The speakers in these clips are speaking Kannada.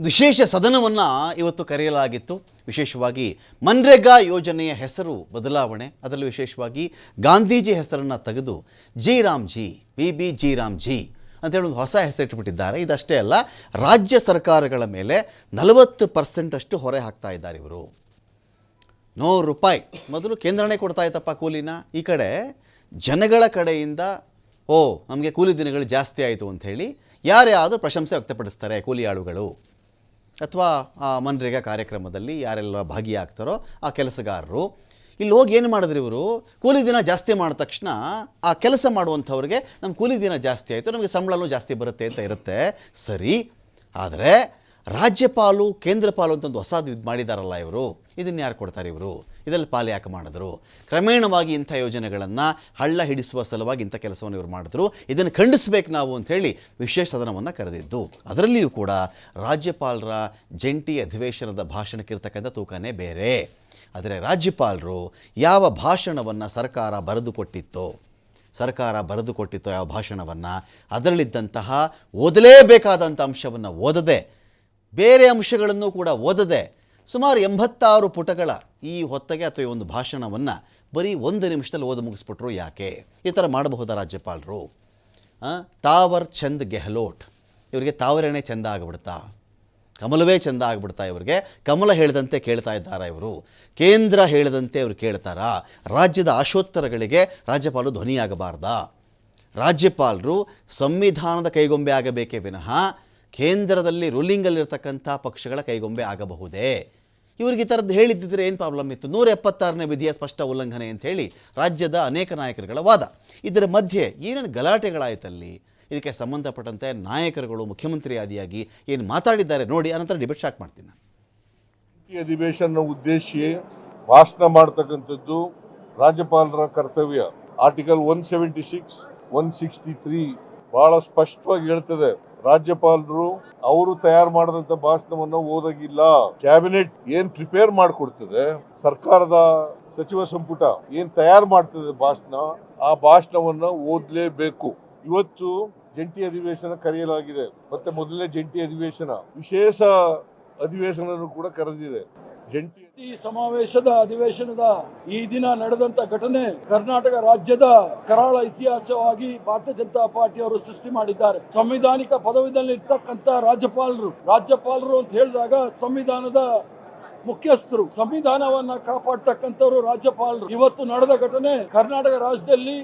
ವಿಶೇಷ ಸದನವನ್ನು ಇವತ್ತು ಕರೆಯಲಾಗಿತ್ತು. ವಿಶೇಷವಾಗಿ ಮನ್ರೇಗಾ ಯೋಜನೆಯ ಹೆಸರು ಬದಲಾವಣೆ, ಅದರಲ್ಲೂ ವಿಶೇಷವಾಗಿ ಗಾಂಧೀಜಿ ಹೆಸರನ್ನು ತೆಗೆದು G B G Ram G ಅಂತೇಳಿ ಒಂದು ಹೊಸ ಹೆಸರಿಟ್ಟುಬಿಟ್ಟಿದ್ದಾರೆ. ಇದಷ್ಟೇ ಅಲ್ಲ, ರಾಜ್ಯ ಸರ್ಕಾರಗಳ ಮೇಲೆ 40% ಅಷ್ಟು ಹೊರೆ ಹಾಕ್ತಾ ಇದ್ದಾರೆ ಇವರು. ₹100 ಮೊದಲು ಕೇಂದ್ರನೇ ಕೊಡ್ತಾ ಇತ್ತಪ್ಪ ಕೂಲಿನ, ಈ ಕಡೆ ಜನಗಳ ಕಡೆಯಿಂದ ನಮಗೆ ಕೂಲಿ ದಿನಗಳು ಜಾಸ್ತಿ ಆಯಿತು ಅಂಥೇಳಿ ಯಾರ್ಯಾದರೂ ಪ್ರಶಂಸೆ ವ್ಯಕ್ತಪಡಿಸ್ತಾರೆ. ಕೂಲಿ ಆಳುಗಳು ಅಥವಾ ಮನ್ರೇಗಾ ಕಾರ್ಯಕ್ರಮದಲ್ಲಿ ಯಾರೆಲ್ಲ ಭಾಗಿಯಾಗ್ತಾರೋ ಆ ಕೆಲಸಗಾರರು ಇಲ್ಲಿ ಹೋಗಿ ಏನು ಮಾಡಿದ್ರು ಇವರು, ಕೂಲಿ ದಿನ ಜಾಸ್ತಿ ಮಾಡಿದ ತಕ್ಷಣ ಆ ಕೆಲಸ ಮಾಡುವಂಥವ್ರಿಗೆ ನಮ್ಮ ಕೂಲಿ ದಿನ ಜಾಸ್ತಿ ಆಯಿತು, ನಮಗೆ ಸಂಬಳನೂ ಜಾಸ್ತಿ ಬರುತ್ತೆ ಅಂತ ಇರುತ್ತೆ. ಸರಿ, ಆದರೆ ರಾಜ್ಯಪಾಲು ಕೇಂದ್ರ ಪಾಲು ಅಂತ ಒಂದು ಹೊಸದು ಇದು ಮಾಡಿದಾರಲ್ಲ ಇವರು, ಇದನ್ನು ಯಾರು ಕೊಡ್ತಾರೆ ಇವರು? ಇದರಲ್ಲಿ ಪಾಲು ಯಾಕೆ ಮಾಡಿದ್ರು? ಕ್ರಮೇಣವಾಗಿ ಇಂಥ ಯೋಜನೆಗಳನ್ನು ಹಳ್ಳ ಹಿಡಿಸುವ ಸಲುವಾಗಿ ಇಂಥ ಕೆಲಸವನ್ನು ಇವರು ಮಾಡಿದ್ರು. ಇದನ್ನು ಖಂಡಿಸಬೇಕು ನಾವು ಅಂಥೇಳಿ ವಿಶೇಷ ಸದನವನ್ನು ಕರೆದಿದ್ದು. ಅದರಲ್ಲಿಯೂ ಕೂಡ ರಾಜ್ಯಪಾಲರ ಜಂಟಿ ಅಧಿವೇಶನದ ಭಾಷಣಕ್ಕಿರ್ತಕ್ಕಂಥ ತೂಕನೇ ಬೇರೆ. ಆದರೆ ರಾಜ್ಯಪಾಲರು ಯಾವ ಭಾಷಣವನ್ನು ಸರ್ಕಾರ ಬರೆದುಕೊಟ್ಟಿತ್ತೋ ಯಾವ ಭಾಷಣವನ್ನು, ಅದರಲ್ಲಿದ್ದಂತಹ ಓದಲೇಬೇಕಾದಂಥ ಅಂಶವನ್ನು ಓದದೆ, ಬೇರೆ ಅಂಶಗಳನ್ನು ಕೂಡ ಓದದೆ, ಸುಮಾರು 86 ಪುಟಗಳ ಈ ಹೊತ್ತಿಗೆ ಅಥವಾ ಈ ಒಂದು ಭಾಷಣವನ್ನು ಬರೀ 1 ನಿಮಿಷದಲ್ಲಿ ಓದಿ ಮುಗಿಸ್ಬಿಟ್ರು. ಯಾಕೆ ಈ ಥರ ಮಾಡಬಹುದಾ ರಾಜ್ಯಪಾಲರು? ತಾವರ್ ಚಂದ್ ಗೆಹ್ಲೋಟ್ ಇವರಿಗೆ ತಾವರೇನೇ ಚೆಂದ ಆಗಿಬಿಡ್ತಾ, ಕಮಲವೇ ಚೆಂದ ಆಗಿಬಿಡ್ತಾ ಇವರಿಗೆ? ಕಮಲ ಹೇಳಿದಂತೆ ಕೇಳ್ತಾ ಇದ್ದಾರಾ ಇವರು? ಕೇಂದ್ರ ಹೇಳಿದಂತೆ ಇವರು ಕೇಳ್ತಾರಾ? ರಾಜ್ಯದ ಆಶೋತ್ತರಗಳಿಗೆ ರಾಜ್ಯಪಾಲರು ಧ್ವನಿಯಾಗಬಾರ್ದಾ? ರಾಜ್ಯಪಾಲರು ಸಂವಿಧಾನದ ಕೈಗೊಂಬೆ ಆಗಬೇಕೇ ವಿನಃ ಕೇಂದ್ರದಲ್ಲಿ ರೂಲಿಂಗಲ್ಲಿರ್ತಕ್ಕಂಥ ಪಕ್ಷಗಳ ಕೈಗೊಂಬೆ ಆಗಬಹುದೇ? ಇವ್ರಿಗೆ ಈ ಥರದ್ದು ಹೇಳಿದ್ದಿದ್ರೆ ಏನು ಪ್ರಾಬ್ಲಮ್ ಇತ್ತು? 176ನೇ ವಿಧಿಯ ಸ್ಪಷ್ಟ ಉಲ್ಲಂಘನೆ ಅಂತ ಹೇಳಿ ರಾಜ್ಯದ ಅನೇಕ ನಾಯಕರುಗಳ ವಾದ. ಇದರ ಮಧ್ಯೆ ಏನೇನು ಗಲಾಟೆಗಳಾಯಿತಲ್ಲಿ, ಇದಕ್ಕೆ ಸಂಬಂಧಪಟ್ಟಂತೆ ನಾಯಕರುಗಳು ಮುಖ್ಯಮಂತ್ರಿ ಆದಿಯಾಗಿ ಏನು ಮಾತಾಡಿದ್ದಾರೆ ನೋಡಿ, ಅನಂತರ ಡಿಬೇಟ್ ಸ್ಟಾರ್ಟ್ ಮಾಡ್ತೀನಿ. ಈ ಅಧಿವೇಶನ ಉದ್ದೇಶಿ ಭಾಷಣ ಮಾಡ್ತಕ್ಕಂಥದ್ದು ರಾಜ್ಯಪಾಲರ ಕರ್ತವ್ಯ. ಆರ್ಟಿಕಲ್ 176, 163 ಬಹಳ ಸ್ಪಷ್ಟವಾಗಿ ಹೇಳ್ತದೆ, ರಾಜ್ಯಪಾಲರು ಅವರು ತಯಾರು ಮಾಡಿದಂತ ಭಾಷಣವನ್ನು ಓದಾಗಿಲ್ಲ. ಕ್ಯಾಬಿನೆಟ್ ಏನ್ ಪ್ರಿಪೇರ್ ಮಾಡಿಕೊಡ್ತದೆ, ಸರ್ಕಾರದ ಸಚಿವ ಸಂಪುಟ ಏನ್ ತಯಾರು ಮಾಡ್ತದೆ ಭಾಷಣ, ಆ ಭಾಷಣವನ್ನ ಓದಲೇಬೇಕು. ಇವತ್ತು ಜಂಟಿ ಅಧಿವೇಶನ ಕರೆಯಲಾಗಿದೆ, ಮತ್ತೆ ಮೊದಲನೇ ಜಂಟಿ ಅಧಿವೇಶನ, ವಿಶೇಷ ಅಧಿವೇಶನ ಕೂಡ ಕರೆದಿದೆ. ಜಂಟಿ ಸಮಾವೇಶದ ಅಧಿವೇಶನದ ಈ ದಿನ ನಡೆದಂತ ಘಟನೆ ಕರ್ನಾಟಕ ರಾಜ್ಯದ ಕರಾಳ ಇತಿಹಾಸವಾಗಿ ಭಾರತೀಯ ಜನತಾ ಪಾರ್ಟಿಯವರು ಸೃಷ್ಟಿ ಮಾಡಿದ್ದಾರೆ. ಸಂವಿಧಾನಿಕ ಪದವಿಯಲ್ಲಿ ಇರ್ತಕ್ಕಂಥ ರಾಜ್ಯಪಾಲರು ಅಂತ ಹೇಳಿದಾಗ ಸಂವಿಧಾನದ ಮುಖ್ಯಸ್ಥರು, ಸಂವಿಧಾನವನ್ನ ಕಾಪಾಡ್ತಕ್ಕಂಥವ್ರು ರಾಜ್ಯಪಾಲರು. ಇವತ್ತು ನಡೆದ ಘಟನೆ ಕರ್ನಾಟಕ ರಾಜ್ಯದಲ್ಲಿ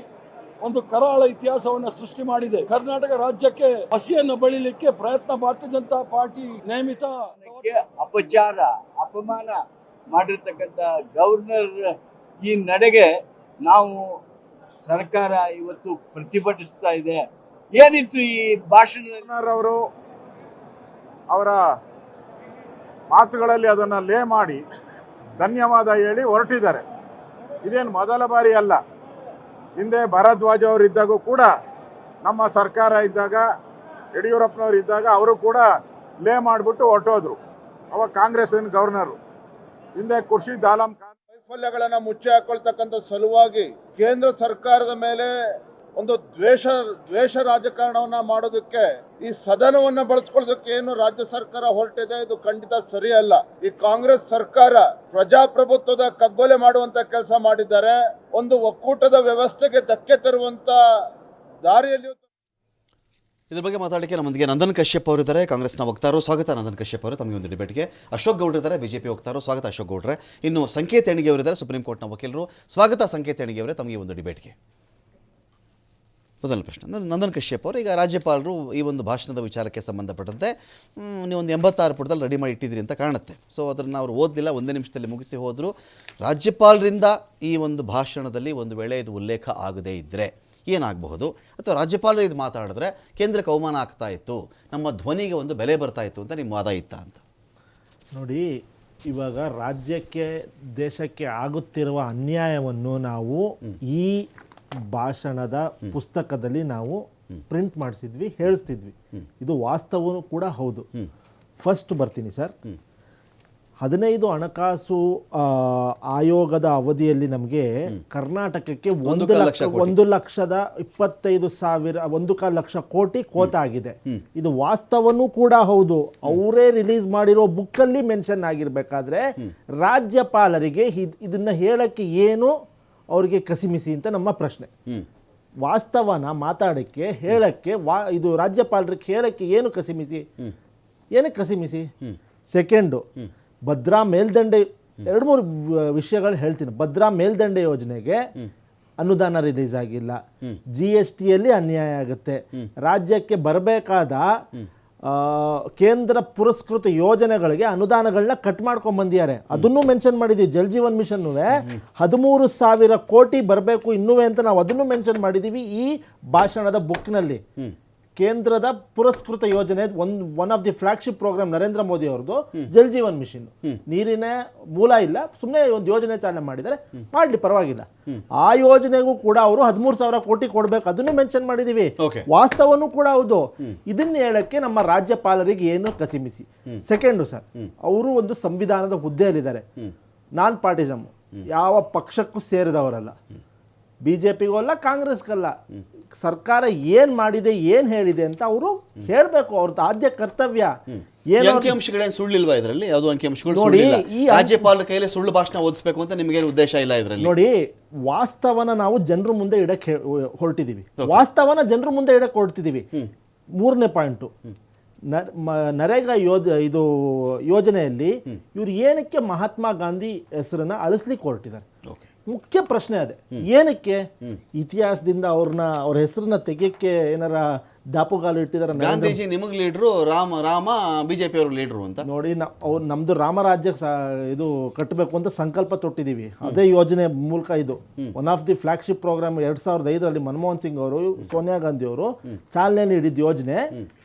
ಒಂದು ಕರಾಳ ಇತಿಹಾಸವನ್ನ ಸೃಷ್ಟಿ ಮಾಡಿದೆ. ಕರ್ನಾಟಕ ರಾಜ್ಯಕ್ಕೆ ಹಸಿಯನ್ನು ಬಳಿಲಿಕ್ಕೆ ಪ್ರಯತ್ನ ಭಾರತೀಯ ಜನತಾ ಪಾರ್ಟಿ ನೇಮಿತ ಅಪಚಾರ ಅಪಮಾನ ಮಾಡಿರ್ತಕ್ಕಂಥ ಗವರ್ನರ್ ಈ ನಡೆಗೆ ನಾವು ಸರ್ಕಾರ ಇವತ್ತು ಪ್ರತಿಭಟಿಸ್ತಾ ಇದೆ. ಏನಿತ್ತು ಈ ಭಾಷಣದಲ್ಲಿ? ಅವರು ಅವರ ಮಾತುಗಳಲ್ಲಿ ಅದನ್ನು ಲೇ ಮಾಡಿ ಧನ್ಯವಾದ ಹೇಳಿ ಹೊರಟಿದ್ದಾರೆ. ಇದೇನು ಮೊದಲ ಬಾರಿ ಅಲ್ಲ. ಹಿಂದೆ ಭಾರದ್ವಾಜ ಅವರು ಇದ್ದಾಗೂ ಕೂಡ, ನಮ್ಮ ಸರ್ಕಾರ ಇದ್ದಾಗ, ಯಡಿಯೂರಪ್ಪನವರು ಇದ್ದಾಗ ಅವರು ಕೂಡ ಲೇ ಮಾಡಿಬಿಟ್ಟು ಹೊರಟೋದ್ರು. ಅವಾಗ ಕಾಂಗ್ರೆಸ್ಸಿನ ಗವರ್ನರು. ಹಿಂದೆ ಖುರ್ಷಿದ್ ಆಲಂ ಖಾನ್ ವೈಫಲ್ಯಗಳನ್ನ ಮುಚ್ಚಿ ಹಾಕೊಳ್ತಕ್ಕಂಥ ಸಲುವಾಗಿ ಕೇಂದ್ರ ಸರ್ಕಾರದ ಮೇಲೆ ಒಂದು ದ್ವೇಷ ರಾಜಕಾರಣವನ್ನ ಮಾಡೋದಕ್ಕೆ ಈ ಸದನವನ್ನ ಬಳಸ್ಕೊಳ್ಳೋದಕ್ಕೆ ಏನು ರಾಜ್ಯ ಸರ್ಕಾರ ಹೊರಟಿದೆ, ಇದು ಖಂಡಿತ ಸರಿಯಲ್ಲ. ಈ ಕಾಂಗ್ರೆಸ್ ಸರ್ಕಾರ ಪ್ರಜಾಪ್ರಭುತ್ವದ ಕಗ್ಗೊಲೆ ಮಾಡುವಂತ ಕೆಲಸ ಮಾಡಿದ್ದಾರೆ. ಒಂದು ಒಕ್ಕೂಟದ ವ್ಯವಸ್ಥೆಗೆ ಧಕ್ಕೆ ತರುವಂತ ದಾರಿಯಲ್ಲಿ. ಇದ್ರ ಬಗ್ಗೆ ಮಾತಾಡಲಿಕ್ಕೆ ನಮ್ಮೊಂದಿಗೆ ನಂದನ್ ಕಶ್ಯಪ್ ಅವರಿದ್ದಾರೆ, ಕಾಂಗ್ರೆಸ್ನ ವಕ್ತಾರರು. ಸ್ವಾಗತ ನಂದನ್ ಕಶ್ಯಪ್ ಅವರು ತಮಗೆ ಒಂದು ಡಿಬೇಟ್ಗೆ. ಅಶೋಕ್ ಗೌಡ್ರು ಇದ್ದಾರೆ, ಬಿಜೆಪಿ ವಕ್ತಾರರು. ಸ್ವಾಗತ ಅಶೋಕ್ ಗೌಡ್ರೆ. ಇನ್ನು ಸಂಕೇತ್ ಹೆಣಿಗೆ ಅವರಿದ್ದಾರೆ, ಸುಪ್ರೀಂ ಕೋರ್ಟ್ನ ವಕೀಲರು. ಸ್ವಾಗತ ಸಂಕೇತ್ ಹೆಣಿಗೆ ಅವರೇ ತಮಗೆ ಒಂದು ಡಿಬೇಟ್ಗೆ. ಮೊದಲ ಪ್ರಶ್ನೆ ನಂದನ್ ಕಶ್ಯಪ್ ಅವರು, ಈಗ ರಾಜ್ಯಪಾಲರು ಈ ಒಂದು ಭಾಷಣದ ವಿಚಾರಕ್ಕೆ ಸಂಬಂಧಪಟ್ಟಂತೆ ನೀವೊಂದು 86 ಪುಟದಲ್ಲಿ ರೆಡಿ ಮಾಡಿ ಇಟ್ಟಿದ್ದೀರಿ ಅಂತ ಕಾಣುತ್ತೆ. ಸೊ ಅದನ್ನು ಅವರು ಓದಲಿಲ್ಲ, 1 ನಿಮಿಷದಲ್ಲಿ ಮುಗಿಸಿ ಹೋದರು. ರಾಜ್ಯಪಾಲರಿಂದ ಈ ಒಂದು ಭಾಷಣದಲ್ಲಿ ಒಂದು ವೇಳೆ ಇದು ಉಲ್ಲೇಖ ಆಗದೇ ಇದ್ದರೆ ಏನಾಗಬಹುದು? ಅಥವಾ ರಾಜ್ಯಪಾಲರು ಇದು ಮಾತಾಡಿದ್ರೆ ಕೇಂದ್ರಕ್ಕೆ ಅವಮಾನ ಆಗ್ತಾ ಇತ್ತು, ನಮ್ಮ ಧ್ವನಿಗೆ ಒಂದು ಬೆಲೆ ಬರ್ತಾ ಇತ್ತು ಅಂತ ನಿಮ್ಮ ವಾದ ಇತ್ತ ಅಂತ? ನೋಡಿ, ಇವಾಗ ರಾಜ್ಯಕ್ಕೆ ದೇಶಕ್ಕೆ ಆಗುತ್ತಿರುವ ಅನ್ಯಾಯವನ್ನು ನಾವು ಈ ಭಾಷಣದ ಪುಸ್ತಕದಲ್ಲಿ ನಾವು ಪ್ರಿಂಟ್ ಮಾಡಿಸಿದ್ವಿ, ಹೇಳಿಸ್ತಿದ್ವಿ. ಇದು ವಾಸ್ತವನೂ ಕೂಡ ಹೌದು. ಫಸ್ಟ್ ಬರ್ತೀನಿ ಸರ್. 15 ಹಣಕಾಸು ಆಯೋಗದ ಅವಧಿಯಲ್ಲಿ ನಮಗೆ ಕರ್ನಾಟಕಕ್ಕೆ 1,25,000 ಕೋಟಿ ಕೋತ ಆಗಿದೆ. ಇದು ವಾಸ್ತವನೂ ಕೂಡ ಹೌದು. ಅವರೇ ರಿಲೀಸ್ ಮಾಡಿರೋ ಬುಕ್ಕಲ್ಲಿ ಮೆನ್ಷನ್ ಆಗಿರಬೇಕಾದ್ರೆ ರಾಜ್ಯಪಾಲರಿಗೆ ಇದನ್ನ ಹೇಳಕ್ಕೆ ಏನು ಅವ್ರಿಗೆ ಕಸಿಮಿಸಿ ಅಂತ ನಮ್ಮ ಪ್ರಶ್ನೆ. ವಾಸ್ತವನ ಮಾತಾಡಕ್ಕೆ ಹೇಳಕ್ಕೆ ಇದು ರಾಜ್ಯಪಾಲರಿಗೆ ಹೇಳಕ್ಕೆ ಏನು ಕಸಿಮಿಸಿ, ಏನಕ್ಕೆ ಕಸಿಮಿಸಿ? ಸೆಕೆಂಡು, ಭದ್ರಾ ಮೇಲ್ದಂಡೆ 2-3 ವಿಷಯಗಳು ಹೇಳ್ತೀನಿ. ಭದ್ರಾ ಮೇಲ್ದಂಡೆ ಯೋಜನೆಗೆ ಅನುದಾನ ರಿಲೀಸ್ ಆಗಿಲ್ಲ, GSTಯಲ್ಲಿ ಅನ್ಯಾಯ ಆಗುತ್ತೆ, ರಾಜ್ಯಕ್ಕೆ ಬರಬೇಕಾದ ಕೇಂದ್ರ ಪುರಸ್ಕೃತ ಯೋಜನೆಗಳಿಗೆ ಅನುದಾನಗಳನ್ನ ಕಟ್ ಮಾಡ್ಕೊಂಡ್ ಬಂದಿದ್ದಾರೆ. ಅದನ್ನು ಮೆನ್ಷನ್ ಮಾಡಿದ್ವಿ. ಜಲ್ ಜೀವನ್ ಮಿಷನ್ 13,000 ಕೋಟಿ ಬರಬೇಕು ಇನ್ನುವೆ ಅಂತ ನಾವು ಅದನ್ನು ಮೆನ್ಷನ್ ಮಾಡಿದೀವಿ ಈ ಭಾಷಣದ ಬುಕ್ನಲ್ಲಿ. ಕೇಂದ್ರದ ಪುರಸ್ಕೃತ ಯೋಜನೆ one of the flagship program Narendra Modi ಅವ್ರದ್ದು ಜಲ್ ಜೀವನ್ ಮಿಷನ್. ನೀರಿನ ಮೂಲ ಇಲ್ಲ, ಸುಮ್ಮನೆ ಒಂದು ಯೋಜನೆ ಚಾಲನೆ ಮಾಡಿದರೆ ಮಾಡ್ಲಿ, ಪರವಾಗಿಲ್ಲ. ಆ ಯೋಜನೆಗೂ ಕೂಡ ಅವರು 13,000 ಕೋಟಿ ಕೊಡ್ಬೇಕು, ಅದನ್ನು ಮೆನ್ಷನ್ ಮಾಡಿದೀವಿ. ವಾಸ್ತವನು ಕೂಡ ಹೌದು. ಇದನ್ನ ಹೇಳಕ್ಕೆ ನಮ್ಮ ರಾಜ್ಯಪಾಲರಿಗೆ ಏನು ಕಸಿಮಿಸಿ? ಸೆಕೆಂಡು ಸರ್, ಅವರು ಒಂದು ಸಂವಿಧಾನದ ಹುದ್ದೆಯಲ್ಲಿದ್ದಾರೆ. ನಾನ್ ಪಾರ್ಟಿಸಮ್, ಯಾವ ಪಕ್ಷಕ್ಕೂ ಸೇರಿದವರಲ್ಲ, BJPಗೂ ಅಲ್ಲ, ಕಾಂಗ್ರೆಸ್ಗಲ್ಲ. ಸರ್ಕಾರ ಏನ್ ಮಾಡಿದೆ, ಏನ್ ಹೇಳಿದೆ ಅಂತ ಅವರು ಹೇಳ್ಬೇಕು. ಅವ್ರದ್ದು ಆದ್ಯ ಕರ್ತವ್ಯ. ಅಂಕಿಅಂಶಗಳೇನು ಸುಳ್ಳಿಲ್ವಾ ಇದರಲ್ಲಿ? ಯಾವುದು ಅಂಕಿಅಂಶಗಳು ಸುಳ್ಳಿಲ್ಲ. ರಾಜ್ಯಪಾಲರ ಕೈಯಲ್ಲಿ ಸುಳ್ಳು ಭಾಷಣ ಓದಿಸಬೇಕು ಅಂತ ನಿಮಗೇನು ಉದ್ದೇಶ ಇಲ್ಲ ಇದರಲ್ಲಿ? ನೋಡಿ, ವಾಸ್ತವನ ನಾವು ಜನರ ಮುಂದೆ ಇಡಕ್ಕೆ ಹೊರಟಿದೀವಿ. ವಾಸ್ತವನ ಜನರ ಮುಂದೆ ಇಡಕ್ಕೆ ಹೊರಟಿದೀವಿ. 3ನೇ ಪಾಯಿಂಟು, ನರೇಗಾ ಯೋಜನೆಯಲ್ಲಿ ಇವ್ರು ಏನಕ್ಕೆ ಮಹಾತ್ಮ ಗಾಂಧಿ ಹೆಸರನ್ನ ಅಳಿಸ್ಲಿಕ್ಕೆ ಹೊರಟಿದ್ದಾರೆ? ಮುಖ್ಯ ಪ್ರಶ್ನೆ ಅದೇ. ಏನಕ್ಕೆ? ಇತಿಹಾಸದಿಂದ ಅವ್ರ ಹೆಸರನ್ನ ತೆಗಿಯಕ್ಕೆ ಏನಾರ ದಾಪುಗಾಲು ಇಟ್ಟಿದ್ದಾರೆ? ಗಾಂಧೀಜಿ ನಿಮಗ್ ಲೀಡ್ರು, ರಾಮ ಬಿಜೆಪಿ ಅವರು ಲೀಡ್ರು ಅಂತ ನೋಡಿ. ನಮ್ದು ರಾಮರಾಜ್ಯ ಇದು ಕಟ್ಟಬೇಕು ಅಂತ ಸಂಕಲ್ಪ ತೊಟ್ಟಿದೀವಿ. ಅದೇ ಯೋಜನೆ ಮೂಲಕ ಇದು one of the flagship program 2005ರಲ್ಲಿ ಮನಮೋಹನ್ ಸಿಂಗ್ ಅವರು, ಸೋನಿಯಾ ಗಾಂಧಿ ಅವರು ಚಾಲನೆ ನೀಡಿದ ಯೋಜನೆ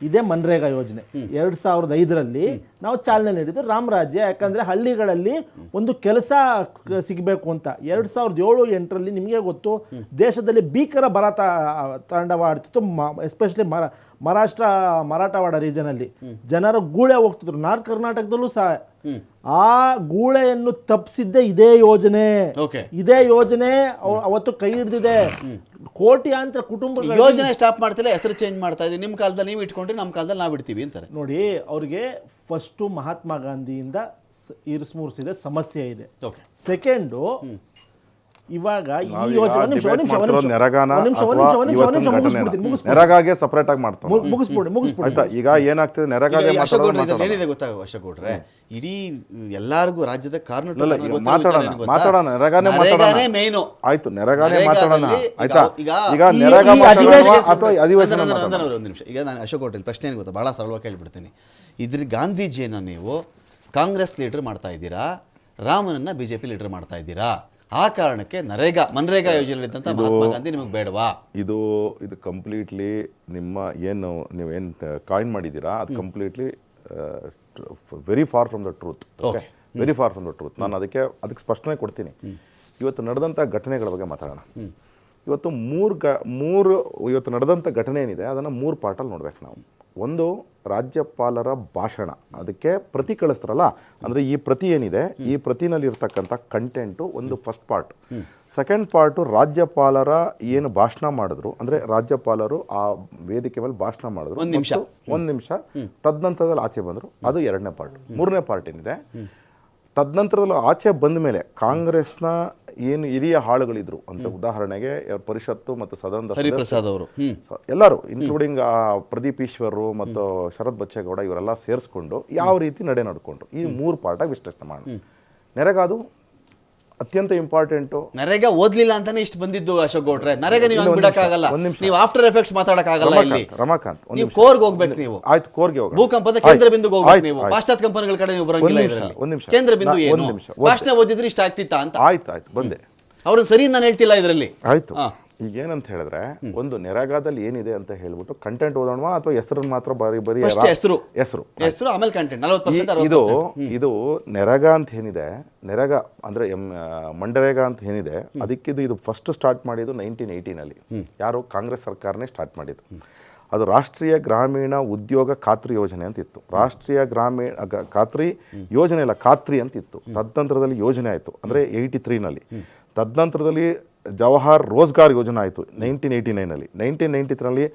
ಇದೇ ಮನ್ರೇಗಾ ಯೋಜನೆ. 2005ರಲ್ಲಿ ನಾವು ಚಾಲನೆ ನೀಡಿದ್ದು ರಾಮರಾಜ್ಯ. ಯಾಕಂದ್ರೆ ಹಳ್ಳಿಗಳಲ್ಲಿ ಒಂದು ಕೆಲಸ ಸಿಗಬೇಕು ಅಂತ. 2007-8ರಲ್ಲಿ ನಿಮಗೆ ಗೊತ್ತು, ದೇಶದಲ್ಲಿ ಭೀಕರ ಬರ ತಾಂಡವಾಡ್ತಿತ್ತು. ಎಸ್ಪೆಷಲಿ ಮರಾಠವಾಡ ರೀಜನ್ ಅಲ್ಲಿ ಜನರ ಗೂಳೆ ಹೋಗ್ತಿದ್ರು. ನಾರ್ತ್ ಕರ್ನಾಟಕದಲ್ಲೂ ಸಹ ಆ ಗೂಳೆಯನ್ನು ತಪ್ಪಿಸಿದ್ದೆ ಇದೇ ಯೋಜನೆ. ಅವತ್ತು ಕೈ ಹಿಡಿದಿದೆ. ಕೋಟ್ಯಾಂತರ ಕುಟುಂಬ ಯೋಜನೆ ಸ್ಟಾಪ್ ಮಾಡ್ತಿಲ್ಲ, ಹೆಸರು ಚೇಂಜ್ ಮಾಡ್ತಾ ಇದ್ದೀವಿ. ನಿಮ್ಮ ಕಾಲದಲ್ಲಿ ನೀವು ಇಟ್ಕೊಂಡ್ರೆ ನಮ್ಮ ಕಾಲದಲ್ಲಿ ನಾವು ಇಡ್ತೀವಿ ಅಂತಾರೆ. ನೋಡಿ, ಅವ್ರಿಗೆ ಫಸ್ಟು ಮಹಾತ್ಮ ಗಾಂಧಿಯಿಂದ ಇರಿಸ್ಮೂರ್ಸಿದೆ ಸಮಸ್ಯೆ ಇದೆ. ಸೆಕೆಂಡು, ಇವಾಗ ಈ ಯೋಜನೆ ಈಗ ಏನಾಗ್ತದೆ, ಏನಿದೆ ಗೊತ್ತಾಗ ಅಶೋಕ್ ಗೌಡ್ರೆ, ಇಡೀ ಎಲ್ಲಾರ್ಗು ರಾಜ್ಯದ ನಿಮಿಷ. ಈಗ ನಾನು ಅಶೋಕ್ ಗೌಡ್ರೆ ಪ್ರಶ್ನೆ ಏನು ಗೊತ್ತಾ, ಬಹಳ ಸರಳವಾಗಿ ಕೇಳ್ಬಿಡ್ತೀನಿ. ಇದ್ರ ಗಾಂಧೀಜಿಯನ್ನ ನೀವು ಕಾಂಗ್ರೆಸ್ ಲೀಡರ್ ಮಾಡ್ತಾ ಇದ್ದೀರಾ, ರಾಮನನ್ನ BJP ಲೀಡರ್ ಮಾಡ್ತಾ ಇದ್ದೀರಾ. ಆ ಕಾರಣಕ್ಕೆ ಮನ್ರೇಗಾ ಯೋಜನೆಯಲ್ಲಿದ್ದಂಥ ಮಹಾತ್ಮ ಗಾಂಧಿ ನಿಮಗೆ ಬೇಡವಾ? ಇದು ಕಂಪ್ಲೀಟ್ಲಿ ನೀವೇನು ಕಾಯಿನ್ ಮಾಡಿದ್ದೀರಾ, ಅದು completely very far from the truth. Very far from the truth. ನಾನು ಅದಕ್ಕೆ ಸ್ಪಷ್ಟನೆ ಕೊಡ್ತೀನಿ. ಇವತ್ತು ನಡೆದಂಥ ಘಟನೆಗಳ ಬಗ್ಗೆ ಮಾತಾಡೋಣ. ಇವತ್ತು ನಡೆದಂಥ ಘಟನೆ ಏನಿದೆ ಅದನ್ನು 3 ಪಾರ್ಟಲ್ಲಿ ನೋಡ್ಬೇಕು ನಾವು. ಒಂದು, ರಾಜ್ಯಪಾಲರ ಭಾಷಣ, ಅದಕ್ಕೆ ಪ್ರತಿ ಕಳಿಸ್ತಾರಲ್ಲ, ಅಂದರೆ ಈ ಪ್ರತಿ ಏನಿದೆ, ಈ ಪ್ರತಿನಲ್ಲಿರ್ತಕ್ಕಂಥ ಕಂಟೆಂಟು ಒಂದು ಫಸ್ಟ್ ಪಾರ್ಟ್. ಸೆಕೆಂಡ್ ಪಾರ್ಟು, ರಾಜ್ಯಪಾಲರ ಏನು ಭಾಷಣ ಮಾಡಿದ್ರು, ಅಂದರೆ ರಾಜ್ಯಪಾಲರು ಆ ವೇದಿಕೆ ಮೇಲೆ ಭಾಷಣ ಮಾಡಿದ್ರು, ಒಂದು ನಿಮಿಷ ತದನಂತರದಲ್ಲಿ ಆಚೆ ಬಂದರು, ಅದು 2ನೇ ಪಾರ್ಟ್. 3ನೇ ಪಾರ್ಟ್ ಏನಿದೆ, ತದನಂತರದಲ್ಲಿ ಆಚೆ ಬಂದ ಮೇಲೆ ಕಾಂಗ್ರೆಸ್ನ ಏನು ಹಿರಿಯ ಹಾಳುಗಳಿದ್ರು ಅಂತ, ಉದಾಹರಣೆಗೆ ಪರಿಷತ್ತು ಮತ್ತು ಸದನದ ಹರಿಪ್ರಸಾದ್ ಅವರು ಎಲ್ಲರೂ, ಇನ್ಕ್ಲೂಡಿಂಗ್ ಪ್ರದೀಪ್ ಈಶ್ವರ್ ಮತ್ತು ಶರತ್ ಬಚ್ಚೇಗೌಡ, ಇವರೆಲ್ಲ ಸೇರಿಸ್ಕೊಂಡು ಯಾವ ರೀತಿ ನಡ್ಕೊಂಡ್ರು, ಈ 3 ಪಾರ್ಟಾಗಿ ವಿಶ್ಲೇಷಣೆ ಮಾಡೋಣ. ನೆರೆಗಾದು ಅತ್ಯಂತ ಇಂಪಾರ್ಟೆಂಟು. ನರೇಗಾ ಓದ್ಲಿಲ್ಲ ಅಂತಾನೆ ಇಷ್ಟು ಬಂದಿದ್ದು ಅಶೋಕ್ ಗೌಡ್ರೆ. ನರೇಗಾ ನೀವು ಬಿಡಕ್ಕಾಗಲ್ಲ, ನೀವು ಆಫ್ಟರ್ ಎಫೆಕ್ಟ್ಸ್ ಮಾತಾಡಕ್ಕಾಗಲ್ಲ. ಇಲ್ಲಿ ರಮಾಕಾಂತ್, ನೀವು ಕೋರ್ಗೆ ಹೋಗ್ಬೇಕು. ನೀವು ಆಯ್ತು, ಕೋರ್ಗೆ ಹೋಗಿ ಭೂಕಂಪದ ಕೇಂದ್ರ ಬಿಂದುಗೆ ಹೋಗ್ಬೇಕು. ನೀವು ಪಾಶ್ಚಾತ್ಯ ಕಂಪನಿಗಳ ಕಡೆ ನೀವು ಬರಂಗಿಲ್ಲ. ಇದರಲ್ಲಿ ಕೇಂದ್ರ ಬಿಂದು ಏನು? ಭಾಷಣ ಓದಿದ್ರೆ ಇಷ್ಟ ಆಗ್ತಿತ್ತಾ ಅಂತ. ಆಯ್ತು ಬಂದೆ. ಅವ್ರನ್ನ ಸರಿ ನಾನು ಹೇಳ್ತಿಲ್ಲ ಇದರಲ್ಲಿ. ಆಯ್ತು, ಈಗ ಏನಂತ ಹೇಳಿದ್ರೆ, ಒಂದು ನೆರೆಗಾದಲ್ಲಿ ಏನಿದೆ ಅಂತ ಹೇಳ್ಬಿಟ್ಟು ಕಂಟೆಂಟ್ ಓದೋಣ ಅಥವಾ ಹೆಸರನ್ನು ಮಾತ್ರ ಬರೀ ಹೆಸರು ಆಮೇಲೆ ಕಂಟೆಂಟ್ 40%. ಇದು ನೆರೆಗಾ ಅಂತ ಏನಿದೆ, ನೆರೆಗಾ ಅಂದ್ರೆ ಮನ್ರೇಗಾ ಅಂತ ಏನಿದೆ, ಅದಕ್ಕಿದು ಫಸ್ಟ್ ಸ್ಟಾರ್ಟ್ ಮಾಡಿದ್ದು 1918ನಲ್ಲಿ. ಯಾರು? ಕಾಂಗ್ರೆಸ್ ಸರ್ಕಾರನೇ ಸ್ಟಾರ್ಟ್ ಮಾಡಿದ್ದು. ಅದು ರಾಷ್ಟ್ರೀಯ ಗ್ರಾಮೀಣ ಉದ್ಯೋಗ ಖಾತ್ರಿ ಯೋಜನೆ ಅಂತ ಇತ್ತು. ರಾಷ್ಟ್ರೀಯ ಗ್ರಾಮೀಣ ಖಾತ್ರಿ ಯೋಜನೆ ಅಲ್ಲ, ಖಾತ್ರಿ ಅಂತ ಇತ್ತು. ತದನಂತರದಲ್ಲಿ ಯೋಜನೆ ಆಯಿತು, ಅಂದರೆ 83ನಲ್ಲಿ. ತದನಂತರದಲ್ಲಿ ಜವಾಹರ್ ರೋಜ್ಗಾರ್ ಯೋಜನೆ ಆಯಿತು 1989ನಲ್ಲಿ. 1993ನಲ್ಲಿ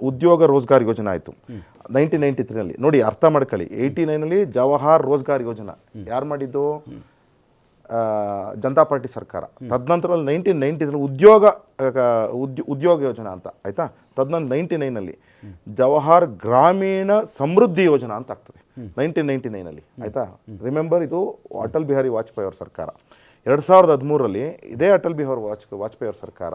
ಉದ್ಯೋಗ ರೋಜ್ಗಾರ್ ಯೋಜನೆ ಆಯಿತು 1993ನಲ್ಲಿ. ನೋಡಿ, ಅರ್ಥ ಮಾಡ್ಕೊಳ್ಳಿ, 89ನಲ್ಲಿ ಜವಾಹರ್ ರೋಜ್ಗಾರ್ ಯೋಜನಾ ಯಾರು ಮಾಡಿದ್ದು? ಜನತಾ ಪಾರ್ಟಿ ಸರ್ಕಾರ. ತದನಂತರದಲ್ಲಿ 1990ರಲ್ಲಿ ಉದ್ಯೋಗ ಯೋಜನಾ ಅಂತ ಆಯಿತಾ. ತದನಂತರ 99ನಲ್ಲಿ ಜವಾಹರ್ ಗ್ರಾಮೀಣ ಸಮೃದ್ಧಿ ಯೋಜನಾ ಅಂತ ಆಗ್ತದೆ 1999ನಲ್ಲಿ, ಆಯಿತಾ. ರಿಮೆಂಬರ್, ಇದು ಅಟಲ್ ಬಿಹಾರಿ ವಾಜಪೇಯಿ ಅವ್ರ ಸರ್ಕಾರ. 2013ರಲ್ಲಿ ಇದೇ ಅಟಲ್ ಬಿಹಾರಿ ವಾಜಪೇಯಿ ಅವ್ರ ಸರ್ಕಾರ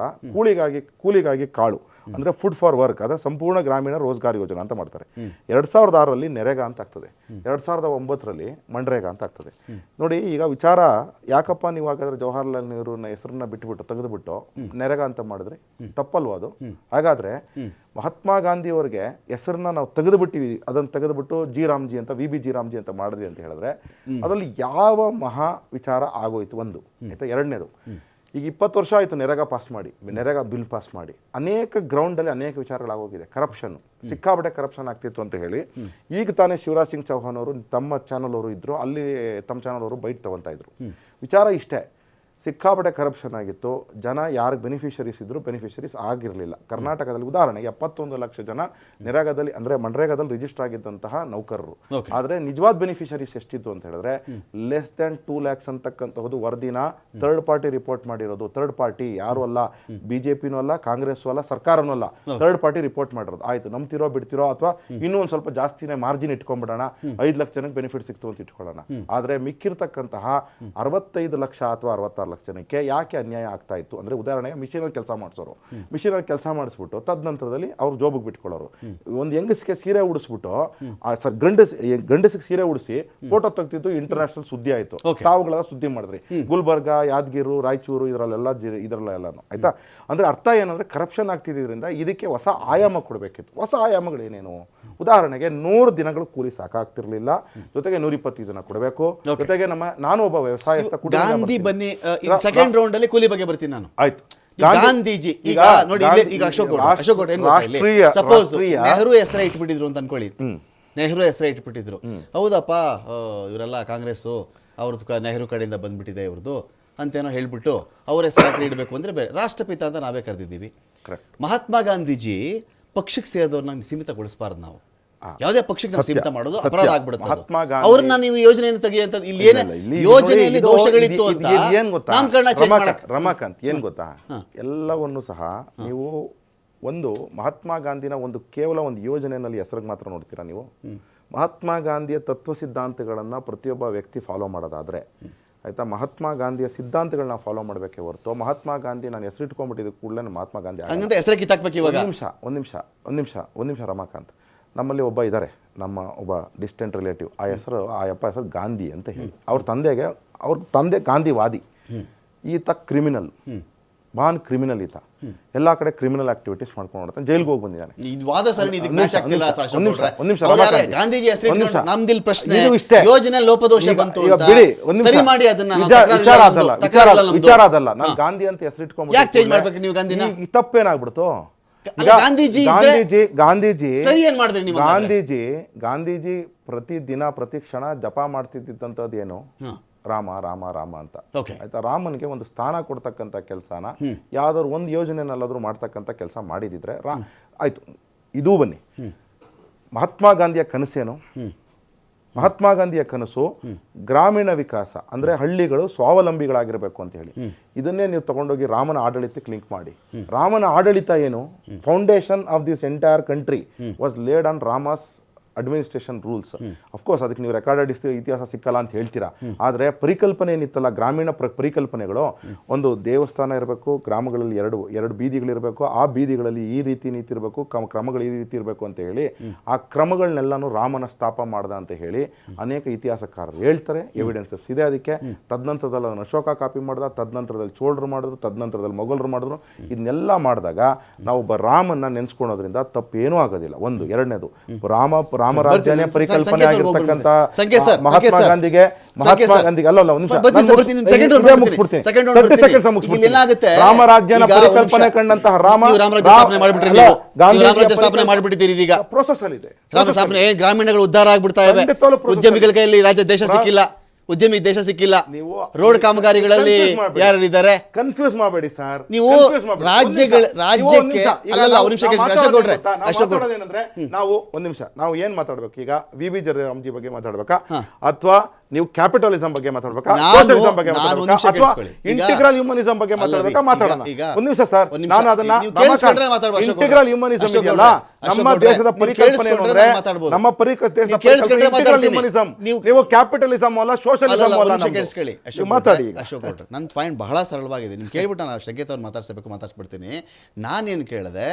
ಕೂಲಿಗಾಗಿ ಕಾಳು, ಅಂದರೆ ಫುಡ್ ಫಾರ್ ವರ್ಕ್, ಅದರ ಸಂಪೂರ್ಣ ಗ್ರಾಮೀಣ ರೋಜ್ಗಾರ್ ಯೋಜನಾ ಅಂತ ಮಾಡ್ತಾರೆ. 2006ರಲ್ಲಿ ನೆರೆಗಾ ಅಂತ ಆಗ್ತದೆ. 2009ರಲ್ಲಿ ಮನ್ರೇಗಾ ಅಂತ ಆಗ್ತದೆ. ನೋಡಿ, ಈಗ ವಿಚಾರ ಯಾಕಪ್ಪ ನೀವು ಹಾಗಾದ್ರೆ ಜವಾಹರ್ಲಾಲ್ ನೆಹರೂನ ಹೆಸರನ್ನ ತೆಗೆದುಬಿಟ್ಟು ನೆರೆಗಾ ಅಂತ ಮಾಡಿದ್ರಿ? ತಪ್ಪಲ್ವಾ ಅದು? ಹಾಗಾದ್ರೆ ಮಹಾತ್ಮ ಗಾಂಧಿ ಅವರಿಗೆ ಹೆಸರನ್ನ ನಾವು ತೆಗೆದುಬಿಟ್ಟಿವಿ, ಅದನ್ನು ತೆಗೆದುಬಿಟ್ಟು ಜಿ ರಾಮ್ಜಿ ಅಂತ VB ಜಿ ರಾಮ್ಜಿ ಅಂತ ಮಾಡಿದ್ವಿ ಅಂತ ಹೇಳಿದ್ರೆ ಅದರಲ್ಲಿ ಯಾವ ಮಹಾ ವಿಚಾರ ಆಗೋಯ್ತು? ಒಂದು ಆಯ್ತಾ. ಎರಡನೇದು, ಈಗ 20 ವರ್ಷ ಆಯಿತು ನೆರೆಗಾ ಬಿಲ್ ಪಾಸ್ ಮಾಡಿ. ಅನೇಕ ಗ್ರೌಂಡಲ್ಲಿ ಅನೇಕ ವಿಚಾರಗಳಾಗೋಗಿದೆ. ಕರಪ್ಷನ್, ಸಿಕ್ಕಾಪಟ್ಟೆ ಕರಪ್ಷನ್ ಆಗ್ತಿತ್ತು ಅಂತ ಹೇಳಿ ಈಗ ತಾನೇ ಶಿವರಾಜ್ ಸಿಂಗ್ ಚೌಹಾಣ್ ಅವರು ತಮ್ಮ ಚಾನಲ್ ಅವರು ಇದ್ರು, ಅಲ್ಲಿ ತಮ್ಮ ಚಾನಲ್ ಅವರು ಬೈಟ್ ತಗೊತಾ ಇದ್ರು. ವಿಚಾರ ಇಷ್ಟೇ, ಸಿಕ್ಕಾಪಟ್ಟೆ ಕರಪ್ಷನ್ ಆಗಿತ್ತು. ಜನ ಯಾರಿಗೆ ಬೆನಿಫಿಷರೀಸ್ ಇದ್ರು ಬೆನಿಫಿಷರೀಸ್ ಆಗಿರಲಿಲ್ಲ. ಕರ್ನಾಟಕದಲ್ಲಿ ಉದಾಹರಣೆಗೆ 71 ಲಕ್ಷ ಜನ ನೆರೆಗಾದಲ್ಲಿ, ಅಂದರೆ ಮನ್ರೇಗಾದಲ್ಲಿ ರಿಜಿಸ್ಟರ್ ಆಗಿದ್ದಂತಹ ನೌಕರರು. ಆದರೆ ನಿಜವಾದ ಬೆನಿಫಿಷರೀಸ್ ಎಷ್ಟಿತ್ತು ಅಂತ ಹೇಳಿದ್ರೆ ಲೆಸ್ ದ್ಯಾನ್ 2 lakhs ಅಂತಕ್ಕಂತಹದ್ದು ವರದಿನ ಥರ್ಡ್ ಪಾರ್ಟಿ ರಿಪೋರ್ಟ್ ಮಾಡಿರೋದು. ಥರ್ಡ್ ಪಾರ್ಟಿ ಯಾರು ಅಲ್ಲ, BJPನೂ ಅಲ್ಲ, ಕಾಂಗ್ರೆಸ್ಸು ಅಲ್ಲ, ಸರ್ಕಾರನೂ ಅಲ್ಲ, ಥರ್ಡ್ ಪಾರ್ಟಿ ರಿಪೋರ್ಟ್ ಮಾಡಿರೋದು. ಆಯ್ತು, ನಂಬ್ತಿರೋ ಬಿಡ್ತಿರೋ, ಅಥವಾ ಇನ್ನೂ ಒಂದು ಸ್ವಲ್ಪ ಜಾಸ್ತಿನೇ ಮಾರ್ಜಿನ್ ಇಟ್ಕೊಂಡ್ಬಿಡೋಣ, 5 ಲಕ್ಷ ಜನಕ್ಕೆ ಬೆನಿಫಿಟ್ ಸಿಕ್ತು ಅಂತ ಇಟ್ಕೊಳ್ಳೋಣ. ಆದರೆ ಮಿಕ್ಕಿರ್ತಕ್ಕಂತಹ 65 ಲಕ್ಷ ಅಥವಾ 66 ಲಕ್ಷ ಜನಕ್ಕೆ ಯಾಕೆ ಅನ್ಯಾಯ ಆಗ್ತಾ ಇತ್ತು ಅಂದರೆ, ಉದಾಹರಣೆಗೆ ಮಿಷಿನಲ್ಲಿ ಕೆಲಸ ಮಾಡಿಸೋರು, ಮಿಷಿನಲ್ಲಿ ಕೆಲಸ ಮಾಡಿಸ್ಬಿಟ್ಟು ತದನಂತರದಲ್ಲಿ ಅವ್ರು ಜೋಬಿಗೆ ಬಿಟ್ಕೊಳ್ಳೋರು. ಒಂದು ಹೆಂಗಸಿಗೆ ಸೀರೆ ಉಡಿಸ್ಬಿಟ್ಟು ಗಂಡಸಿಗೆ ಸೀರೆ ಉಡಿಸಿ ಫೋಟೋ ತೆಗ್ತಿದ್ದು ಇಂಟರ್ನ್ಯಾಷನಲ್ ಸುದ್ದಿ ಆಯಿತು. ತಾವುಗಳೆಲ್ಲ ಸುದ್ದಿ ಮಾಡಿದ್ರಿ, ಗುಲ್ಬರ್ಗ, ಯಾದಗಿರಿ, ರಾಯಚೂರು, ಇದರಲ್ಲೆಲ್ಲನೂ ಆಯ್ತಾ. ಅಂದರೆ ಅರ್ಥ ಏನಂದರೆ ಕರಪ್ಷನ್ ಆಗ್ತಿದ್ದರಿಂದ ಇದಕ್ಕೆ ಹೊಸ ಆಯಾಮ ಕೊಡಬೇಕಿತ್ತು. ಹೊಸ ಆಯಾಮಗಳೇನೇನು? ಉದಾಹರಣೆಗೆ 100 ದಿನಗಳು ಕೂಲಿ ಸಾಕಾಗ್ತಿರ್ಲಿಲ್ಲ, ಜೊತೆಗೆ 120 ದಿನ ಕೊಡಬೇಕು. ಜೊತೆಗೆ ನಾನು ಒಬ್ಬ ವ್ಯವಸಾಯಸ್ಥ, ಗಾಂಧಿ ಬನ್ನಿ ಸೆಕೆಂಡ್ ರೌಂಡ್ ಅಲ್ಲಿ ಕೂಲಿ ಬಗ್ಗೆ ಬರ್ತೀನಿ ನಾನು. ಆಯ್ತು, ಗಾಂಧೀಜಿ ಈಗ ನೋಡಿ, ಈಗ ಅಶೋಕ್ ಗೌಡ ಸಪೋಸ್ ನೆಹರು ಹೆಸರೇ ಇಟ್ಬಿಟ್ಟಿದ್ರು ಅಂತ ಅನ್ಕೊಳ್ಳಿ, ನೆಹರು ಹೆಸರೇ ಇಟ್ಬಿಟ್ಟಿದ್ರು. ಹೌದಪ್ಪ, ಇವರೆಲ್ಲ ಕಾಂಗ್ರೆಸ್ಸು, ಅವ್ರದ್ದು ನೆಹರು ಕಡೆಯಿಂದ ಬಂದ್ಬಿಟ್ಟಿದೆ ಇವ್ರದ್ದು ಅಂತೇನೋ ಹೇಳ್ಬಿಟ್ಟು ಅವ್ರ ಹೆಸರು ಇಡಬೇಕು ಅಂದ್ರೆ ರಾಷ್ಟ್ರಪಿತ ಅಂತ ನಾವೇ ಕರೆದಿದ್ದೀವಿ. ಮಹಾತ್ಮ ಗಾಂಧೀಜಿ ಪಕ್ಷಕ್ಕೆ ಸೇರಿದವ್ರನ್ನ ಸೀಮಿತಗೊಳಿಸಬಾರ್ದು. ನಾವು ಯಾವುದೇ ಪಕ್ಷಕ್ಕೆ ನಾವು ಸೀಮಿತ ಮಾಡೋದು ಅಪರಾಧ ಆಗ್ಬಿಡುತ್ತೆ. ಅವ್ರನ್ನ ನೀವು ಯೋಜನೆಯಿಂದ ತೆಗೆಯುವಂತ ಇಲ್ಲಿ ಏನೇ ಯೋಜನೆಯಲ್ಲಿ ದೋಷಗಳಿತ್ತು ಅಂತ ನಾಮಕರಣ ಚೇಂಜ್ ಮಾಡಕ್ಕೆ. ರಮಾಕಾಂತ್, ಏನ್ ಗೊತ್ತಾ, ಎಲ್ಲವನ್ನು ಸಹ ನೀವು ಒಂದು ಮಹಾತ್ಮ ಗಾಂಧಿನ ಕೇವಲ ಒಂದು ಯೋಜನೆಯಲ್ಲಿ ಹೆಸರಿಗೆ ಮಾತ್ರ ನೋಡ್ತೀರಾ ನೀವು. ಮಹಾತ್ಮ ಗಾಂಧಿಯ ತತ್ವ ಸಿದ್ಧಾಂತಗಳನ್ನು ಪ್ರತಿಯೊಬ್ಬ ವ್ಯಕ್ತಿ ಫಾಲೋ ಮಾಡೋದಾದ್ರೆ ಆಯ್ತಾ, ಮಹಾತ್ಮ ಗಾಂಧಿಯ ಸಿದ್ಧಾಂತಗಳನ್ನ ಫಾಲೋ ಮಾಡಬೇಕೇ ಹೊರತು ಮಹಾತ್ಮ ಗಾಂಧಿ ನಾನು ಹೆಸರಿಟ್ಕೊಂಡ್ಬಿಟ್ಟಿದ್ದು ಕೂಡಲೇ ಮಹಾತ್ಮ ಗಾಂಧಿ ಹೆಸರು ಕಿತ್ತಾಕ್ಬೇಕು. ಇವಾಗ ಒಂದು ನಿಮಿಷ ರಮಾಕಾಂತ್, ನಮ್ಮಲ್ಲಿ ಒಬ್ಬ ಇದ್ದಾರೆ, ನಮ್ಮ ಒಬ್ಬ ಡಿಸ್ಟೆಂಟ್ ರಿಲೇಟಿವ್, ಆ ಅಪ್ಪ ಹೆಸರು ಗಾಂಧಿ ಅಂತ ಹೇಳಿ. ಅವ್ರ ತಂದೆ ಗಾಂಧಿವಾದಿ, ಈತ ಕ್ರಿಮಿನಲ್, ಬಾನ್ ಕ್ರಿಮಿನಲ್ ಈತ. ಎಲ್ಲ ಕಡೆ ಕ್ರಿಮಿನಲ್ ಆಕ್ಟಿವಿಟೀಸ್ ಮಾಡ್ಕೊಂಡು ನೋಡ್ತಾನೆ, ಜೈಲ್ಗೆ ಹೋಗಿ ಬಂದಿದ್ದಾನೆ. ವಿಚಾರ ಅದಲ್ಲ, ನಾನು ಗಾಂಧಿ ಅಂತ ಹೆಸರಿಟ್ಕೊಂಡ್ಬಿಟ್ಟು ತಪ್ಪೇನಾಗ್ಬಿಡ್ತು. ಗಾಂಧೀಜಿ ಪ್ರತಿದಿನ ಪ್ರತಿ ಕ್ಷಣ ಜಪ ಮಾಡ್ತಿದ್ದಂಥದ್ದು ಏನು? ರಾಮ ರಾಮ ರಾಮ ಅಂತ. ಆಯ್ತಾ, ರಾಮನಿಗೆ ಒಂದು ಸ್ಥಾನ ಕೊಡ್ತಕ್ಕಂಥ ಕೆಲಸನ ಯಾವ್ದಾದ್ರು ಒಂದು ಯೋಜನೆನಲ್ಲಾದ್ರೂ ಮಾಡ್ತಕ್ಕಂಥ ಕೆಲಸ ಮಾಡಿದಿದ್ರೆ ಆಯ್ತು. ಇದೂ ಬನ್ನಿ, ಮಹಾತ್ಮ ಗಾಂಧಿಯ ಕನಸೇನು? ಮಹಾತ್ಮ ಗಾಂಧಿಯ ಕನಸು ಗ್ರಾಮೀಣ ವಿಕಾಸ, ಅಂದರೆ ಹಳ್ಳಿಗಳು ಸ್ವಾವಲಂಬಿಗಳಾಗಿರಬೇಕು ಅಂತ ಹೇಳಿ. ಇದನ್ನೇ ನೀವು ತಗೊಂಡೋಗಿ ರಾಮನ ಆಡಳಿತಕ್ಕೆ ಲಿಂಕ್ ಮಾಡಿ. ರಾಮನ ಆಡಳಿತ ಏನು? Foundation of this entire country was laid on Rama's administration rules. Of course ಅದಕ್ಕೆ ನೀವು ರೆಕಾರ್ಡೆಡ್ ಇತಿಹಾಸ ಸಿಕ್ಕಲ್ಲ ಅಂತ ಹೇಳ್ತೀರಾ, ಆದರೆ ಪರಿಕಲ್ಪನೆ ಏನಿತ್ತಲ್ಲ, ಗ್ರಾಮೀಣ ಪರಿಕಲ್ಪನೆಗಳು, ಒಂದು ದೇವಸ್ಥಾನ ಇರಬೇಕು, ಗ್ರಾಮಗಳಲ್ಲಿ ಎರಡು ಬೀದಿಗಳಿರಬೇಕು, ಆ ಬೀದಿಗಳಲ್ಲಿ ಈ ರೀತಿ ನೀತಿ ಇರಬೇಕು, ಕ್ರಮಗಳು ಈ ರೀತಿ ಇರಬೇಕು ಅಂತ ಹೇಳಿ ಆ ಕ್ರಮಗಳನ್ನೆಲ್ಲನೂ ರಾಮನ ಸ್ಥಾಪ ಮಾಡ್ದ ಅಂತ ಹೇಳಿ ಅನೇಕ ಇತಿಹಾಸಕಾರರು ಹೇಳ್ತಾರೆ. ಎವಿಡೆನ್ಸಸ್ ಇದೆ ಅದಕ್ಕೆ. ತದನಂತರದಲ್ಲಿ ಅದನ್ನು ಅಶೋಕ ಕಾಪಿ ಮಾಡ್ದ, ತದನಂತರದಲ್ಲಿ ಚೋಳರು ಮಾಡಿದ್ರು, ತದನಂತರದಲ್ಲಿ ಮೊಘಲರು ಮಾಡಿದ್ರು. ಇದನ್ನೆಲ್ಲ ಮಾಡಿದಾಗ ನಾವು ಒಬ್ಬ ರಾಮನ್ನ ನೆನೆಸ್ಕೊಳೋದ್ರಿಂದ ತಪ್ಪೇನೂ ಆಗೋದಿಲ್ಲ. ಒಂದು. ಎರಡನೇದು, ರಾಮ ರಾಮರಾಜ್ಯನೇ ಪರಿಕಲ್ಪನೆ ಆಗಿರ್ತಕ್ಕಂಥ ಸಂಕೇತ್ ಸರ್, ಮಹಾತ್ಮ ಗಾಂಧಿಗೆ ಅಲ್ಲ ಒಂದು ನಿಮಿಷ ರಾಮರಾಜ್ಯನ ಪರಿಕಲ್ಪನೆ ಕಂಡಂತಹ ರಾಮರಾಜ್ಯ ಸ್ಥಾಪನೆ ಮಾಡಿಬಿಟ್ಟಿದ್ದೀರಿ ಈಗ. ಪ್ರೋಸೆಸ್ ಅಲ್ಲಿ ಇದೆ. ಗ್ರಾಮೀಣಗಳು ಉದ್ಧಾರ ಆಗ್ಬಿಡ್ತಾ ಇವೆ, ಉದ್ಯಮಿಗಳ ಕೈಯಲ್ಲಿ ರಾಜ್ಯ ದೇಶ ಸಿಕ್ಕಿಲ್ಲ, ಉದ್ಯಮಿ ದೇಶ ಸಿಕ್ಕಿಲ್ಲ. ರೋಡ್ ಕಾಮಗಾರಿಗಳಲ್ಲಿ ಯಾರಿದ್ದಾರೆ? ಕನ್ಫ್ಯೂಸ್ ಮಾಡಬೇಡಿ ಸರ್. ನೀವು ರಾಜ್ಯಕ್ಕೆ ಅಲ್ಲಲ್ಲ, ಒಂದು ನಿಮಿಷ ಅಶೋಕ್ ಗೌಡ್ರೆ, ಏನಂದ್ರೆ ನಾವು ಒಂದು ನಿಮಿಷ ನಾವು ಏನ್ ಮಾತಾಡ್ಬೇಕು ಈಗ? ವಿ ಜಯರಾಮ್ಜಿ ಬಗ್ಗೆ ಮಾತಾಡ್ಬೇಕಾ ಅಥವಾ ನೀವು ಕ್ಯಾಪಿಟಲಿಸಂ ಬಗ್ಗೆ ಮಾತಾಡ್ಬೇಕಾ, ಸೋಷಿಯಲಿಸಂ ಬಗ್ಗೆ ಮಾತಾಡ್ಬೇಕಾ ಅಥವಾ ಇಂಟಿಗ್ರಲ್ ಹ್ಯೂಮನಿಸಂ ಬಗ್ಗೆ ಮಾತಾಡ್ಬೇಕಾ? ಮಾತಾಡೋಣ. ಒಂದು ನಿಮಿಷ ಸರ್, ನಾನು ಅದನ್ನ ಇಂಟಿಗ್ರಲ್ ಹ್ಯೂಮನಿಸಂ ಇದೆಯಲ್ಲ ನಮ್ಮ ದೇಶದ ಪರಿಕಲ್ಪನೆ ಅಂದ್ರೆ ನಮ್ಮ ಇಂಟಿಗ್ರಲ್ ಹ್ಯೂಮನಿಸಂ. ನೀವು ಕ್ಯಾಪಿಟಲಿಸಂ ಅಲ್ಲ ಸೋಷಿಯಲಿಸಂ ಅಲ್ಲ. ಮಾತಾಡಿ ಅಶೋಕ್ ಗೌಡ್ರೆ, ನನ್ನ ಪಾಯಿಂಟ್ ಬಹಳ ಸರಳವಾಗಿದೆ. ನಿಮ್ಗೆ ಕೇಳ್ಬಿಟ್ಟು ನಾನು ಸಂಕೇತ್ ಅವ್ರು ಮಾತಾಡ್ಸ್ಬಿಡ್ತೀನಿ. ನಾನೇನು ಕೇಳಿದೆ,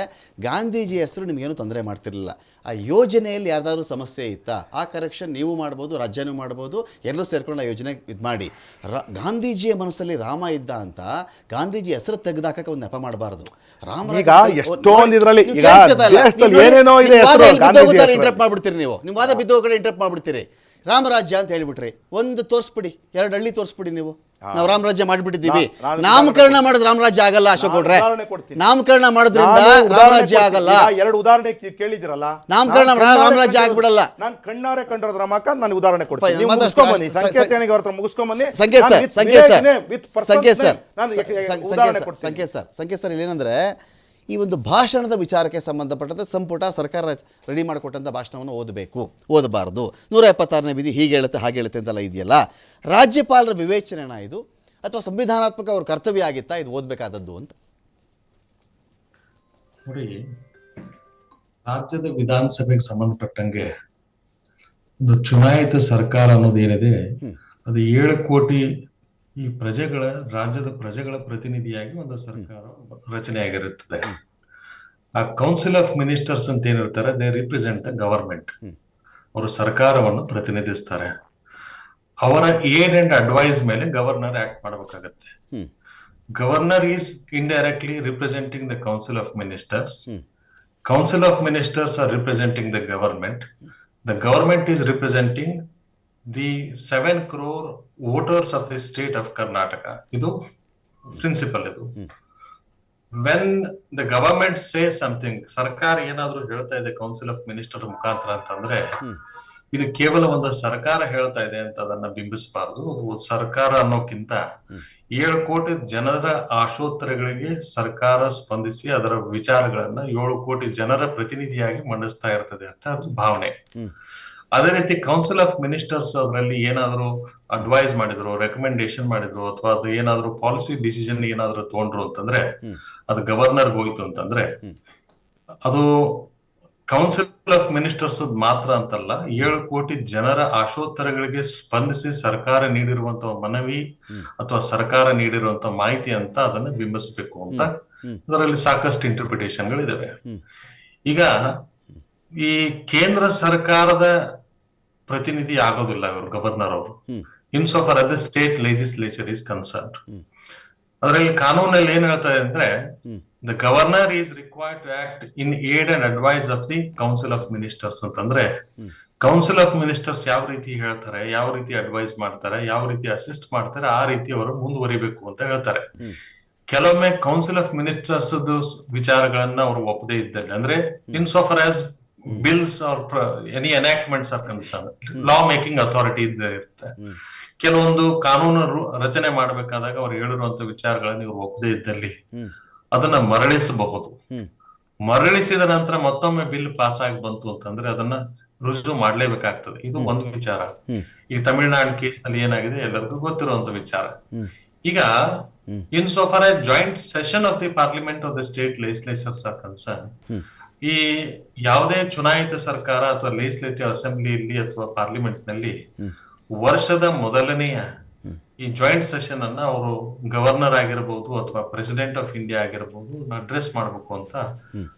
ಗಾಂಧೀಜಿ ಹೆಸರು ನಿಮ್ಗೇನು ತೊಂದರೆ ಮಾಡ್ತಿರ್ಲಿಲ್ಲ. ಆ ಯೋಜನೆಯಲ್ಲಿ ಯಾರ್ದಾದ್ರು ಸಮಸ್ಯೆ ಇತ್ತಾ? ಆ ಕರೆಕ್ಷನ್ ನೀವು ಮಾಡ್ಬೋದು, ರಾಜ್ಯನೂ ಮಾಡ್ಬೋದು, ಎಲ್ಲರೂ ಸೇರ್ಕೊಂಡು ಆ ಯೋಜನೆ ಇದು ಮಾಡಿ. ಗಾಂಧೀಜಿಯ ಮನಸ್ಸಲ್ಲಿ ರಾಮ ಇದ್ದ ಅಂತ ಗಾಂಧೀಜಿ ಹೆಸರು ತೆಗೆದಾಕಕ್ಕೆ ಒಂದು ನೆಪ ಮಾಡಬಾರ್ದು. ಇಂಟರಪ್ಟ್ ಮಾಡ್ಬಿಡ್ತೀರಿ ನೀವು, ನಿಮ್ಮ ವಾದ ಬಿದ್ದೋ ಕಡೆ ಇಂಟರಪ್ಟ್ ಮಾಡ್ಬಿಡ್ತೀರಿ. ರಾಮರಾಜ್ಯ ಅಂತ ಹೇಳ್ಬಿಟ್ರಿ, ಒಂದು ತೋರಿಸ್ಬಿಡಿ, 2 ಹಳ್ಳಿ ತೋರಿಸ್ಬಿಡಿ. ನೀವು ನಾವು ರಾಮರಾಜ್ಯ ಮಾಡಿಬಿಟ್ಟಿದ್ದೀವಿ. ನಾಮಕರಣ ಮಾಡಿದ್ರೆ ರಾಮರಾಜ್ಯ ಆಗಲ್ಲ ಅಶೋಕ್ ಗೌಡ್ರೆ. ನಾಮಕರಣ ಮಾಡೋದ್ರಿಂದ ರಾಮರಾಜ್ಯ ಆಗಲ್ಲ. 2 ಉದಾಹರಣೆ ಕೇಳಿದಿರಲ್ಲ, ನಾಮಕರಣ ರಾಮರಾಜ್ಯ ಆಗ್ಬಿಡಲ್ಲ. ನಾನು ಕಣ್ಣಾರೆ ಕಂಡಿರೋದ್ರ ರಮಕ ನಾನು ಉದಾಹರಣೆ ಕೊಡ್ತೀನಿ. ಸಂಕೇತ್ ಸರ್, ಇಲ್ಲೇನಂದ್ರೆ ಈ ಒಂದು ಭಾಷಣದ ವಿಚಾರಕ್ಕೆ ಸಂಬಂಧಪಟ್ಟಂತೆ ಸಂಪುಟ ಸರ್ಕಾರ ರೆಡಿ ಮಾಡಿಕೊಟ್ಟಂಥ ಭಾಷಣವನ್ನು ಓದಬಾರ್ದು. 176ನೇ ವಿಧಿ ಹೀಗೆ ಹೇಳುತ್ತೆ ಹಾಗೆ ಹೇಳುತ್ತೆ ಅಂತೆಲ್ಲ ಇದೆಯಲ್ಲ, ರಾಜ್ಯಪಾಲರ ವಿವೇಚನೆನ ಇದು ಅಥವಾ ಸಂವಿಧಾನಾತ್ಮಕ ಅವ್ರ ಕರ್ತವ್ಯ ಆಗಿತ್ತಾ ಇದು ಓದಬೇಕಾದದ್ದು ಅಂತ? ನೋಡಿ, ರಾಜ್ಯದ ವಿಧಾನಸಭೆಗೆ ಸಂಬಂಧಪಟ್ಟಂಗೆ ಒಂದು ಚುನಾಯಿತ ಸರ್ಕಾರ ಅನ್ನೋದು ಏನಿದೆ ಅದು 7 ಕೋಟಿ ಈ ರಾಜ್ಯದ ಪ್ರಜೆಗಳ ಪ್ರತಿನಿಧಿಯಾಗಿ ಒಂದು ಸರ್ಕಾರ ರಚನೆ ಆಗಿರುತ್ತದೆ. ಆ ಕೌನ್ಸಿಲ್ ಆಫ್ ಮಿನಿಸ್ಟರ್ಸ್ ಅಂತ ಏನಿರ್ತಾರೆ, ದೇ ರಿಪ್ರೆಸೆಂಟ್ ದ ಗವರ್ಮೆಂಟ್. ಅವರು ಸರ್ಕಾರವನ್ನು ಪ್ರತಿನಿಧಿಸ್ತಾರೆ. ಅವರ ಏಡ್ ಅಂಡ್ ಅಡ್ವೈಸ್ ಮೇಲೆ ಗವರ್ನರ್ ಆಕ್ಟ್ ಮಾಡಬೇಕಾಗತ್ತೆ. Governor is indirectly representing the council of ministers. Council of ministers are representing the government. The government is representing the 7 crore voters of the state of Karnataka. Idu principle idu. When the government says something, ಸರ್ಕಾರ ಏನಾದರೂ ಹೇಳ್ತಾ ಇದೆ ಕೌನ್ಸಿಲ್ ಆಫ್ ಮಿನಿಸ್ಟರ್ ಮುಖಾಂತರ ಅಂತಂದ್ರೆ ಇದು ಕೇವಲ ಒಂದು ಸರ್ಕಾರ ಹೇಳ್ತಾ ಇದೆ ಅಂತ ಅದನ್ನ ಬಿಂಬಿಸಬಾರದು. ಅದು ಸರ್ಕಾರ ಅನ್ನೋಕ್ಕಿಂತ 7 ಕೋಟಿ ಜನರ ಆಶೋತ್ತರಗಳಿಗೆ ಸರ್ಕಾರ ಸ್ಪಂದಿಸಿ ಅದರ ವಿಚಾರಗಳನ್ನ 7 ಕೋಟಿ ಜನರ ಪ್ರತಿನಿಧಿಯಾಗಿ ಮಂಡಿಸ್ತಾ ಇರ್ತದೆ ಅಂತ ಅದು ಭಾವನೆ. ಅದೇ ರೀತಿ ಕೌನ್ಸಿಲ್ ಆಫ್ ಮಿನಿಸ್ಟರ್ಸ್ ಅದರಲ್ಲಿ ಏನಾದ್ರು ಅಡ್ವೈಸ್ ಮಾಡಿದ್ರು, ರೆಕಮೆಂಡೇಶನ್ ಮಾಡಿದ್ರು, ಅಥವಾ ಅದು ಏನಾದ್ರು ಪಾಲಿಸಿ ಡಿಸಿಷನ್ ಏನಾದ್ರು ತಗೊಂಡ್ರು ಅಂತಂದ್ರೆ ಅದು ಗವರ್ನರ್ ಹೋಯ್ತು ಅಂತಂದ್ರೆ ಅದು ಕೌನ್ಸಿಲ್ ಆಫ್ ಮಿನಿಸ್ಟರ್ಸ್ ಮಾತ್ರ ಅಂತಲ್ಲ, 7 ಕೋಟಿ ಜನರ ಆಶೋತ್ತರಗಳಿಗೆ ಸ್ಪಂದಿಸಿ ಸರ್ಕಾರ ನೀಡಿರುವಂತಹ ಮನವಿ ಅಥವಾ ಸರ್ಕಾರ ನೀಡಿರುವಂತಹ ಮಾಹಿತಿ ಅಂತ ಅದನ್ನ ಬಿಂಬಿಸಬೇಕು ಅಂತ ಅದರಲ್ಲಿ ಸಾಕಷ್ಟು ಇಂಟರ್ಪ್ರಿಟೇಷನ್ಗಳಿದಾವೆ. ಈಗ ಈ ಕೇಂದ್ರ ಸರ್ಕಾರದ ಪ್ರತಿನಿಧಿ ಆಗೋದಿಲ್ಲ ಇವರು ಗವರ್ನರ್ ಅವರು, in so far as the state legislature is concern. ಅದರಲ್ಲಿ ಕಾನೂನಲ್ಲಿ ಏನ್ ಹೇಳ್ತಾರೆ ಅಂದ್ರೆ, the governor is required to act in aid and advise of the council of ministers ಅಂತಂದ್ರೆ, ಕೌನ್ಸಿಲ್ ಆಫ್ ಮಿನಿಸ್ಟರ್ಸ್ ಯಾವ ರೀತಿ ಹೇಳ್ತಾರೆ, ಯಾವ ರೀತಿ ಅಡ್ವೈಸ್ ಮಾಡ್ತಾರೆ, ಯಾವ ರೀತಿ ಅಸಿಸ್ಟ್ ಮಾಡ್ತಾರೆ, ಆ ರೀತಿ ಅವರು ಮುಂದುವರಿಬೇಕು ಅಂತ ಹೇಳ್ತಾರೆ. ಕೆಲವೊಮ್ಮೆ ಕೌನ್ಸಿಲ್ ಆಫ್ ಮಿನಿಸ್ಟರ್ಸ್ ವಿಚಾರಗಳನ್ನ ಅವರು ಒಪ್ಪದೇ ಇದ್ದಲ್ಲಿ, ಅಂದ್ರೆ in so far as bills are any enactments are concern, law making authority ಇರುತ್ತೆ. ಕೆಲವೊಂದು ಕಾನೂನು ರಚನೆ ಮಾಡಬೇಕಾದಾಗ ಅವ್ರು ಹೇಳಿರುವಂತ ವಿಚಾರಗಳನ್ನ ಇವ್ರು ಒಪ್ಪದೇ ಇದ್ದಲ್ಲಿ ಅದನ್ನ ಮರಳಿಸಬಹುದು. ಮರಳಿಸಿದ ನಂತರ ಮತ್ತೊಮ್ಮೆ ಬಿಲ್ ಪಾಸ್ ಆಗಿ ಬಂತು ಅಂತಂದ್ರೆ ಅದನ್ನ ರುಜು ಮಾಡ್ಲೇಬೇಕಾಗ್ತದೆ. ಇದು ಒಂದು ವಿಚಾರ. ಈ ತಮಿಳುನಾಡು ಕೇಸ್ ನಲ್ಲಿ ಏನಾಗಿದೆ ಎಲ್ಲರಿಗೂ ಗೊತ್ತಿರುವಂತ ವಿಚಾರ. ಈಗ ಇನ್ so far as joint session of the parliament of the state legislatures R concern, ಈ ಯಾವುದೇ ಚುನಾಯಿತ ಸರ್ಕಾರ ಅಥವಾ ಲೆಜಿಸ್ಲೇಟಿವ್ ಅಸೆಂಬ್ಲಿಯಲ್ಲಿ ಅಥವಾ ಪಾರ್ಲಿಮೆಂಟ್ ನಲ್ಲಿ ವರ್ಷದ ಮೊದಲನೆಯ ಈ ಜಾಯಿಂಟ್ ಸೆಷನ್ ಅನ್ನ ಅವರು ಗವರ್ನರ್ ಆಗಿರಬಹುದು ಅಥವಾ ಪ್ರೆಸಿಡೆಂಟ್ ಆಫ್ ಇಂಡಿಯಾ ಆಗಿರಬಹುದು ಅಡ್ರೆಸ್ ಮಾಡ್ಬೇಕು ಅಂತ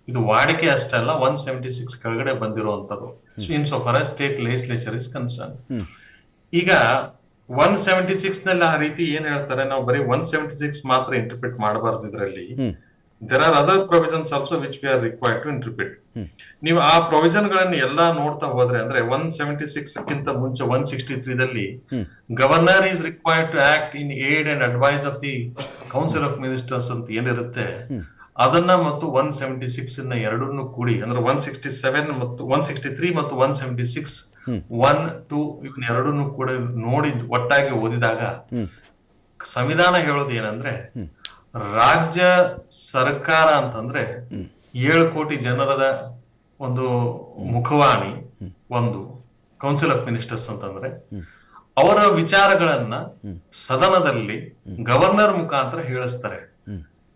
ಇದು ವಾಡಿಕೆ ಅಷ್ಟೇ ಅಲ್ಲ, 176 ಕೆಳಗಡೆ ಬಂದಿರುವಂತದ್ದು in so far as state legislature is concern. ಈಗ 176 ನಲ್ಲಿ ಆ ರೀತಿ ಏನ್ ಹೇಳ್ತಾರೆ, ನಾವು ಬರೀ 176 ಮಾತ್ರ ಇಂಟರ್ಪ್ರಿಟ್ ಮಾಡಬಾರ್ದು. ಇದರಲ್ಲಿ there are other provisions also which we are required to interpret. ನೀವು ಆ ಪ್ರೊವಿಷನ್ ಗಳನ್ನ ಎಲ್ಲಾ ನೋಡ್ತಾ ಹೋದ್ರೆ ಅಂದ್ರೆ 176 ಕ್ಕಿಂತ ಮುಂಚೆ 163 ದಲ್ಲಿ governor is required to act in aid and advise of the council of ministers ಅಂತ ಏನಿರುತ್ತೆ ಅದನ್ನ ಮತ್ತು 176 ನ ಎರಡನ್ನು ಕೂಡಿ ಅಂದ್ರೆ 167 ಮತ್ತು 163 ಮತ್ತು 176 1 2 ಇವನ್ ಎರಡನ್ನು ಕೂಡ ನೋಡಿ ಒಟ್ಟಾಗಿ ಓದಿದಾಗ ಸಂವಿಧಾನ ಹೇಳೋದು ಏನಂದ್ರೆ ರಾಜ್ಯ ಸರ್ಕಾರ ಅಂತಂದ್ರೆ 7 ಕೋಟಿ ಜನರದ ಒಂದು ಮುಖವಾಣಿ, ಒಂದು ಕೌನ್ಸಿಲ್ ಆಫ್ ಮಿನಿಸ್ಟರ್ಸ್ ಅಂತಂದ್ರೆ ಅವರ ವಿಚಾರಗಳನ್ನ ಸದನದಲ್ಲಿ ಗವರ್ನರ್ ಮುಖಾಂತರ ಹೇಳಿಸ್ತಾರೆ.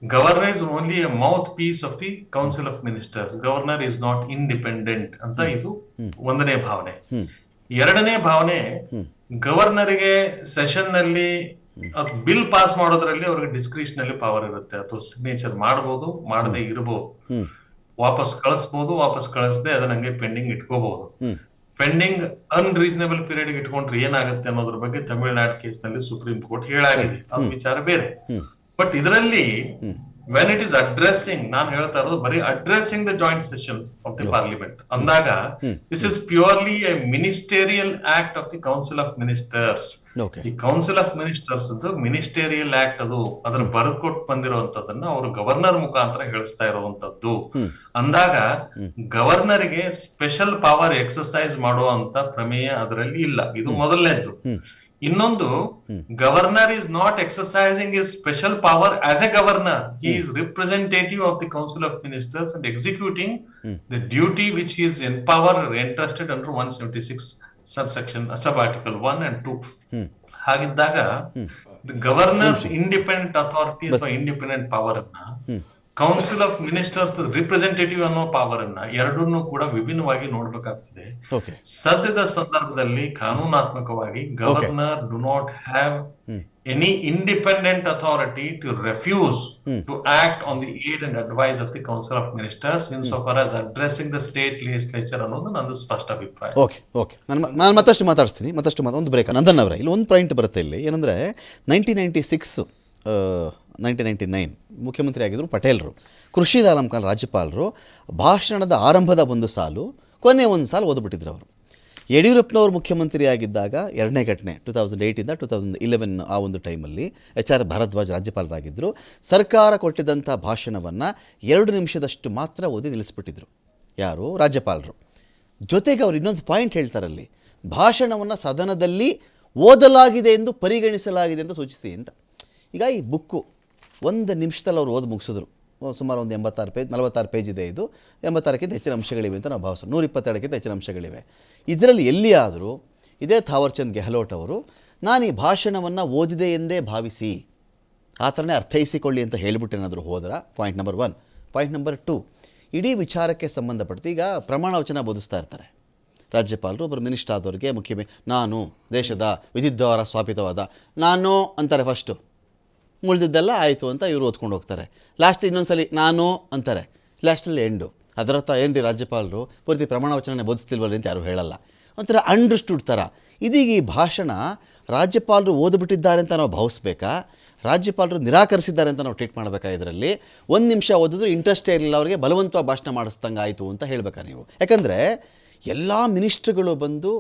Governor is only a mouthpiece of the council of ministers. Governor is not independent ಅಂತ ಇದು ಒಂದನೇ ಭಾವನೆ. ಎರಡನೇ ಭಾವನೆ, ಗವರ್ನರ್ಗೆ ಸೆಷನ್ ನಲ್ಲಿ ಬಿಲ್ ಪಾಸ್ ಮಾಡೋದ್ರಲ್ಲಿ ಅವ್ರಿಗೆ ಡಿಸ್ಕ್ರಿಷನರಿ ಪವರ್ ಇರುತ್ತೆ. ಅಥವಾ ಸಿಗ್ನೇಚರ್ ಮಾಡಬಹುದು, ಮಾಡದೆ ಇರಬಹುದು, ವಾಪಸ್ ಕಳಿಸಬಹುದು, ವಾಪಸ್ ಕಳಿಸದೆ ಅದನ್ನ ಹಂಗೆ ಪೆಂಡಿಂಗ್ ಇಟ್ಕೋಬಹುದು. ಪೆಂಡಿಂಗ್ ಅನ್ರೀಸನೇಬಲ್ ಪೀರಿಯಡ್ ಇಟ್ಕೊಂಡ್ರೆ ಏನಾಗುತ್ತೆ ಅನ್ನೋದ್ರ ಬಗ್ಗೆ ತಮಿಳುನಾಡು ಕೇಸ್ ನಲ್ಲಿ ಸುಪ್ರೀಂ ಕೋರ್ಟ್ ಹೇಳಾಗಿದೆ. ಅದು ವಿಚಾರ ಬೇರೆ. ಬಟ್ ಇದರಲ್ಲಿ ವೆನ್ ಇಟ್ ಇಸ್ ಅಡ್ರೆಸ್ಸಿಂಗ್, ನಾನು ಹೇಳ್ತಾ ಇರೋದು ಬರೀ addressing the joint sessions of the parliament ಅಂದಾಗ this is purely a ministerial act of the council of ministers. ಈ council of ministers ministerial act, ಅದು ಅದರ ಬರ್ಕೊಟ್ಟು ಬಂದಿರುವಂತದನ್ನ ಅವರು ಗವರ್ನರ್ ಮುಖಾಂತರ ಹೇಳಿಸ್ತಾ ಇರುವಂತದ್ದು ಅಂದಾಗ ಗವರ್ನರ್ಗೆ ಸ್ಪೆಷಲ್ ಪವರ್ ಎಕ್ಸರ್ಸೈಸ್ ಮಾಡುವಂತ ಪ್ರಮೇಯ ಅದರಲ್ಲಿ ಇಲ್ಲ. ಇದು ಮೊದಲನೇದ್ದು. ಇನ್ನೊಂದು, governor is not exercising is special power as a governor. He is representative of the council of ministers and executing the duty which is in power entrusted under 176 subsection sub article 1 and 2. ಹಾಗಿದ್ದಾಗ ಗವರ್ನರ್ಸ್ ಇಂಡಿಪೆಂಡೆಂಟ್ ಅಥಾರಿಟಿ ಅಥವಾ ಇಂಡಿಪೆಂಡೆಂಟ್ ಪವರ್ ಅನ್ನ ಕೌನ್ಸಿಲ್ ಆಫ್ ಮಿನಿಸ್ಟರ್ಸ್ ರಿಪ್ರೆಸೆಂಟೇಟಿವ್ ಅನ್ನೋ ಪವರ್ ಅನ್ನ ಎರಡನ್ನೂ ಕೂಡ ವಿಭಿನ್ನವಾಗಿ ನೋಡ್ಬೇಕಾಗ್ತದೆ. ಸದ್ಯದ ಸಂದರ್ಭದಲ್ಲಿ ಕಾನೂನಾತ್ಮಕವಾಗಿ governor do not have any independent authority to refuse to act on the aid and advise of the council of ministers in so far as addressing the state legislature ಅನ್ನೋದು ನಂದು ಸ್ಪಷ್ಟ ಅಭಿಪ್ರಾಯ. ಓಕೆ ನಾನು ಮತ್ತಷ್ಟು ಮಾತಾಡ್ತೀನಿ. ಒಂದು ಬ್ರೇಕ್. ನಂದನ್ ಅವರೇ, ಇಲ್ಲಿ ಒಂದು ಪಾಯಿಂಟ್ ಬರುತ್ತೆ ಇಲ್ಲಿ ಏನಂದರೆ 1999 ಮುಖ್ಯಮಂತ್ರಿ ಆಗಿದ್ದರು ಪಟೇಲ್ರು. ಖುರ್ಷೀದ್ ಆಲಂ ಖಾನ್ ರಾಜ್ಯಪಾಲರು ಭಾಷಣದ ಆರಂಭದ ಒಂದು ಸಾಲು, ಕೊನೆ ಒಂದು ಸಾಲು ಓದ್ಬಿಟ್ಟಿದ್ರು ಅವರು. ಯಡಿಯೂರಪ್ಪನವರು ಮುಖ್ಯಮಂತ್ರಿ ಆಗಿದ್ದಾಗ ಎರಡನೇ ಘಟನೆ 2008 ಇಂದ 2011 ಆ ಒಂದು ಟೈಮಲ್ಲಿ HR ಭಾರದ್ವಾಜ್ ರಾಜ್ಯಪಾಲರಾಗಿದ್ದರು. ಸರ್ಕಾರ ಕೊಟ್ಟಿದ್ದಂಥ ಭಾಷಣವನ್ನು 2 ನಿಮಿಷದಷ್ಟು ಮಾತ್ರ ಓದಿ ನಿಲ್ಲಿಸ್ಬಿಟ್ಟಿದ್ರು ಯಾರು, ರಾಜ್ಯಪಾಲರು. ಜೊತೆಗೆ ಅವ್ರು ಇನ್ನೊಂದು ಪಾಯಿಂಟ್ ಹೇಳ್ತಾರಲ್ಲಿ, ಭಾಷಣವನ್ನು ಸದನದಲ್ಲಿ ಓದಲಾಗಿದೆ ಎಂದು ಪರಿಗಣಿಸಲಾಗಿದೆ ಅಂತ ಸೂಚಿಸಿ ಅಂತ. ಈಗ ಈ ಬುಕ್ಕು 1 ನಿಮಿಷದಲ್ಲಿ ಅವ್ರು ಓದಿ ಮುಗಿಸಿದ್ರು. ಸುಮಾರು ಒಂದು 46 ಪೇಜ್ ಇದೆ. ಇದು 86ಕ್ಕಿಂತ ಹೆಚ್ಚಿನ ಅಂಶಗಳಿವೆ ಅಂತ ನಾವು ಭಾವಿಸೋಣ. 122ಕ್ಕಿಂತ ಹೆಚ್ಚಿನ ಅಂಶಗಳಿವೆ. ಇದರಲ್ಲಿ ಎಲ್ಲಿಯಾದರೂ ಇದೇ ಥಾವರ್ಚಂದ್ ಗೆಹ್ಲೋಟ್ ಅವರು ನಾನು ಈ ಭಾಷಣವನ್ನು ಓದಿದೆ ಎಂದೇ ಭಾವಿಸಿ ಆ ಥರನೇ ಅರ್ಥೈಸಿಕೊಳ್ಳಿ ಅಂತ ಹೇಳಿಬಿಟ್ಟೇನಾದರೂ ಹೋದ್ರ? Point number 1. ಪಾಯಿಂಟ್ ನಂಬರ್ 2, ಇಡೀ ವಿಚಾರಕ್ಕೆ ಸಂಬಂಧಪಟ್ಟು ಈಗ ಪ್ರಮಾಣ ವಚನ ಬೋಧಿಸ್ತಾ ಇರ್ತಾರೆ ರಾಜ್ಯಪಾಲರು. ಒಬ್ಬರು ಮಿನಿಸ್ಟರ್ ಆದವ್ರಿಗೆ ನಾನು ದೇಶದ ವಿಧಿದ್ವಾರ ಸ್ಥಾಪಿತವಾದ ನಾನು ಅಂತಾರೆ ಫಸ್ಟು, ಮುಳಿದಿದ್ದೆಲ್ಲ ಆಯಿತು ಅಂತ ಇವರು ಓದ್ಕೊಂಡು ಹೋಗ್ತಾರೆ. ಲಾಸ್ಟ್ ಇನ್ನೊಂದ್ಸಲಿ ನಾನು ಅಂತಾರೆ, ಲಾಸ್ಟಲ್ಲಿ ಎಂಡು. ಅದರರ್ಥ ಏನು ರೀ, ರಾಜ್ಯಪಾಲರು ಪೂರ್ತಿ ಪ್ರಮಾಣ ವಚನ ಬೋಧಿಸ್ತಿಲ್ವಲ್ಲ ಅಂತ ಯಾರು ಹೇಳಲ್ಲ. ಒಂಥರ ಅಂಡರ್ಸ್ಟುಡ್ ಥರ. ಇದೀಗ ಈ ಭಾಷಣ ರಾಜ್ಯಪಾಲರು ಓದ್ಬಿಟ್ಟಿದ್ದಾರೆ ಅಂತ ನಾವು ಭಾವಿಸ್ಬೇಕಾ, ರಾಜ್ಯಪಾಲರು ನಿರಾಕರಿಸಿದ್ದಾರೆ ಅಂತ ನಾವು ಟ್ರೀಟ್ ಮಾಡಬೇಕಾ? ಇದರಲ್ಲಿ 1 ನಿಮಿಷ ಓದಿದ್ರು ಇಂಟ್ರೆಸ್ಟೇ ಇರಲಿಲ್ಲ ಅವರಿಗೆ, ಬಲವಂತವಾಗಿ ಭಾಷಣ ಮಾಡಿಸ್ದಂಗೆ ಆಯಿತು ಅಂತ ಹೇಳಬೇಕಾ ನೀವು? ಯಾಕಂದರೆ ಎಲ್ಲ ಮಿನಿಸ್ಟ್ರುಗಳು ಬಂದು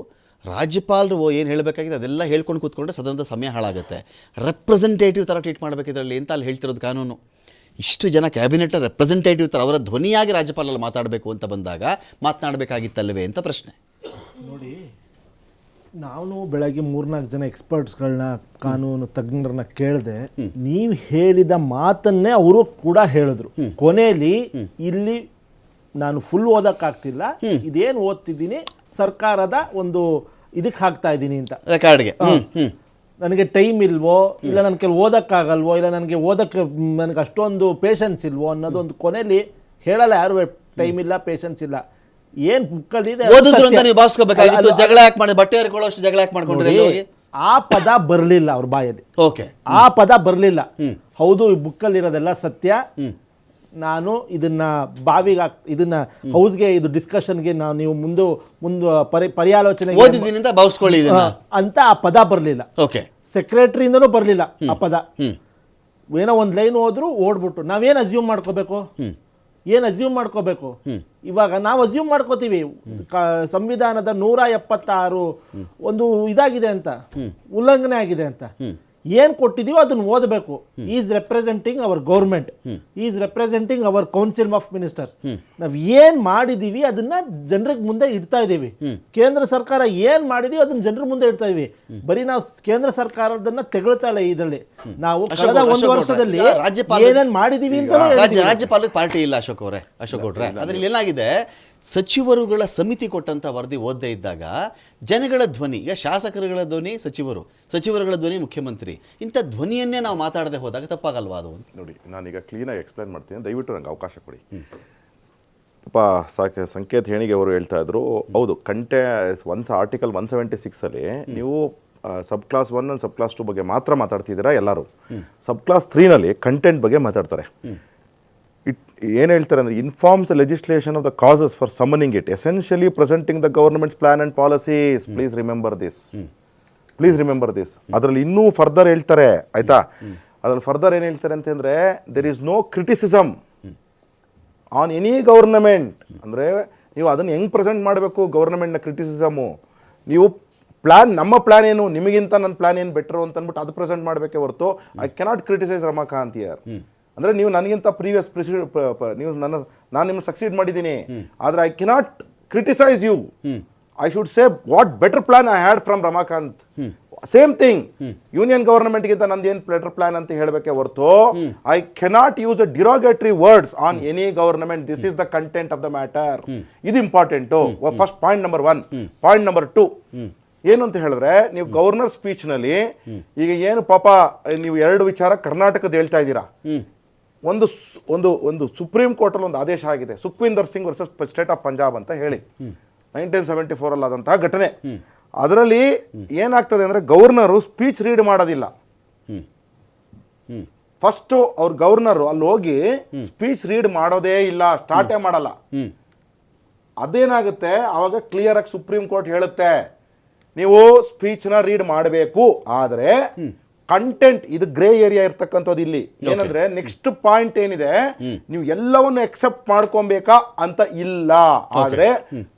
ರಾಜ್ಯಪಾಲರು ಏನು ಹೇಳಬೇಕಾಗಿದೆ ಅದೆಲ್ಲ ಹೇಳ್ಕೊಂಡು ಕೂತ್ಕೊಂಡ್ರೆ ಸದನದ ಸಮಯ ಹಾಳಾಗುತ್ತೆ. ರೆಪ್ರೆಸೆಂಟೇಟಿವ್ ಥರ ಟ್ರೀಟ್ ಮಾಡಬೇಕಿದ್ರಲ್ಲಿ ಅಂತ ಅಲ್ಲಿ ಹೇಳ್ತಿರೋದು ಕಾನೂನು. ಇಷ್ಟು ಜನ ಕ್ಯಾಬಿನೆಟ್ನ ರೆಪ್ರೆಸೆಂಟೇಟಿವ್ ಥರ ಅವರ ಧ್ವನಿಯಾಗಿ ರಾಜ್ಯಪಾಲರು ಮಾತಾಡಬೇಕು ಅಂತ ಬಂದಾಗ ಮಾತನಾಡಬೇಕಾಗಿತ್ತಲ್ಲವೇ ಅಂತ ಪ್ರಶ್ನೆ. ನೋಡಿ, ನಾನು ಬೆಳಗ್ಗೆ 3-4 ಜನ ಎಕ್ಸ್ಪರ್ಟ್ಸ್ಗಳನ್ನ, ಕಾನೂನು ತಜ್ಞರನ್ನ ಕೇಳಿದೆ. ನೀವು ಹೇಳಿದ ಮಾತನ್ನೇ ಅವರು ಕೂಡ ಹೇಳಿದ್ರು. ಕೊನೆಯಲ್ಲಿ ಇಲ್ಲಿ ನಾನು ಫುಲ್ ಓದಕ್ಕಾಗ್ತಿಲ್ಲ, ಇದೇನು ಓದ್ತಿದ್ದೀನಿ ಸರ್ಕಾರದ ಒಂದು ಇದಕ್ಕೆ ಹಾಕ್ತಾ ಇದ್ದೀನಿ ಅಂತ, ರೆಕಾರ್ಡ್ಗೆ. ನನಗೆ ಟೈಮ್ ಇಲ್ವೋ, ಇಲ್ಲ ನನ್ನ ಕೆಲವು ಓದಕ್ಕಾಗಲ್ವೋ, ಇಲ್ಲ ನನಗೆ ಅಷ್ಟೊಂದು ಪೇಷನ್ಸ್ ಇಲ್ವೋ ಅನ್ನೋದು ಒಂದು ಕೊನೆಯಲ್ಲಿ ಹೇಳಲ್ಲ ಯಾರು. ಟೈಮ್ ಇಲ್ಲ, ಪೇಷನ್ಸ್ ಇಲ್ಲ, ಏನು ಬುಕ್ಕಲ್ಲಿ ಜಗಳ ಯಾಕೆ ಮಾಡಿ, ಬಟ್ಟೆ ಹರ್ಕೊಳ್ಳೋಷ್ಟು ಜಗಳ ಯಾಕೆ ಮಾಡ್ಕೊಂಡ್ರೆ ಆ ಪದ ಬರಲಿಲ್ಲ ಅವ್ರ ಬಾಯಲ್ಲಿ. ಓಕೆ, ಆ ಪದ ಬರಲಿಲ್ಲ. ಹೌದು, ಈ ಬುಕ್ಕಲ್ಲಿರೋದೆಲ್ಲ ಸತ್ಯ. ನಾನು ಇದನ್ನ ಇದನ್ನ ಹೌಸ್ಗೆ, ಇದು ಡಿಸ್ಕಷನ್ಗೆ ನೀವು ಪರ್ಯಾಲೋಚನೆ ಅಂತ ಆ ಪದ ಬರಲಿಲ್ಲ. ಸೆಕ್ರೆಟರಿಯಿಂದನೂ ಬರಲಿಲ್ಲ ಆ ಪದ. ಏನೋ ಒಂದು ಲೈನ್ ಹೋದ್ರು ಓಡ್ಬಿಟ್ಟು ನಾವೇನು ಅಸ್ಯೂಮ್ ಮಾಡ್ಕೋಬೇಕು, ಏನು ಅಸ್ಯೂಮ್ ಮಾಡ್ಕೋಬೇಕು? ಇವಾಗ ನಾವು ಅಸ್ಯೂಮ್ ಮಾಡ್ಕೋತೀವಿ ಸಂವಿಧಾನದ 176 ಒಂದು ಇದಾಗಿದೆ ಅಂತ, ಉಲ್ಲಂಘನೆ ಆಗಿದೆ ಅಂತ. ಏನು ಕೊಟ್ಟಿದೀವೋ ಅದನ್ನ ಓದಬೇಕು. Is representing our government, is representing our council of ministers. ನಾವು ಏನು ಮಾಡಿದೀವಿ ಅದನ್ನ ಜನರಿಗೆ ಮುಂದೆ ಇಡ್ತಾ ಇದ್ದೀವಿ. ಕೇಂದ್ರ ಸರ್ಕಾರ ಏನು ಮಾಡಿದೀವಿ ಅದನ್ನ ಜನರ ಮುಂದೆ ಇಡ್ತಾ ಇದೀವಿ. ಬರೀ ನಾವು ಕೇಂದ್ರ ಸರ್ಕಾರದನ್ನ ತೆಗಳ್ತಾ ಇಲ್ಲ. ಇದರಲ್ಲಿ ನಾವು ಕಳೆದ ಒಂದು ವರ್ಷದಲ್ಲಿ ಏನೇನು ಮಾಡಿದೀವಿ ಅಂತ ರಾಜ್ಯಪಾಲಕ್ಕೆ ಪಾರ್ಟಿ ಇಲ್ಲ ಅಶೋಕ್ ಗೌಡ್ರೆ. ಅದ್ರಲ್ಲಿ ಏನಾಗಿದೆ, ಸಚಿವರುಗಳ ಸಮಿತಿ ಕೊಟ್ಟಂತ ವರದಿ ಓದದೇ ಇದ್ದಾಗ ಜನಗಳ ಧ್ವನಿ, ಈಗ ಶಾಸಕರುಗಳ ಧ್ವನಿ ಸಚಿವರುಗಳ ಧ್ವನಿ ಮುಖ್ಯಮಂತ್ರಿ, ಇಂಥ ಧ್ವನಿಯನ್ನೇ ನಾವು ಮಾತಾಡದೆ ಹೋದಾಗ ತಪ್ಪಾಗಲ್ವಾ ಅದು? ನೋಡಿ, ನಾನೀಗ ಕ್ಲೀನಾಗಿ ಎಕ್ಸ್ಪ್ಲೈನ್ ಮಾಡ್ತೀನಿ, ದಯವಿಟ್ಟು ನಂಗೆ ಅವಕಾಶ ಕೊಡಿ. ಸಂಕೇತ್ ಹೇಣಿಗೆ ಅವರು ಹೇಳ್ತಾ ಇದ್ರು, ಹೌದು, ಆರ್ಟಿಕಲ್ 176 ನೀವು ಸಬ್ ಕ್ಲಾಸ್ 1 ಅಂಡ್ ಸಬ್ ಕ್ಲಾಸ್ 2 ಬಗ್ಗೆ ಮಾತ್ರ ಮಾತಾಡ್ತಿದ್ದೀರಾ ಎಲ್ಲರೂ. ಸಬ್ ಕ್ಲಾಸ್ 3 ಕಂಟೆಂಟ್ ಬಗ್ಗೆ ಮಾತಾಡ್ತಾರೆ. ಏನು ಹೇಳ್ತಾರೆ ಅಂದರೆ, informs the legislation of the causes for summoning it, essentially presenting the government's plan and policies. Please remember this. ಅದರಲ್ಲಿ ಇನ್ನೂ ಫರ್ದರ್ ಹೇಳ್ತಾರೆ, ಆಯ್ತಾ? ಅದ್ರಲ್ಲಿ ಫರ್ದರ್ ಏನು ಹೇಳ್ತಾರೆ ಅಂತಂದರೆ, there is no criticism on any government. ಅಂದರೆ ನೀವು ಅದನ್ನು ಹೆಂಗೆ ಪ್ರೆಸೆಂಟ್ ಮಾಡಬೇಕು, ಗವರ್ನಮೆಂಟ್ನ ಕ್ರಿಟಿಸಿಸಮು, ನೀವು ನಮ್ಮ ಪ್ಲಾನ್ ಏನು, ನಿಮಗಿಂತ ನನ್ನ ಪ್ಲಾನ್ ಏನು ಬೆಟರು ಅಂತ ಅಂದ್ಬಿಟ್ಟು ಅದು ಪ್ರೆಸೆಂಟ್ ಮಾಡಬೇಕೇ ಹೊರತು I cannot criticise Ramakant here. ಅಂದರೆ ನೀವು ನನಗಿಂತ ಪ್ರೀವಿಯಸ್ ನೀವು ನಾನು ನಿಮ್ಮನ್ನು ಸಕ್ಸೀಡ್ ಮಾಡಿದ್ದೀನಿ, ಆದರೆ I cannot criticise you. I should say what better plan I had from Ramakant. Same thing, union ಗವರ್ನಮೆಂಟ್ಗಿಂತ ನಂದೇನು ಬೆಟರ್ ಪ್ಲಾನ್ ಅಂತ ಹೇಳಬೇಕೆ ಹೊರತು I cannot use a derogatory words on any government. This is the content of the matter. ಇದು important. First point number 1. Point number 2 ಏನು ಅಂತ ಹೇಳಿದ್ರೆ, ನೀವು ಗವರ್ನರ್ ಸ್ಪೀಚ್ನಲ್ಲಿ ಈಗ ಏನು ಪಾಪ ನೀವು 2 ವಿಚಾರ ಕರ್ನಾಟಕದ ಹೇಳ್ತಾ ಇದ್ದೀರಾ. ಒಂದು ಸುಪ್ರೀಂ ಕೋರ್ಟಲ್ಲಿ ಒಂದು ಆದೇಶ ಆಗಿದೆ, Sukhwinder Singh versus state of Punjab ಅಂತ ಹೇಳಿ 1974 ಆದಂತಹ ಘಟನೆ. ಅದರಲ್ಲಿ ಏನಾಗ್ತದೆ ಅಂದರೆ, ಗವರ್ನರು ಸ್ಪೀಚ್ ರೀಡ್ ಮಾಡೋದಿಲ್ಲ. ಫಸ್ಟು ಅವ್ರ ಗವರ್ನರು ಅಲ್ಲಿ ಹೋಗಿ ಸ್ಪೀಚ್ ರೀಡ್ ಮಾಡೋದೇ ಇಲ್ಲ, ಸ್ಟಾರ್ಟೇ ಮಾಡಲ್ಲ. ಅದೇನಾಗುತ್ತೆ, ಆವಾಗ ಕ್ಲಿಯರ್ ಆಗಿ ಸುಪ್ರೀಂ ಕೋರ್ಟ್ ಹೇಳುತ್ತೆ, ನೀವು ಸ್ಪೀಚ್ನ ರೀಡ್ ಮಾಡಬೇಕು, ಆದರೆ ಕಂಟೆಂಟ್ ಇದು ಗ್ರೇ ಏರಿಯಾ ಇರ್ತಕ್ಕಂಥದ್ದು. ಇಲ್ಲಿ ಏನಂದ್ರೆ, ನೆಕ್ಸ್ಟ್ ಪಾಯಿಂಟ್ ಏನಿದೆ, ನೀವು ಎಲ್ಲವನ್ನು ಎಕ್ಸೆಪ್ಟ್ ಮಾಡ್ಕೊಬೇಕಾ ಅಂತ ಇಲ್ಲ. ಆದ್ರೆ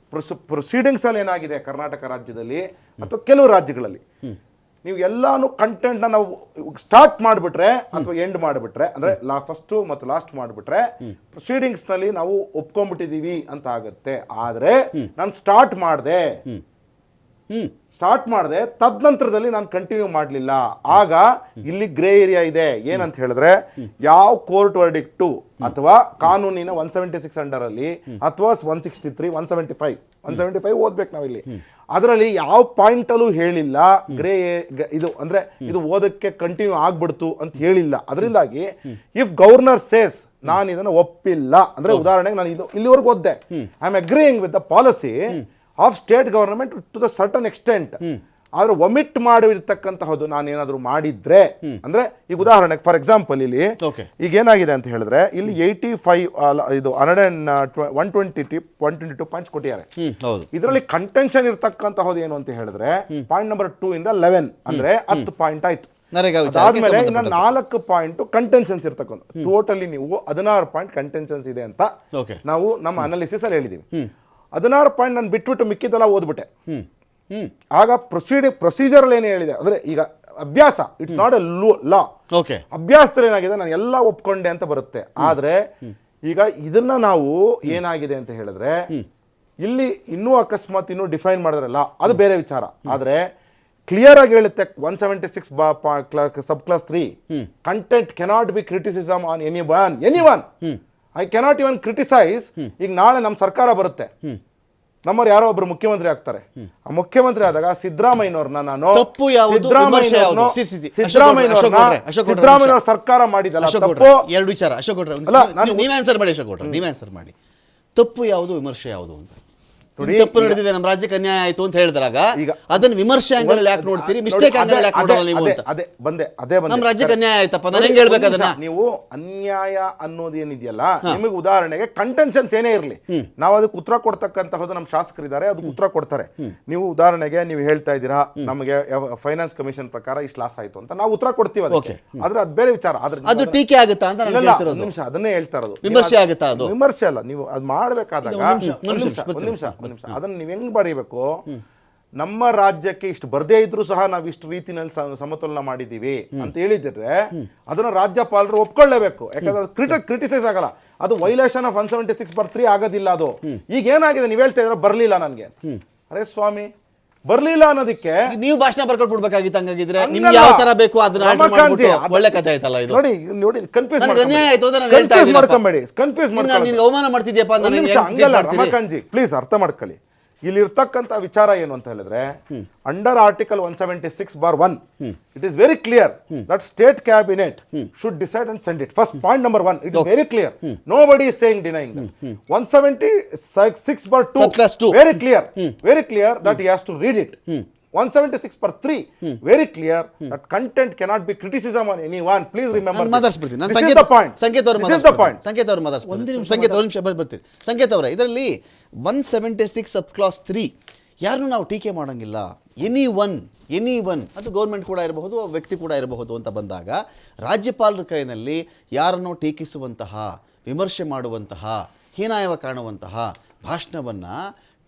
ಪ್ರೊಸೀಡಿಂಗ್ಸ್ ಅಲ್ಲಿ ಏನಾಗಿದೆ ಕರ್ನಾಟಕ ರಾಜ್ಯದಲ್ಲಿ ಅಥವಾ ಕೆಲವು ರಾಜ್ಯಗಳಲ್ಲಿ, ನೀವು ಎಲ್ಲಾನು ಕಂಟೆಂಟ್ನ ನಾವು ಸ್ಟಾರ್ಟ್ ಮಾಡಿಬಿಟ್ರೆ ಅಥವಾ ಎಂಡ್ ಮಾಡಿಬಿಟ್ರೆ, ಅಂದ್ರೆ ಫಸ್ಟ್ ಮತ್ತು ಲಾಸ್ಟ್ ಮಾಡಿಬಿಟ್ರೆ ಪ್ರೊಸೀಡಿಂಗ್ಸ್ನಲ್ಲಿ ನಾವು ಒಪ್ಕೊಂಡ್ಬಿಟ್ಟಿದ್ದೀವಿ ಅಂತ ಆಗುತ್ತೆ. ಆದರೆ ನಾನು ಸ್ಟಾರ್ಟ್ ಮಾಡಿದೆ ತದನಂತರದಲ್ಲಿ ನಾನು ಕಂಟಿನ್ಯೂ ಮಾಡಲಿಲ್ಲ, ಆಗ ಇಲ್ಲಿ ಗ್ರೇ ಏರಿಯಾ ಇದೆ. ಏನಂತ ಹೇಳಿದ್ರೆ, ಯಾವ ಕೋರ್ಟ್ ವರ್ಡಿಕ್ಟು ಅಥವಾ ಕಾನೂನಿನ 176 ಅಂಡರಲ್ಲಿ ಅಥವಾ 163, 175 ಓದ್ಬೇಕು ನಾವಿಲ್ಲಿ. ಅದರಲ್ಲಿ ಯಾವ ಪಾಯಿಂಟಲ್ಲೂ ಹೇಳಿಲ್ಲ ಗ್ರೇ ಇದು ಅಂದ್ರೆ ಇದು ಓದಕ್ಕೆ ಕಂಟಿನ್ಯೂ ಆಗ್ಬಿಡ್ತು ಅಂತ ಹೇಳಿಲ್ಲ. ಅದರಿಂದಾಗಿ ಇಫ್ ಗವರ್ನರ್ ಸೇಸ್ ನಾನು ಇದನ್ನು ಒಪ್ಪಿಲ್ಲ ಅಂದ್ರೆ, ಉದಾಹರಣೆಗೆ ನಾನು ಇಲ್ಲಿವರೆಗೂ ಓದ್ದೆ, I am agreeing with the policy of state government to the certain extent, ಆದ್ರೆ ಒಮಿಟ್ ಮಾಡಿರ್ತಕ್ಕಂತಹದ್ದು ನಾನೇನಾದ್ರೂ ಮಾಡಿದ್ರೆ ಅಂದ್ರೆ, ಈಗ ಉದಾಹರಣೆಗೆ ಫಾರ್ ಎಕ್ಸಾಂಪಲ್ ಇಲ್ಲಿ ಈಗ ಏನಾಗಿದೆ ಅಂತ ಹೇಳಿದ್ರೆ, ಇಲ್ಲಿ 122 ಪಾಯಿಂಟ್ಸ್ ಕೊಟ್ಟಿದ್ದಾರೆ. ಇದರಲ್ಲಿ ಕಂಟೆನ್ಷನ್ ಇರ್ತಕ್ಕಂತಹದ್ದು ಏನು ಅಂತ ಹೇಳಿದ್ರೆ, ಪಾಯಿಂಟ್ ನಂಬರ್ 2 ಇಂದ 11 ಅಂದ್ರೆ 10 ಪಾಯಿಂಟ್ ಆಯ್ತು. ಅದಾದ್ಮೇಲೆ ಇನ್ನ 4 ಪಾಯಿಂಟ್ ಕಂಟೆನ್ಷನ್ಸ್ ಇರ್ತಕ್ಕಂಥ, ಟೋಟಲಿ ನೀವು 16 ಪಾಯಿಂಟ್ ಕಂಟೆನ್ಷನ್ಸ್ ಇದೆ ಅಂತ ನಾವು ನಮ್ಮ ಅನಾಲಿಸಿಸ್ ಅಲ್ಲಿ ಹೇಳಿದೀವಿ. 16 ಪಾಯಿಂಟ್ ನಾನು ಬಿಟ್ಬಿಟ್ಟು ಮಿಕ್ಕಿದೆಲ್ಲ ಓದ್ಬಿಟ್ಟೆ. ಆಗ ಪ್ರೊಸೀಜರ್ ಏನು ಹೇಳಿದೆ ಅಂದ್ರೆ, ಈಗ ಅಭ್ಯಾಸ, ಇಟ್ಸ್ ನಾಟ್ ಎ ಲಾ. ಅಭ್ಯಾಸದಲ್ಲಿ ಏನಾಗಿದೆ, ನಾನು ಎಲ್ಲ ಒಪ್ಕೊಂಡೆ ಅಂತ ಬರುತ್ತೆ. ಆದ್ರೆ ಈಗ ಇದನ್ನ ನಾವು ಏನಾಗಿದೆ ಅಂತ ಹೇಳಿದ್ರೆ, ಇಲ್ಲಿ ಇನ್ನೂ ಅಕಸ್ಮಾತ್ ಇನ್ನೂ ಡಿಫೈನ್ ಮಾಡಿದ್ರಲ್ಲ, ಅದು ಬೇರೆ ವಿಚಾರ. ಆದ್ರೆ ಕ್ಲಿಯರ್ ಆಗಿ ಹೇಳುತ್ತೆ 176 sub clause 3, content cannot be criticism on anyone. I cannot even criticise. ಈಗ ನಾಳೆ ನಮ್ಮ ಸರ್ಕಾರ ಬರುತ್ತೆ, ನಮ್ಮವ್ರು ಯಾರೋ ಒಬ್ರು ಮುಖ್ಯಮಂತ್ರಿ ಆಗ್ತಾರೆ. ಆ ಮುಖ್ಯಮಂತ್ರಿ ಆದಾಗ ಸಿದ್ದರಾಮಯ್ಯನವ್ರನ್ನ ನಾನು ಸಿದ್ದರಾಮಯ್ಯನವ್ರ ಸರ್ಕಾರ ಮಾಡಿದಲ್ಲ ತಪ್ಪು. 2 ವಿಚಾರ ಅಶೋಕ್ ಗೌಡ್ರೆ, ನೀವೇ ಆನ್ಸರ್ ಮಾಡಿ. ಅಶೋಕ್ ಗೌಡ್ರೆ, ನೀವೇ ಆನ್ಸರ್ ಮಾಡಿ. ತಪ್ಪು ಯಾವುದು, ವಿಮರ್ಶೆ ಯಾವುದು ಅಂತ? ತಪ್ಪು ನಡೆದಿದೆ, ನಮ್ಮ ರಾಜ್ಯಕ್ಕೆ ಅನ್ಯಾಯ ಆಯ್ತು ಅಂತ ಹೇಳಿದ್ರಾಗ ಈಗ ಅದನ್ನ ವಿಮರ್ಶೆ ಆಂಗಲ್ ಯಾಕೆ ನೋಡ್ತೀರಿ, ಮಿಸ್ಟೇಕ್ ಆಂಗಲ್ ಯಾಕೆ ನೋಡಲ್ಲ ನೀವು ಅಂತ? ಅದೇ ನಮ್ಮ ರಾಜ್ಯಕ್ಕೆ ಅನ್ಯಾಯ ಆಯ್ತಪ್ಪ, ನಾನು ಹೆಂಗ್ ಹೇಳ್ಬೇಕು ಅದನ್ನ? ನೀವು ಅನ್ಯಾಯ ಅನ್ನೋದೇನಿದೆಯಲ್ಲ, ನಿಮಗೆ ಉದಾಹರಣೆಗೆ ಕಂಟೆನ್ಷನ್ಸ್ ಏನೇ ಇರಲಿ, ನಾವು ಅದಕ್ಕೆ ಉತ್ತರ ಕೊಡ್ತಕ್ಕಂತಹದ್ದು ನಮ್ಮ ಶಾಸಕರಿದ್ದಾರೆ, ಅದಕ್ಕೆ ಉತ್ತರ ಕೊಡ್ತಾರೆ. ನೀವು ಉದಾಹರಣೆಗೆ ನೀವು ಹೇಳ್ತಾ ಇದ್ದೀರಾ ನಮಗೆ ಫೈನಾನ್ಸ್ ಕಮಿಷನ್ ಪ್ರಕಾರ ಇಷ್ಟು ಲಾಸ್ ಆಯ್ತು ಅಂತ, ನಾವು ಉತ್ತರ ಕೊಡ್ತೀವಿ ಅದಕ್ಕೆ. ಆದ್ರೆ ಅದು ಬೇರೆ ವಿಚಾರ. ಅದು ಟೀಕೆ ಆಗುತ್ತಾ ಅಂತ ನಾನು ಹೇಳ್ತಿರೋದು. ನಿಮಿಷ, ಅದನ್ನೇ ಹೇಳ್ತಾ ಇರೋದು. ವಿಮರ್ಶೆ ಆಗುತ್ತಾ? ಅದು ವಿಮರ್ಶೆ ಅಲ್ಲ, ನೀವು ಅದು ಮಾಡಬೇಕಾದಾಗ ಒಂದ್ ನಿಮಿಷ ಅದನ್ನ ನೀವು ಹೆಂಗ್ ಬರೀಬೇಕು, ನಮ್ಮ ರಾಜ್ಯಕ್ಕೆ ಇಷ್ಟು ಬರ್ದೇ ಇದ್ರು ಸಹ ನಾವು ಇಷ್ಟು ರೀತಿನಲ್ಲಿ ಸಮತೋಲನ ಮಾಡಿದೀವಿ ಅಂತ ಹೇಳಿದ್ರೆ ಅದನ್ನ ರಾಜ್ಯಪಾಲರು ಒಪ್ಕೊಳ್ಳೇಬೇಕು. ಯಾಕಂದ್ರೆ ಕ್ರಿಟಿಸೈಸ್ ಆಗಲ್ಲ, ಅದು ವೈಲೇಷನ್ ಆಫ್ 176/3 ಆಗೋದಿಲ್ಲ. ಅದು ಈಗ ಏನಾಗಿದೆ, ನೀವು ಹೇಳ್ತಾ ಇದ್ರೆ ಬರ್ಲಿಲ್ಲ ನನ್ಗೆ, ಅರೆ ಸ್ವಾಮಿ ಬರ್ಲಿಲ್ಲ ಅನ್ನೋದಕ್ಕೆ ನೀವು ಭಾಷಣ ಬರ್ಕೊಟ್ಬಿಡ್ಬೇಕಾಗಿತ್ತು. ಹಂಗಾಗಿದ್ರೆ ನಿಮ್ಗೆ ಯಾವ ತರ ಬೇಕು ಅದನ್ನ ಆರ್ಡರ್ ಮಾಡ್ಬಿಟ್ಟು ಒಳ್ಳೆ ಕಥೆ ಆಯ್ತಲ್ಲ ಇದು. ನೋಡಿ ಕನ್ಫ್ಯೂಸ್ ಅನ್ಯಾಯ ಆಯ್ತು ಅಂತ ನಾನು ಹೇಳ್ತಾ ಇದ್ದೀನಿ. ಮಾಡ್ಕೊಂಬೇಡಿ, ಕನ್ಫ್ಯೂಸ್ ಮಾಡ್ಕೊಳ್ಳಿ. ನಿನಗೆ ಅವಮಾನ ಮಾಡ್ತಿದ್ಯಪ್ಪ ಅಂತ ನನಗೆ ಹಂಗಲ್ಲ ರಮಾಕಾಂತ್ ಜಿ, ಪ್ಲೀಸ್ ಅರ್ಥ ಮಾಡ್ಕೊಳ್ಳಿ. ಇಲ್ಲಿ ಇರ್ತಕ್ಕಂಥ ವಿಚಾರ ಏನು ಅಂತ ಹೇಳಿದ್ರೆ, under article 176/1 it is very clear that state cabinet should decide and send it. First point number 1, it is very clear, nobody is saying denying that. 176/2 very clear that he has to read it. 176/3 very clear that content cannot be criticism on anyone. Please remember this is the point. ಸಂಕೇತ್ ಅವರು ಮಾತಾಡ್ಸ್ಬಿಡ್ತೀನಿ. ಸಂಕೇತ್ ಅವರ ಇದರಲ್ಲಿ 176/3 ಯಾರನ್ನು ನಾವು ಟೀಕೆ ಮಾಡೋಂಗಿಲ್ಲ. ಎನಿ ಒನ್ ಅದು ಗೌರ್ಮೆಂಟ್ ಕೂಡ ಇರಬಹುದು, ವ್ಯಕ್ತಿ ಕೂಡ ಇರಬಹುದು ಅಂತ ಬಂದಾಗ ರಾಜ್ಯಪಾಲರ ಕೈನಲ್ಲಿ ಯಾರನ್ನು ಟೀಕಿಸುವಂತಹ, ವಿಮರ್ಶೆ ಮಾಡುವಂತಹ, ಹೀನಾಯವ ಕಾಣುವಂತಹ ಭಾಷಣವನ್ನು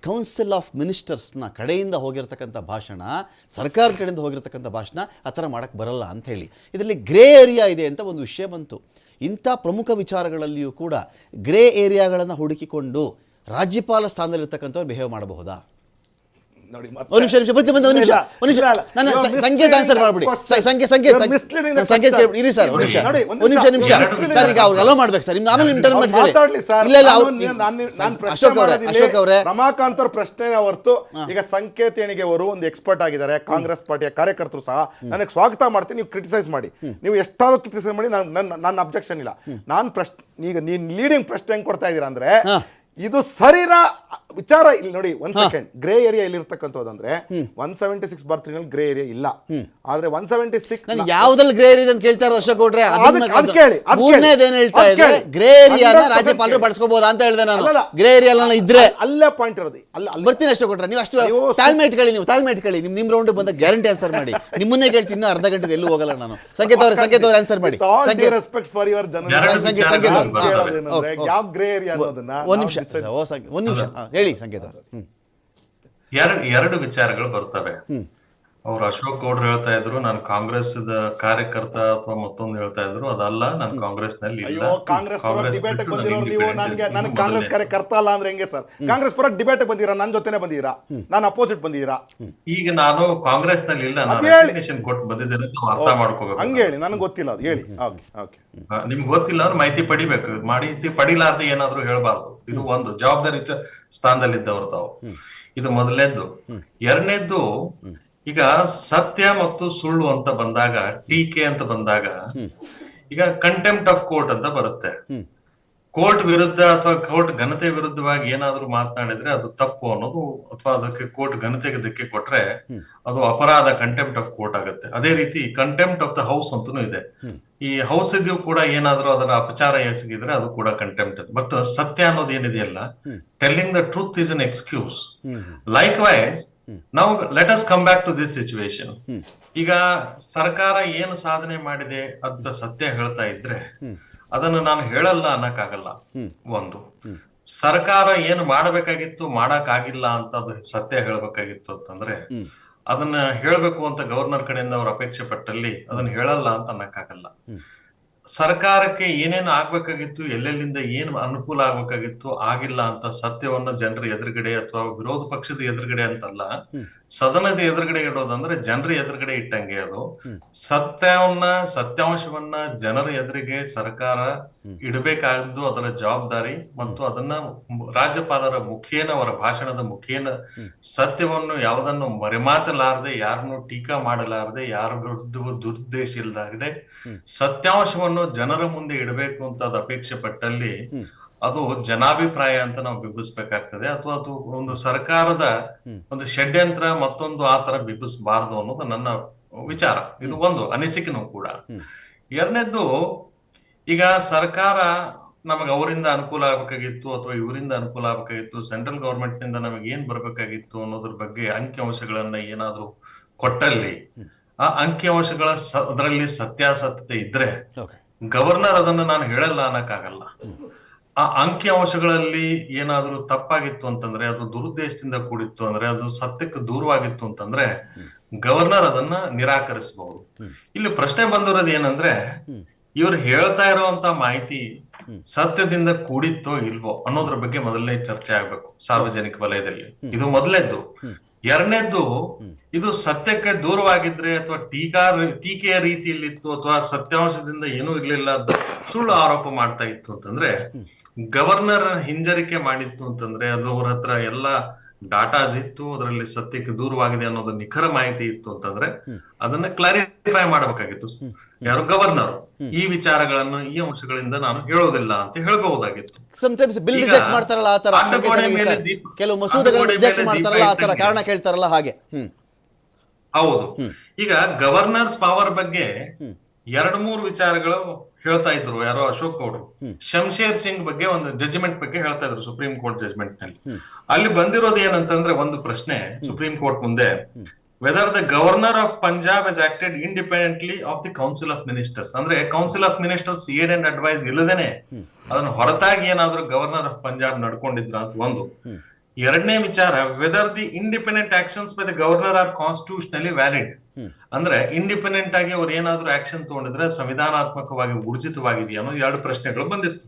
ಕೌನ್ಸಿಲ್ ಆಫ್ ಮಿನಿಸ್ಟರ್ಸ್ನ ಕಡೆಯಿಂದ ಹೋಗಿರ್ತಕ್ಕಂಥ ಭಾಷಣ, ಸರ್ಕಾರದ ಕಡೆಯಿಂದ ಹೋಗಿರ್ತಕ್ಕಂಥ ಭಾಷಣ ಆ ಥರ ಮಾಡೋಕ್ಕೆ ಬರಲ್ಲ ಅಂಥೇಳಿ ಇದರಲ್ಲಿ ಗ್ರೇ ಏರಿಯಾ ಇದೆ ಅಂತ ಒಂದು ವಿಷಯ ಬಂತು. ಇಂಥ ಪ್ರಮುಖ ವಿಚಾರಗಳಲ್ಲಿಯೂ ಕೂಡ ಗ್ರೇ ಏರಿಯಾಗಳನ್ನು ಹುಡುಕಿಕೊಂಡು ರಾಜ್ಯಪಾಲ ಸ್ಥಾನದಲ್ಲಿರ್ತಕ್ಕಂಥವ್ರು ಬಿಹೇವ್ ಮಾಡಬಹುದಾ? ನೋಡಿ ಒಂದು ನಿಮಿಷ ನನ್ನ ಸಂಕೇತ ಆನ್ಸರ್ ಮಾಡ್ಬಿಡಿ. ಸಂಕೇತ ಇರಿ ಸರ್, ಒಂದು ನಿಮಿಷ ಸರ್, ಈಗ ಅವ್ರು ಅಲೋ ಮಾಡ್ಬೇಕು ಸರ್, ನಿಮ್ಗೆ ಆಮೇಲೆ ಅಶೋಕ್ ಅವರೇ ರಮಾಕಾಂತ್ ಅವ್ರ ಪ್ರಶ್ನೆ ಹೊರತು ಈಗ ಸಂಕೇತ್ ಏಣಿಗೆ ಅವರು ಒಂದು ಎಕ್ಸ್ಪರ್ಟ್ ಆಗಿದ್ದಾರೆ, ಕಾಂಗ್ರೆಸ್ ಪಾರ್ಟಿಯ ಕಾರ್ಯಕರ್ತರು ಸಹ. ನನಗೆ ಸ್ವಾಗತ ಮಾಡ್ತೀನಿ, ನೀವು ಕ್ರಿಟಿಸೈಸ್ ಮಾಡಿ, ನೀವು ಎಷ್ಟಾದ್ರೂ ಕ್ರಿಟಿಸೈಸ್ ಮಾಡಿ, ನನ್ನ ಅಬ್ಜೆಕ್ಷನ್ ಇಲ್ಲ. ನಾನು ಪ್ರಶ್ನೆ ಈಗ ನೀನ್ ಲೀಡಿಂಗ್ ಪ್ರಶ್ನೆ ಹೆಂಗ್ ಕೊಡ್ತಾ ಇದ್ದೀರಾ ಅಂದ್ರೆ, ಇದು ಸರಿನಾ ವಿಚಾರ ಇಲ್ಲಿ ನೋಡಿ. 1 ಸೆಕೆಂಡ್, ಗ್ರೇ ಏರಿಯಾ ಇಲ್ಲಿ ಇರ್ತಕ್ಕಂಥದ್ದು ಅಂದ್ರೆ 176/3 ನಲ್ಲಿ ಗ್ರೇ ಏರಿಯಾ ಇಲ್ಲ. ಆದ್ರೆ 176 ಯಾವ್ದ್ರಲ್ಲಿ ಗ್ರೇ ಏರಿಯಾ ಅಂತ ಕೇಳ್ತಾ ಇರೋದು ಅಶೋಕ್ ಗೌಡ್ರೆ. ಮೂರನೇದೇನು ಹೇಳ್ತಾ ಇದೆ, ಗ್ರೇ ಏರಿಯಾನ ರಾಜ್ಯಪಾಲರು ಬಳಸ್ಕೋಬಹುದಾ ಅಂತ ಹೇಳಿದೆ ನಾನು. ಗ್ರೇ ಏರಿಯಾ ಇದ್ರೆ ಅಲ್ಲೇ ಪಾಯಿಂಟ್ ಇರೋದು. ಬರ್ತೀನಿ ಅಶೋಕ್ ಗೌಡ್ರೆ, ನೀವು ಅಷ್ಟು ತಾಳ್ಮೆ ಇಟ್ಕೊಳ್ಳಿ. ನಿಮ್ ರೌಂಡ್ ಬಂದ ಗ್ಯಾರಂಟಿ ಆನ್ಸರ್ ಮಾಡಿ. ನಿಮ್ಮನ್ನೇ ಕೇಳ್ತೀನಿ, ಇನ್ನೂ ಅರ್ಧ ಗಂಟೆ ಎಲ್ಲೂ ಹೋಗಲ್ಲ ನಾನು. ಸಂಕೇತ್ ಅವ್ರೆ ಆನ್ಸರ್ ಮಾಡಿ. ರೆಸ್ಪೆಕ್ಟ್ ಫಾರ್ ಯುವರ್ ಯಾವ ಗ್ರೇ ಏರಿಯಾ ಅನ್ನೋದನ್ನ ಒಂದು ನಿಮಿಷ ಹೇಳಿ ಸಂಕೇತ. ಎರಡು ವಿಚಾರಗಳು ಬರ್ತವೆ. ಅವ್ರು ಅಶೋಕ್ ಗೌಡ್ರು ಹೇಳ್ತಾ ಇದ್ರು ನಾನು ಕಾಂಗ್ರೆಸ್ ಕಾರ್ಯಕರ್ತ ಅಥವಾ ಮತ್ತೊಂದು ಹೇಳ್ತಾ ಇದ್ರು, ಅದಲ್ಲ, ನಾನು ಕಾಂಗ್ರೆಸ್ ನಲ್ಲಿ ಇಲ್ಲ. ಕಾಂಗ್ರೆಸ್ ಡಿಬೇಟ್ ಬಂದಿರೋರು ನೀವು ನನಗೆ ಕಾಂಗ್ರೆಸ್ ಕಾರ್ಯಕರ್ತ ಅಲ್ಲ ಅಂದ್ರೆ ಹೆಂಗೆ ಸರ್? ಕಾಂಗ್ರೆಸ್ ಪರ ಡಿಬೇಟ್ ಬಂದಿರಾ, ನನ್ನ ಜೊತೆನೆ ಬಂದಿರಾ, ನಾನು ಅಪೋಸಿಟ್ ಬಂದಿರಾ. ಈಗ ನಾನು ಕಾಂಗ್ರೆಸ್ ನಲ್ಲಿ ಇಲ್ಲ, ನಾನು ರೆಸಿಗ್ನೇಷನ್ ಕೊಟ್ಟು ಬಂದಿದ್ದೇನೆ ಅಂತ ಅರ್ಥ ಮಾಡ್ಕೋಬೇಕು. ಹಂಗೆ ಹೇಳಿ, ನನಗೆ ಗೊತ್ತಿಲ್ಲ ಅದು ಹೇಳಿ. ನಿಮ್ಗೆ ಗೊತ್ತಿಲ್ಲ ಅಂದ್ರೆ ಮಾಹಿತಿ ಪಡಿಬೇಕು. ಮಾಹಿತಿ ಪಡಿಲಾರ್ದೆ ಏನಾದ್ರು ಹೇಳ್ಬಾರ್ದು. ಇದು ಒಂದು ಜವಾಬ್ದಾರಿ ಸ್ಥಾನದಲ್ಲಿದ್ದವ್ರು ತಾವು. ಇದು ಮೊದಲನೇದ್ದು. ಎರಡನೇದ್ದು, ಈಗ ಸತ್ಯ ಮತ್ತು ಸುಳ್ಳು ಅಂತ ಬಂದಾಗ, ಟೀಕೆ ಅಂತ ಬಂದಾಗ, ಈಗ ಕಂಟೆಂಪ್ಟ್ ಆಫ್ ಕೋರ್ಟ್ ಅಂತ ಬರುತ್ತೆ. ಕೋರ್ಟ್ ವಿರುದ್ಧ ಅಥವಾ ಕೋರ್ಟ್ ಘನತೆ ವಿರುದ್ಧವಾಗಿ ಏನಾದ್ರು ಮಾತನಾಡಿದ್ರೆ ಅದು ತಪ್ಪು ಅನ್ನೋದು, ಅಥವಾ ಅದಕ್ಕೆ ಕೋರ್ಟ್ ಘನತೆಗೆ ಧಕ್ಕೆ ಕೊಟ್ರೆ ಅದು ಅಪರಾಧ, ಕಂಟೆಂಪ್ಟ್ ಆಫ್ ಕೋರ್ಟ್ ಆಗುತ್ತೆ. ಅದೇ ರೀತಿ ಕಂಟೆಂಪ್ಟ್ ಆಫ್ ದ ಹೌಸ್ ಅಂತನೂ ಇದೆ. ಈ ಹೌಸ್ಗೂ ಕೂಡ ಏನಾದ್ರು ಅದರ ಅಪಚಾರ ಎಸಗಿದ್ರೆ ಅದು ಕೂಡ ಕಂಟೆಂಪ್ಟ್. ಬಟ್ ಸತ್ಯ ಅನ್ನೋದು ಏನಿದೆಯಲ್ಲ, telling the truth is an excuse. Likewise ನಾವು let us come back to this situation. ಈಗ ಸರ್ಕಾರ ಏನು ಸಾಧನೆ ಮಾಡಿದೆ ಅಂತ ಸತ್ಯ ಹೇಳ್ತಾ ಇದ್ರೆ ಅದನ್ನು ನಾನು ಹೇಳಲ್ಲ ಅನ್ನಕ್ಕಾಗಲ್ಲ. ಒಂದು, ಸರ್ಕಾರ ಏನು ಮಾಡಬೇಕಾಗಿತ್ತು ಮಾಡಕ್ ಆಗಿಲ್ಲ ಅಂತ ಅದು ಸತ್ಯ ಹೇಳ್ಬೇಕಾಗಿತ್ತು ಅಂತಂದ್ರೆ ಅದನ್ನ ಹೇಳ್ಬೇಕು ಅಂತ ಗವರ್ನರ್ ಕಡೆಯಿಂದ ಅವ್ರ ಅಪೇಕ್ಷೆ ಪಟ್ಟಲ್ಲಿ ಅದನ್ನ ಹೇಳಲ್ಲ ಅಂತ ಅನ್ನಕ್ಕಾಗಲ್ಲ. ಸರ್ಕಾರಕ್ಕೆ ಏನೇನು ಆಗ್ಬೇಕಾಗಿತ್ತು, ಎಲ್ಲೆಲ್ಲಿಂದ ಏನು ಅನುಕೂಲ ಆಗ್ಬೇಕಾಗಿತ್ತು, ಆಗಿಲ್ಲ ಅಂತ ಸತ್ಯವನ್ನ ಜನರ ಎದುರುಗಡೆ ಅಥವಾ ವಿರೋಧ ಪಕ್ಷದ ಎದುರುಗಡೆ ಅಂತಲ್ಲ, ಸದನದ ಎದುರುಗಡೆ ಇಡೋದಂದ್ರೆ ಜನರ ಎದುರುಗಡೆ ಇಟ್ಟಂಗೆ. ಅದು ಸತ್ಯಾಂಶವನ್ನ ಜನರ ಎದುರಿಗೆ ಸರ್ಕಾರ ಇಡಬೇಕಾದ್ದು ಅದರ ಜವಾಬ್ದಾರಿ. ಮತ್ತು ಅದನ್ನ ರಾಜ್ಯಪಾಲರ ಮುಖೇನ, ಅವರ ಭಾಷಣದ ಮುಖೇನ ಸತ್ಯವನ್ನು ಯಾವುದನ್ನು ಮರೆಮಾಚಲಾರದೆ, ಯಾರನ್ನು ಟೀಕಾ ಮಾಡಲಾರದೆ, ಯಾರ ವಿರುದ್ಧವೂ ದುರುದ್ದೇಶ ಇಲ್ಲದಾಗದೆ ಸತ್ಯಾಂಶವನ್ನು ಜನರ ಮುಂದೆ ಇಡಬೇಕು ಅಂತ ಅಪೇಕ್ಷೆ ಪಟ್ಟಲ್ಲಿ ಅದು ಜನಾಭಿಪ್ರಾಯ ಅಂತ ನಾವು ಬಿಂಬಿಸ್ಬೇಕಾಗ್ತದೆ, ಅಥವಾ ಅದು ಒಂದು ಸರ್ಕಾರದ ಒಂದು ಷಡ್ಯಂತ್ರ ಮತ್ತೊಂದು ಆ ತರ ಬಿಂಬಿಸಬಾರದು ಅನ್ನೋದು ನನ್ನ ವಿಚಾರ. ಇದು ಒಂದು ಅನಿಸಿಕೆನೂ ಕೂಡ. ಎರಡನೇದ್ದು, ಈಗ ಸರ್ಕಾರ ನಮಗೆ ಅವರಿಂದ ಅನುಕೂಲ ಆಗ್ಬೇಕಾಗಿತ್ತು ಅಥವಾ ಇವರಿಂದ ಅನುಕೂಲ ಆಗ್ಬೇಕಾಗಿತ್ತು, ಸೆಂಟ್ರಲ್ ಗವರ್ಮೆಂಟ್ ನಿಂದ ನಮಗೆ ಏನ್ ಬರ್ಬೇಕಾಗಿತ್ತು ಅನ್ನೋದ್ರ ಬಗ್ಗೆ ಅಂಕಿಅಂಶಗಳನ್ನ ಏನಾದ್ರೂ ಕೊಟ್ಟಲ್ಲಿ ಆ ಅಂಕಿಅಂಶಗಳ ಅದರಲ್ಲಿ ಸತ್ಯಾಸತ್ಯತೆ ಇದ್ರೆ ಗವರ್ನರ್ ಅದನ್ನ ನಾನು ಹೇಳಲ್ಲ ಅನ್ನಕ್ಕಾಗಲ್ಲ. ಆ ಅಂಕಿಅಂಶಗಳಲ್ಲಿ ಏನಾದ್ರೂ ತಪ್ಪಾಗಿತ್ತು ಅಂತಂದ್ರೆ, ಅದು ದುರುದ್ದೇಶದಿಂದ ಕೂಡಿತ್ತು ಅಂದ್ರೆ, ಅದು ಸತ್ಯಕ್ಕೆ ದೂರವಾಗಿತ್ತು ಅಂತಂದ್ರೆ ಗವರ್ನರ್ ಅದನ್ನ ನಿರಾಕರಿಸಬಹುದು. ಇಲ್ಲಿ ಪ್ರಶ್ನೆ ಬಂದಿರೋದು ಏನಂದ್ರೆ, ಇವ್ರು ಹೇಳ್ತಾ ಇರುವಂತ ಮಾಹಿತಿ ಸತ್ಯದಿಂದ ಕೂಡಿತ್ತೋ ಇಲ್ವೋ ಅನ್ನೋದ್ರ ಬಗ್ಗೆ ಮೊದಲನೇ ಚರ್ಚೆ ಆಗ್ಬೇಕು ಸಾರ್ವಜನಿಕ ವಲಯದಲ್ಲಿ. ಇದು ಮೊದಲನೇದ್ದು. ಎರಡನೇದ್ದು, ಇದು ಸತ್ಯಕ್ಕೆ ದೂರವಾಗಿದ್ರೆ ಅಥವಾ ಟೀಕೆಯ ರೀತಿಯಲ್ಲಿತ್ತು ಅಥವಾ ಸತ್ಯಾಂಶದಿಂದ ಏನೂ ಇರ್ಲಿಲ್ಲ, ಸುಳ್ಳು ಆರೋಪ ಮಾಡ್ತಾ ಇತ್ತು ಅಂತಂದ್ರೆ, ಗವರ್ನರ್ ಹಿಂಜರಿಕೆ ಮಾಡಿತ್ತು ಅಂತಂದ್ರೆ, ಅದು ಅವ್ರ ಹತ್ರ ಎಲ್ಲ ಡಾಟಾಸ್ ಇತ್ತು, ಅದರಲ್ಲಿ ಸತ್ಯಕ್ಕೆ ದೂರವಾಗಿದೆ ಅನ್ನೋದು ನಿಖರ ಮಾಹಿತಿ ಇತ್ತು ಅಂತಂದ್ರೆ ಅದನ್ನ ಕ್ಲಾರಿಫೈ ಮಾಡಬೇಕಾಗಿತ್ತು ಯಾರು ಗವರ್ನರ್. ಈ ವಿಚಾರಗಳನ್ನು ಈ ಅಂಶಗಳಿಂದ ನಾನು ಹೇಳೋದಿಲ್ಲ ಅಂತ ಹೇಳಬಹುದಾಗಿತ್ತು. ಸಮಟೈಮ್ಸ್ ಬಿಲ್ ರಿಜೆಕ್ಟ್ ಮಾಡ್ತಾರಲ್ಲ ಆ ತರ, ಕೆಲವು ಮಸೂದೆಗಳು ರಿಜೆಕ್ಟ್ ಮಾಡ್ತಾರಲ್ಲ ಆ ತರ, ಕಾರಣ ಕೇಳ್ತಾರಲ್ಲ ಹಾಗೆ. ಹೌದು. ಈಗ ಗವರ್ನರ್ಸ್ ಪವರ್ ಬಗ್ಗೆ 2-3 ವಿಚಾರಗಳು ಹೇಳ್ತಾ ಇದ್ರು ಯಾರೋ ಅಶೋಕ್ ಗೌಡ್ರು. ಶಂಶೇರ್ ಸಿಂಗ್ ಬಗ್ಗೆ ಒಂದು ಜಡ್ಜ್ಮೆಂಟ್ ಬಗ್ಗೆ ಹೇಳ್ತಾ ಇದ್ರು ಸುಪ್ರೀಂ ಕೋರ್ಟ್ ಜಡ್ಜ್ಮೆಂಟ್ ನಲ್ಲಿ. ಅಲ್ಲಿ ಬಂದಿರೋದು ಏನಂತಂದ್ರೆ ಒಂದು ಪ್ರಶ್ನೆ ಸುಪ್ರೀಂ ಕೋರ್ಟ್ ಮುಂದೆ, whether the governor of Punjab has acted independently of the council of ministers. ಅಂದ್ರೆ council of ministers aid and advice ಇಲ್ಲದೇನೆ ಅದನ್ನ ಹೊರತಾಗಿ ಏನಾದ್ರು ಗವರ್ನರ್ ಆಫ್ ಪಂಜಾಬ್ ನಡ್ಕೊಂಡಿದ್ರ ಅಂತ ಒಂದು. ಎರಡನೇ ವಿಚಾರ, whether the independent actions by the governor are constitutionally valid. ಅಂದ್ರೆ ಇಂಡಿಪೆಂಡೆಂಟ್ ಆಗಿ ಅವ್ರು ಏನಾದ್ರು ಆಕ್ಷನ್ ತಗೊಂಡಿದ್ರೆ ಸಂವಿಧಾನಾತ್ಮಕವಾಗಿ ಊರ್ಜಿತವಾಗಿದೆಯಾ ಅನ್ನೋ 2 ಪ್ರಶ್ನೆಗಳು ಬಂದಿತ್ತು.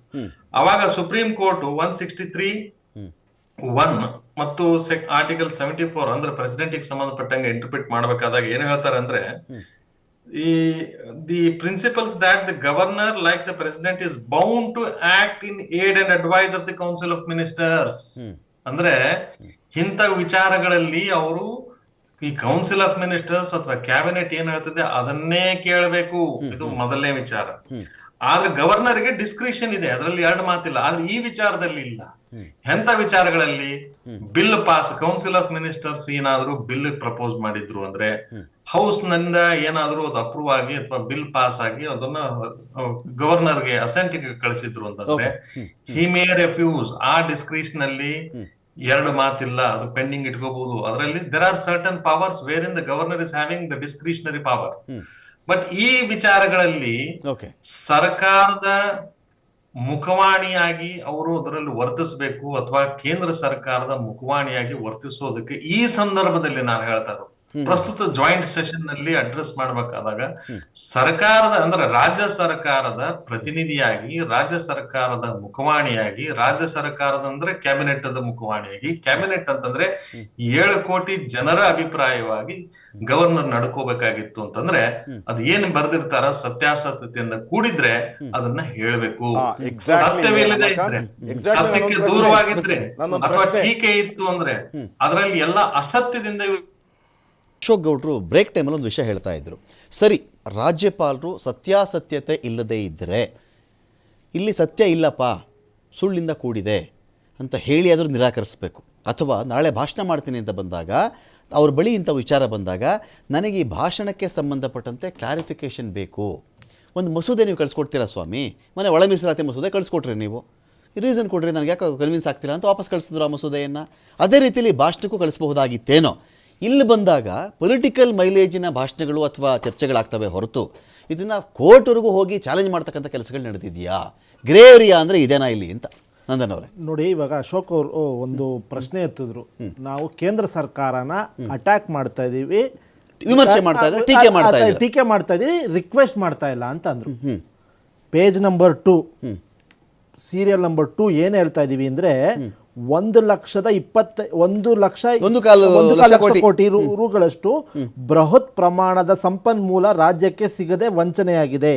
ಅವಾಗ ಸುಪ್ರೀಂ ಕೋರ್ಟ್ 163(1) ಮತ್ತು ಆರ್ಟಿಕಲ್ 74 ಅಂದ್ರೆ ಪ್ರೆಸಿಡೆಂಟ್ ಗೆ ಸಂಬಂಧಪಟ್ಟಂಗೆ ಇಂಟರ್ಪ್ರಿಟ್ ಮಾಡಬೇಕಾದಾಗ ಏನ್ ಹೇಳ್ತಾರೆ ಅಂದ್ರೆ, the principles that the governor like the president is bound to act in aid and advice of the council of ministers. ಅಂದ್ರೆ ಇಂಥ ವಿಚಾರಗಳಲ್ಲಿ ಅವರು ಈ ಕೌನ್ಸಿಲ್ ಆಫ್ ಮಿನಿಸ್ಟರ್ಸ್ ಅಥವಾ ಕ್ಯಾಬಿನೆಟ್ ಏನ್ ಹೇಳ್ತದೆ ಅದನ್ನೇ ಕೇಳಬೇಕು. ಇದು ಮೊದಲನೇ ವಿಚಾರ. ಆದ್ರೆ ಗವರ್ನರ್ಗೆ ಡಿಸ್ಕ್ರಿಷನ್ ಇದೆ, ಅದರಲ್ಲಿ 2 ಮಾತಿಲ್ಲ. ಆದ್ರೆ ಈ ವಿಚಾರದಲ್ಲಿ ಇಲ್ಲ. ಎಂತ ವಿಚಾರಗಳಲ್ಲಿ bill pass, council of ministers ಏನಾದ್ರು ಬಿಲ್ ಪ್ರಪೋಸ್ ಮಾಡಿದ್ರು ಅಂದ್ರೆ, ಹೌಸ್ ನಿಂದ ಏನಾದ್ರು ಅದು ಅಪ್ರೂವ್ ಆಗಿ ಅಥವಾ ಬಿಲ್ ಪಾಸ್ ಆಗಿ ಅದನ್ನ ಗವರ್ನರ್ಗೆ ಅಸೆಂಟ್ ಗೆ ಕಳಿಸಿದ್ರು ಅಂತಂದ್ರೆ ಹಿ ಮೇ ರೆಫ್ಯೂಸ್. ಆ ಡಿಸ್ಕ್ರಿಷನ್ ಅಲ್ಲಿ 2 ಮಾತಿಲ್ಲ, ಅದು ಪೆಂಡಿಂಗ್ ಇಟ್ಕೋಬಹುದು. ಅದರಲ್ಲಿ there are certain powers where in the governor is having the discretionary power. But ಈ ವಿಚಾರಗಳಲ್ಲಿ ಸರ್ಕಾರದ ಮುಖವಾಣಿಯಾಗಿ ಅವರು ಅದರಲ್ಲಿ ವರ್ತಿಸಬೇಕು ಅಥವಾ ಕೇಂದ್ರ ಸರ್ಕಾರದ ಮುಖವಾಣಿಯಾಗಿ ವರ್ತಿಸೋದಕ್ಕೆ ಈ ಸಂದರ್ಭದಲ್ಲಿ ನಾನು ಹೇಳ್ತಾ ಇರೋದು, ಪ್ರಸ್ತುತ ಜಾಯಿಂಟ್ ಸೆಷನ್ ನಲ್ಲಿ ಅಡ್ರೆಸ್ ಮಾಡ್ಬೇಕಾದಾಗ ಸರ್ಕಾರದ ಅಂದ್ರೆ ರಾಜ್ಯ ಸರ್ಕಾರದ ಪ್ರತಿನಿಧಿಯಾಗಿ, ರಾಜ್ಯ ಸರ್ಕಾರದ ಮುಖವಾಣಿಯಾಗಿ, ರಾಜ್ಯ ಸರ್ಕಾರದ ಅಂದ್ರೆ ಕ್ಯಾಬಿನೆಟ್ ಅದ ಮುಖವಾಣಿಯಾಗಿ, ಕ್ಯಾಬಿನೆಟ್ ಅಂತಂದ್ರೆ 7 ಕೋಟಿ ಜನರ ಅಭಿಪ್ರಾಯವಾಗಿ ಗವರ್ನರ್ ನಡ್ಕೋಬೇಕಾಗಿತ್ತು ಅಂತಂದ್ರೆ ಅದ್ ಏನ್ ಬರ್ದಿರ್ತಾರ ಸತ್ಯಾಸತ್ಯತೆಯಿಂದ ಕೂಡಿದ್ರೆ ಅದನ್ನ ಹೇಳ್ಬೇಕು. ಸತ್ಯವಿಲ್ಲದೆ ಇದ್ರೆ, ಸತ್ಯಕ್ಕೆ ದೂರವಾಗಿದ್ರೆ ಅಥವಾ ಟೀಕೆ ಇತ್ತು ಅಂದ್ರೆ ಅದರಲ್ಲಿ ಎಲ್ಲ ಅಸತ್ಯದಿಂದ ಅಶೋಕ್ ಗೌಡ್ರು ಬ್ರೇಕ್ ಟೈಮಲ್ಲಿ ಒಂದು ವಿಷಯ ಹೇಳ್ತಾ ಇದ್ರು. ಸರಿ, ರಾಜ್ಯಪಾಲರು ಸತ್ಯಾಸತ್ಯತೆ ಇಲ್ಲದೇ ಇದ್ದರೆ, ಇಲ್ಲಿ ಸತ್ಯ ಇಲ್ಲಪ್ಪ ಸುಳ್ಳಿಂದ ಕೂಡಿದೆ ಅಂತ ಹೇಳಿ ಆದರೂ ನಿರಾಕರಿಸಬೇಕು. ಅಥವಾ ನಾಳೆ ಭಾಷಣ ಮಾಡ್ತೀನಿ ಅಂತ ಬಂದಾಗ, ಅವ್ರ ಬಳಿ ಇಂಥ ವಿಚಾರ ಬಂದಾಗ, ನನಗೆ ಈ ಭಾಷಣಕ್ಕೆ ಸಂಬಂಧಪಟ್ಟಂತೆ ಕ್ಲಾರಿಫಿಕೇಷನ್ ಬೇಕು, ಒಂದು ಮಸೂದೆ ನೀವು ಕಳಿಸ್ಕೊಡ್ತೀರಾ ಸ್ವಾಮಿ, ಮನೆ ಒಳ ಮೀಸಲಾತಿ ಮಸೂದೆ ಕಳಿಸ್ಕೊಟ್ರಿ, ನೀವು ರೀಸನ್ ಕೊಡ್ರಿ, ನನಗೆ ಯಾಕೆ ಕನ್ವಿನ್ಸ್ ಆಗ್ತೀರಾ ಅಂತ ವಾಪಸ್ ಕಳಿಸಿದ್ರು ಆ ಮಸೂದೆಯನ್ನು. ಅದೇ ರೀತಿಯಲ್ಲಿ ಭಾಷಣಕ್ಕೂ ಕಳಿಸಬಹುದಾಗಿತ್ತೇನೋ. ಇಲ್ಲಿ ಬಂದಾಗ ಪೊಲಿಟಿಕಲ್ ಮೈಲೇಜಿನ ಭಾಷಣಗಳು ಅಥವಾ ಚರ್ಚೆಗಳಾಗ್ತವೆ ಹೊರತು ಇದನ್ನು ಕೋರ್ಟ್ವರೆಗೂ ಹೋಗಿ ಚಾಲೆಂಜ್ ಮಾಡ್ತಕ್ಕಂಥ ಕೆಲಸಗಳು ನಡೆದಿದೆಯಾ? ಗ್ರೇ ಏರಿಯಾ ಅಂದರೆ ಇದೇನಾ ಇಲ್ಲಿ ಅಂತ ನಂದನ್ ಅವರೇ. ನೋಡಿ, ಇವಾಗ ಅಶೋಕ್ ಅವರು ಒಂದು ಪ್ರಶ್ನೆ ಎತ್ತಿದ್ರು, ನಾವು ಕೇಂದ್ರ ಸರ್ಕಾರನ ಅಟ್ಯಾಕ್ ಮಾಡ್ತಾ ಇದ್ದೀವಿ, ವಿಮರ್ಶೆ ಮಾಡ್ತಾ ಇದ್ದಾರೆ, ಟೀಕೆ ಮಾಡ್ತಾ ಇದ್ದೀವಿ, ರಿಕ್ವೆಸ್ಟ್ ಮಾಡ್ತಾ ಇಲ್ಲ ಅಂತ ಅಂದರು. ಪೇಜ್ ನಂಬರ್ 2 ಸೀರಿಯಲ್ ನಂಬರ್ 2 ಏನು ಹೇಳ್ತಾ ಇದ್ದೀವಿ ಅಂದರೆ, 1,20,000 ಕೋಟಿ ರೂಗಳಷ್ಟು ಬೃಹತ್ ಪ್ರಮಾಣದ ಸಂಪನ್ಮೂಲ ರಾಜ್ಯಕ್ಕೆ ಸಿಗದೆ ವಂಚನೆಯಾಗಿದೆ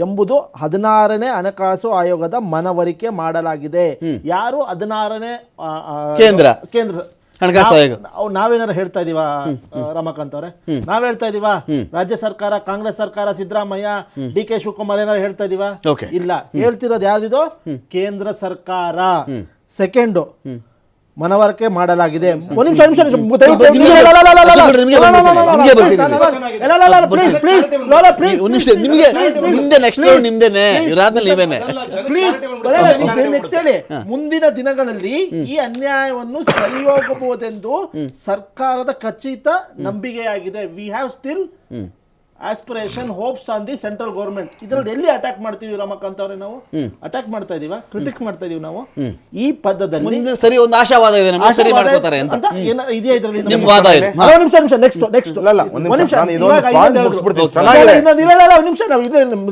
ಎಂಬುದು 16ನೇ ಹಣಕಾಸು ಆಯೋಗದ ಮನವರಿಕೆ ಮಾಡಲಾಗಿದೆ. ಯಾರು 16ನೇ? ಕೇಂದ್ರ. ಹಣಕಾಸು ಆಯೋಗ ನಾವೇನಾರು ಹೇಳ್ತಾ ಇದೀವಾ ರಮಾಕಾಂತ್ ಅವರೇ? ನಾವ್ ಹೇಳ್ತಾ ಇದೀವಾ ರಾಜ್ಯ ಸರ್ಕಾರ, ಕಾಂಗ್ರೆಸ್ ಸರ್ಕಾರ, ಸಿದ್ದರಾಮಯ್ಯ, ಡಿ ಕೆ ಶಿವಕುಮಾರ್ ಏನಾರು ಹೇಳ್ತಾ ಇದೀವಾ? Okay. ಇಲ್ಲ, ಹೇಳ್ತಿರೋದು ಯಾವ್ದಿದು? ಕೇಂದ್ರ ಸರ್ಕಾರ. ಸೆಕೆಂಡು, ಮನವರಿಕೆ ಮಾಡಲಾಗಿದೆ. ಒಂದು ನಿಮಿಷ ನಿಮ್ದೆ ನೆಕ್ಸ್ಟ್ ರೌಂಡ್ ನಿಮ್ದೇನೆ, ಇವ್ರಾದ್ಮೇಲೆ ನೀವೇನೆ. ನೆಕ್ಸ್ಟ್ ಹೇಳಿ. ಮುಂದಿನ ದಿನಗಳಲ್ಲಿ ಈ ಅನ್ಯಾಯವನ್ನು ಸರಿಯೋಗಬಹುದೆಂದು ಸರ್ಕಾರದ ಖಚಿತ ನಂಬಿಕೆಯಾಗಿದೆ. We have still aspiration hopes on the central government. ಇದರಲ್ಲಿ ಎಲ್ಲಿ ಅಟ್ಯಾಕ್ ಮಾಡ್ತೀವಿ ರಮಾಕಾಂತ್ ಅವರೇ? ನಾವು ಅಟ್ಯಾಕ್ ಮಾಡ್ತಾ ಇದೀವ, ಕ್ರಿಟಿಕ್ ಮಾಡ್ತಾ ಇದೀವಿ ನಾವು ಈ ಪದದಲ್ಲಿ. ಸರಿ, ಒಂದು ಆಶಾವಾದ ಇದೆ, ನಮಗೆ ಸರಿ ಮಾಡ್ಕೋತಾರೆ ಅಂತ ಇದೆಯಾ ಇದರಲ್ಲಿ? ನಿಮ್ಮ ವಾದ ಇದೆ. ನಿಮಿಷ ನೆಕ್ಸ್ಟ್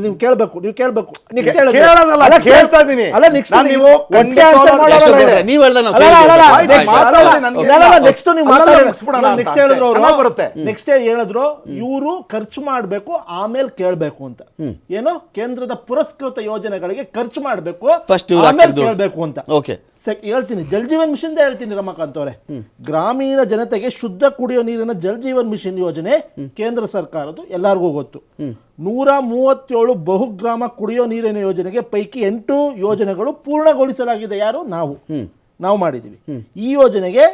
ನೀವು ಕೇಳಬೇಕು, ನೀವು ಕೇಳಬೇಕು. ಅಲ್ಲ, ನೆಕ್ಸ್ಟ್ ನೀವು ನೆಕ್ಸ್ಟ್ ಹೇಳಿದ್ರು ಇವರು ಖರ್ಚು ಮಾಡಬೇಕು, ಆಮೇಲೆ ಕೇಳಬೇಕು ಅಂತ. ಏನು ಕೇಂದ್ರದ ಪುರಸ್ಕೃತ ಯೋಜನೆಗಳಿಗೆ ಖರ್ಚು ಮಾಡಬೇಕು, ಆಮೇಲೆ ಕೇಳಬೇಕು ಅಂತ. ಹೇಳ್ತೀನಿ, ಜಲ್ ಜೀವನ್ ಮಿಷನ್ ಹೇಳ್ತೀನಿ ರಮಾಕಾಂತ್ ಅವರೇ. ಗ್ರಾಮೀಣ ಜನತೆಗೆ ಶುದ್ಧ ಕುಡಿಯೋ ನೀರಿನ ಜಲ್ ಜೀವನ್ ಮಿಷನ್ ಯೋಜನೆ ಕೇಂದ್ರ ಸರ್ಕಾರದ್ದು, ಎಲ್ಲರಿಗೂ ಗೊತ್ತು. 137 ಬಹುಗ್ರಾಮ ಕುಡಿಯೋ ನೀರಿನ ಯೋಜನೆಗೆ ಪೈಕಿ 8 ಯೋಜನೆಗಳು ಪೂರ್ಣಗೊಳಿಸಲಾಗಿದೆ. ಯಾರು? ನಾವು ಮಾಡಿದ್ದೀವಿ. ಈ ಯೋಜನೆಗೆ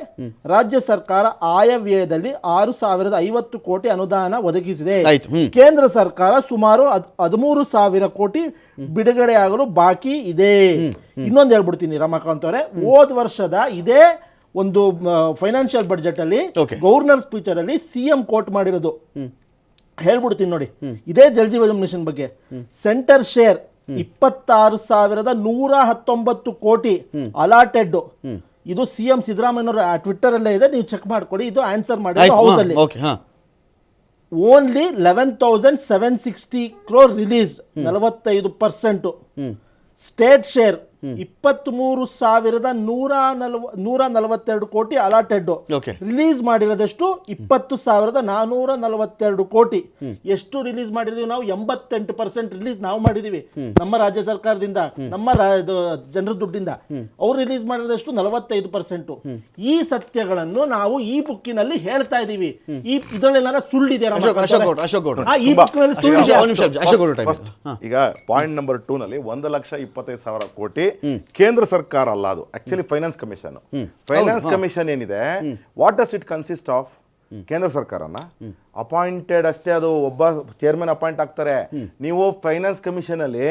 ರಾಜ್ಯ ಸರ್ಕಾರ ಆಯವ್ಯಯದಲ್ಲಿ 6,050 ಕೋಟಿ ಅನುದಾನ ಒದಗಿಸಿದೆ. ಕೇಂದ್ರ ಸರ್ಕಾರ ಸುಮಾರು 13,000 ಕೋಟಿ ಬಿಡುಗಡೆಯಾಗಲು ಬಾಕಿ ಇದೆ. ಇನ್ನೊಂದು ಹೇಳ್ಬಿಡ್ತೀನಿ ರಮಾಕಾಂತ್ ಅವರೇ, ಹೋದ ವರ್ಷದ ಇದೇ ಒಂದು ಫೈನಾನ್ಷಿಯಲ್ ಬಡ್ಜೆಟ್ ಅಲ್ಲಿ ಗವರ್ನರ್ ಸ್ಪೀಚರ್ ಅಲ್ಲಿ ಸಿಎಂ ಕೋಟ್ ಮಾಡಿರೋದು ಹೇಳ್ಬಿಡ್ತೀನಿ ನೋಡಿ. ಇದೇ ಜಲ್ ಜೀವನ್ ಮಿಷನ್ ಬಗ್ಗೆ ಸೆಂಟರ್ ಶೇರ್ 26,119 ಕೋಟಿ ಅಲಾಟೆಡ್. ಇದು ಸಿಎಂ ಸಿದ್ದರಾಮಯ್ಯನವರ ಟ್ವಿಟ್ಟರ್ ಅಲ್ಲೇ ಇದೆ, ನೀವು ಚೆಕ್ ಮಾಡ್ಕೊಡಿ. ಇದು ಆನ್ಸರ್ ಮಾಡಿ ಹೌಸ್ ಅಲ್ಲಿ. Only 11,760 crore released, 45%. State share 23,142 ಕೋಟಿ ಅಲಾಟೆಡ್. ರಿಲೀಸ್ ಮಾಡಿರೋದಷ್ಟು 20,442 ಕೋಟಿ. ಎಷ್ಟು ರಿಲೀಸ್ ಮಾಡಿದೀವಿ ನಾವು? 88% ರಿಲೀಸ್ ನಾವು ಮಾಡಿದೀವಿ ನಮ್ಮ ರಾಜ್ಯ ಸರ್ಕಾರದಿಂದ, ನಮ್ಮ ಜನರ ದುಡ್ಡಿಂದ. ಅವ್ರು ರಿಲೀಸ್ ಮಾಡಿರೋದಷ್ಟು 45%. ಈ ಸತ್ಯಗಳನ್ನು ನಾವು ಈ ಬುಕ್ಕಿನಲ್ಲಿ ಹೇಳ್ತಾ ಇದೀವಿ. ಈ ಇದರಲ್ಲೆಲ್ಲ ಸುಳ್ಳಿದೆ ಈಗ ಪಾಯಿಂಟ್ ನಂಬರ್ 2 ನಲ್ಲಿ 1,25,000 ಕೋಟಿ ಕೇಂದ್ರ ಸರ್ಕಾರ ಅಲ್ಲ, ಅದು actually finance commission. Finance commission ಏನಿದೆ, what does it consist of? ಕೇಂದ್ರ ಸರ್ಕಾರನ ಅಪಾಯಿಂಟೆಡ್ ಅಷ್ಟೇ, ಅದು ಒಬ್ಬ ಚೇರ್ಮನ್ ಅಪಾಯಿಂಟ್ ಆಗ್ತಾರೆ. ನೀವು ಫೈನಾನ್ಸ್ ಕಮಿಷನ್ ಅಲ್ಲಿ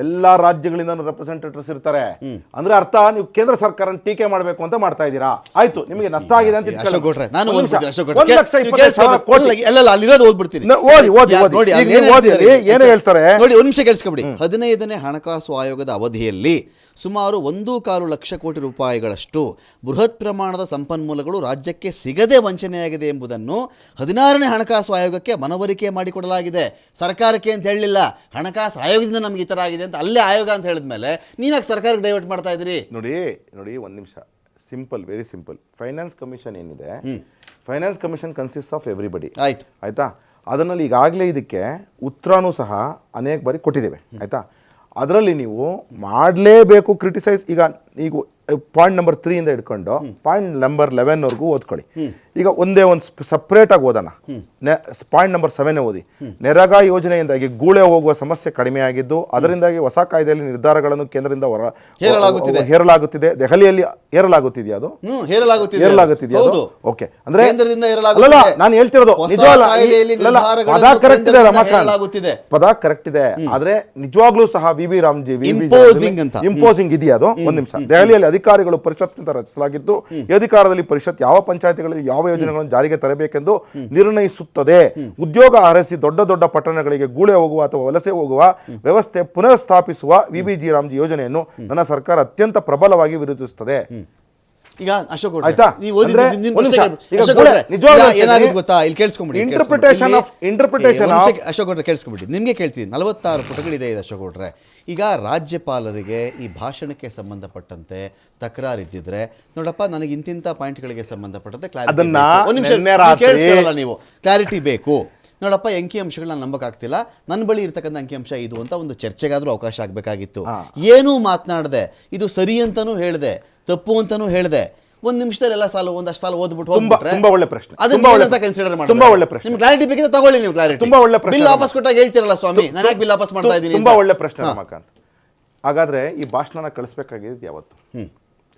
ಎಲ್ಲಾ ರಾಜ್ಯಗಳಿಂದ ರೆಪ್ರೆಸೆಂಟೇಟಿವ್ಸ್ ಇರ್ತಾರೆ. ಅಂದ್ರೆ ಅರ್ಥ ನೀವು ಕೇಂದ್ರ ಸರ್ಕಾರ ಟೀಕೆ ಮಾಡಬೇಕು ಅಂತ ಮಾಡ್ತಾ ಇದ್ದೀರಾ. ಆಯ್ತು, ನಿಮಗೆ ನಷ್ಟ ಆಗಿದೆ ಅಂತ ಏನು ಹೇಳ್ತಾರೆ ನೋಡಿ. ಒಂದು ನಿಮಿಷ ಕೇಳಿಸ್ಕೊಬಿಡಿ. 15ನೇ ಹಣಕಾಸು ಆಯೋಗದ ಅವಧಿಯಲ್ಲಿ ಸುಮಾರು 1.25 ಲಕ್ಷ ಕೋಟಿ ರೂಪಾಯಿಗಳಷ್ಟು ಬೃಹತ್ ಪ್ರಮಾಣದ ಸಂಪನ್ಮೂಲಗಳು ರಾಜ್ಯಕ್ಕೆ ಸಿಗದೆ ವಂಚನೆಯಾಗಿದೆ ಎಂಬುದನ್ನು 16ನೇ ಹಣಕಾಸು ಆಯೋಗಕ್ಕೆ ಮನವರಿಕೆ ಮಾಡಿಕೊಡಲಾಗಿದೆ. ಸರ್ಕಾರಕ್ಕೆ ಅಂತ ಹೇಳಲಿಲ್ಲ, ಹಣಕಾಸು ಆಯೋಗದಿಂದ ನಮ್ಗೆ ಈ ಥರ ಆಗಿದೆ ಅಂತ ಅಲ್ಲೇ ಆಯೋಗ ಅಂತ ಹೇಳಿದ್ಮೇಲೆ ನೀವ್ಯಾಕೆ ಸರ್ಕಾರಕ್ಕೆ ಡೈವರ್ಟ್ ಮಾಡ್ತಾ ಇದ್ದೀರಿ? ನೋಡಿ ಒಂದು ನಿಮಿಷ, simple, very simple. Finance commission ಏನಿದೆ, finance commission consist of everybody. ಆಯ್ತಾ? ಅದರಲ್ಲಿ ಈಗಾಗಲೇ ಇದಕ್ಕೆ ಉತ್ತರನೂ ಸಹ ಅನೇಕ ಬಾರಿ ಕೊಟ್ಟಿದ್ದೇವೆ. ಆಯ್ತಾ? ಅದರಲ್ಲಿ ನೀವು ಮಾಡಲೇಬೇಕು ಕ್ರಿಟಿಸೈಸ್. ಈಗ ಪಾಯಿಂಟ್ ನಂಬರ್ 3 ಇಂದ ಹಿಡ್ಕೊಂಡು ಪಾಯಿಂಟ್ ನಂಬರ್ 11 ಓದ್ಕೊಳ್ಳಿ. ಈಗ ಒಂದೇ ಒಂದು ಸಪ್ರೇಟಾಗಿ ಓದೋಣ. ಪಾಯಿಂಟ್ ನಂಬರ್ 7 ಓದಿ. ನೆರಗಾ ಯೋಜನೆಯಿಂದಾಗಿ ಗೂಳೆ ಹೋಗುವ ಸಮಸ್ಯೆ ಕಡಿಮೆಯಾಗಿದ್ದು, ಅದರಿಂದಾಗಿ ಹೊಸ ಕಾಯ್ದೆಯಲ್ಲಿ ನಿರ್ಧಾರಗಳನ್ನು ಕೇಂದ್ರದಿಂದ ಹೇರಲಾಗುತ್ತಿದೆ. ದೆಹಲಿಯಲ್ಲಿ ಹೇರಲಾಗುತ್ತಿದೆಯಾ? ಅದು ಹೇರಲಾಗುತ್ತಿದೆಯಾ? ಓಕೆ, ಅಂದ್ರೆ ನಾನು ಹೇಳ್ತಿರೋದು ನಿಜವಲ್ಲ, ಪದ ಕರೆಕ್ಟ್ ಇದೆ ರಮಾಕಾಂತ್, ಪದ ಕರೆಕ್ಟ್ ಇದೆ. ಆದ್ರೆ ನಿಜವಾಗ್ಲೂ ಸಹ ವಿ ರಾಮ್ಜಿ ಇಂಪೋಸಿಂಗ್ ಇದೆಯಾ? ಅದು ಒಂದು ನಿಮಿಷ. ದೆಹಲಿಯಲ್ಲಿ ಅಧಿಕಾರಿಗಳು ಪರಿಷತ್ನಿಂದ ರಚಿಸಲಾಗಿದ್ದು, ಈ ಅಧಿಕಾರದಲ್ಲಿ ಪರಿಷತ್ ಯಾವ ಪಂಚಾಯತಿಗಳಲ್ಲಿ ಯಾವ ಯೋಜನೆಗಳನ್ನು ಜಾರಿಗೆ ತರಬೇಕೆಂದು ನಿರ್ಣಯಿಸುತ್ತದೆ. ಉದ್ಯೋಗ ಅರಸಿ ದೊಡ್ಡ ದೊಡ್ಡ ಪಟ್ಟಣಗಳಿಗೆ ಗೂಳೆ ಹೋಗುವ ಅಥವಾ ವಲಸೆ ಹೋಗುವ ವ್ಯವಸ್ಥೆ ಪುನರ್ ಸ್ಥಾಪಿಸುವ ವಿಬಿಜಿ ರಾಮ್ಜಿ ಯೋಜನೆಯನ್ನು ನನ್ನ ಸರ್ಕಾರ ಅತ್ಯಂತ ಪ್ರಬಲವಾಗಿ ವಿರೋಧಿಸುತ್ತದೆ. ಈಗ ಅಶೋಕ್ ಕೇಳಿಸ್ಕೊಂಡ್ಬಿಡಿ, ನಿಮ್ಗೆ ಕೇಳ್ತೀನಿ. 46 ಪುಟಗಳಿದೆ ಇದು ಅಶೋಕ್ ಗೌಡ್ರೆ. ಈಗ ರಾಜ್ಯಪಾಲರಿಗೆ ಈ ಭಾಷಣಕ್ಕೆ ಸಂಬಂಧಪಟ್ಟಂತೆ ತಕರಾರಿದ್ದಿದ್ರೆ, ನೋಡಪ್ಪ ನನಗೆ ಇಂತಿಂಥ ಪಾಯಿಂಟ್ಗಳಿಗೆ ಸಂಬಂಧಪಟ್ಟಂತೆ ನೀವು ಕ್ಲಾರಿಟಿ ಬೇಕು ನೋಡಪ್ಪ, ಅಂಕಿಅಂಶಗಳನ್ನ ನಂಬಕ್ಕಾಗ್ತಿಲ್ಲ, ನನ್ನ ಬಳಿ ಇರ್ತಕ್ಕಂಥ ಅಂಕಿಅಂಶ ಇದು ಅಂತ ಒಂದು ಚರ್ಚೆಗಾದ್ರೂ ಅವಕಾಶ ಆಗಬೇಕಾಗಿತ್ತು. ಏನೂ ಮಾತನಾಡದೆ, ಇದು ಸರಿ ಅಂತಲೂ ಹೇಳಿದೆ, ತಪ್ಪು ಅಂತಲೂ ಹೇಳಿದೆ, ಒಂದು ನಿಮಿಷದಲ್ಲಿ ಎಲ್ಲ ಸಾಲು ಒಂದಷ್ಟು ಸಾಲು ಓದ್ಬಿಟ್ಟು ತುಂಬಾ ಹೋಗ್ಬಿಟ್ರೆ ತುಂಬಾ ಒಳ್ಳೆ ಪ್ರಶ್ನೆ. ಅದನ್ನ ತುಂಬಾ ಒಳ್ಳೆ ಏನಂತ ಕನ್ಸಿಡರ್ ಮಾಡಿ? ತುಂಬಾ ಒಳ್ಳೆ ಪ್ರಶ್ನೆ. ನಿಮ್ಗೆ ಕ್ಲಾರಿಟಿ ಬೇಕಿದ್ರೆ ತಗೊಳ್ಳಿ, ನೀವು ಕ್ಲಾರಿಟಿ. ತುಂಬಾ ಒಳ್ಳೆ ಪ್ರಶ್ನೆ. ಬಿಲ್ ವಾಪಸ್ ಕೊಟ್ಟಾಗ ಹೇಳ್ತಿರಲ್ಲ ಸ್ವಾಮಿ, ನಾನು ಯಾಕೆ ಬಿಲ್ ವಾಪಸ್ ಮಾಡ್ತಾ ಇದ್ದೀನಿ? ತುಂಬಾ ಒಳ್ಳೆ ಪ್ರಶ್ನೆ ರಮಾಕಾಂತ್. ಹಾಗಾದ್ರೆ ಈ ಭಾಷಣನ ಕಳಿಸ್ಬೇಕಾಗಿದ್ದು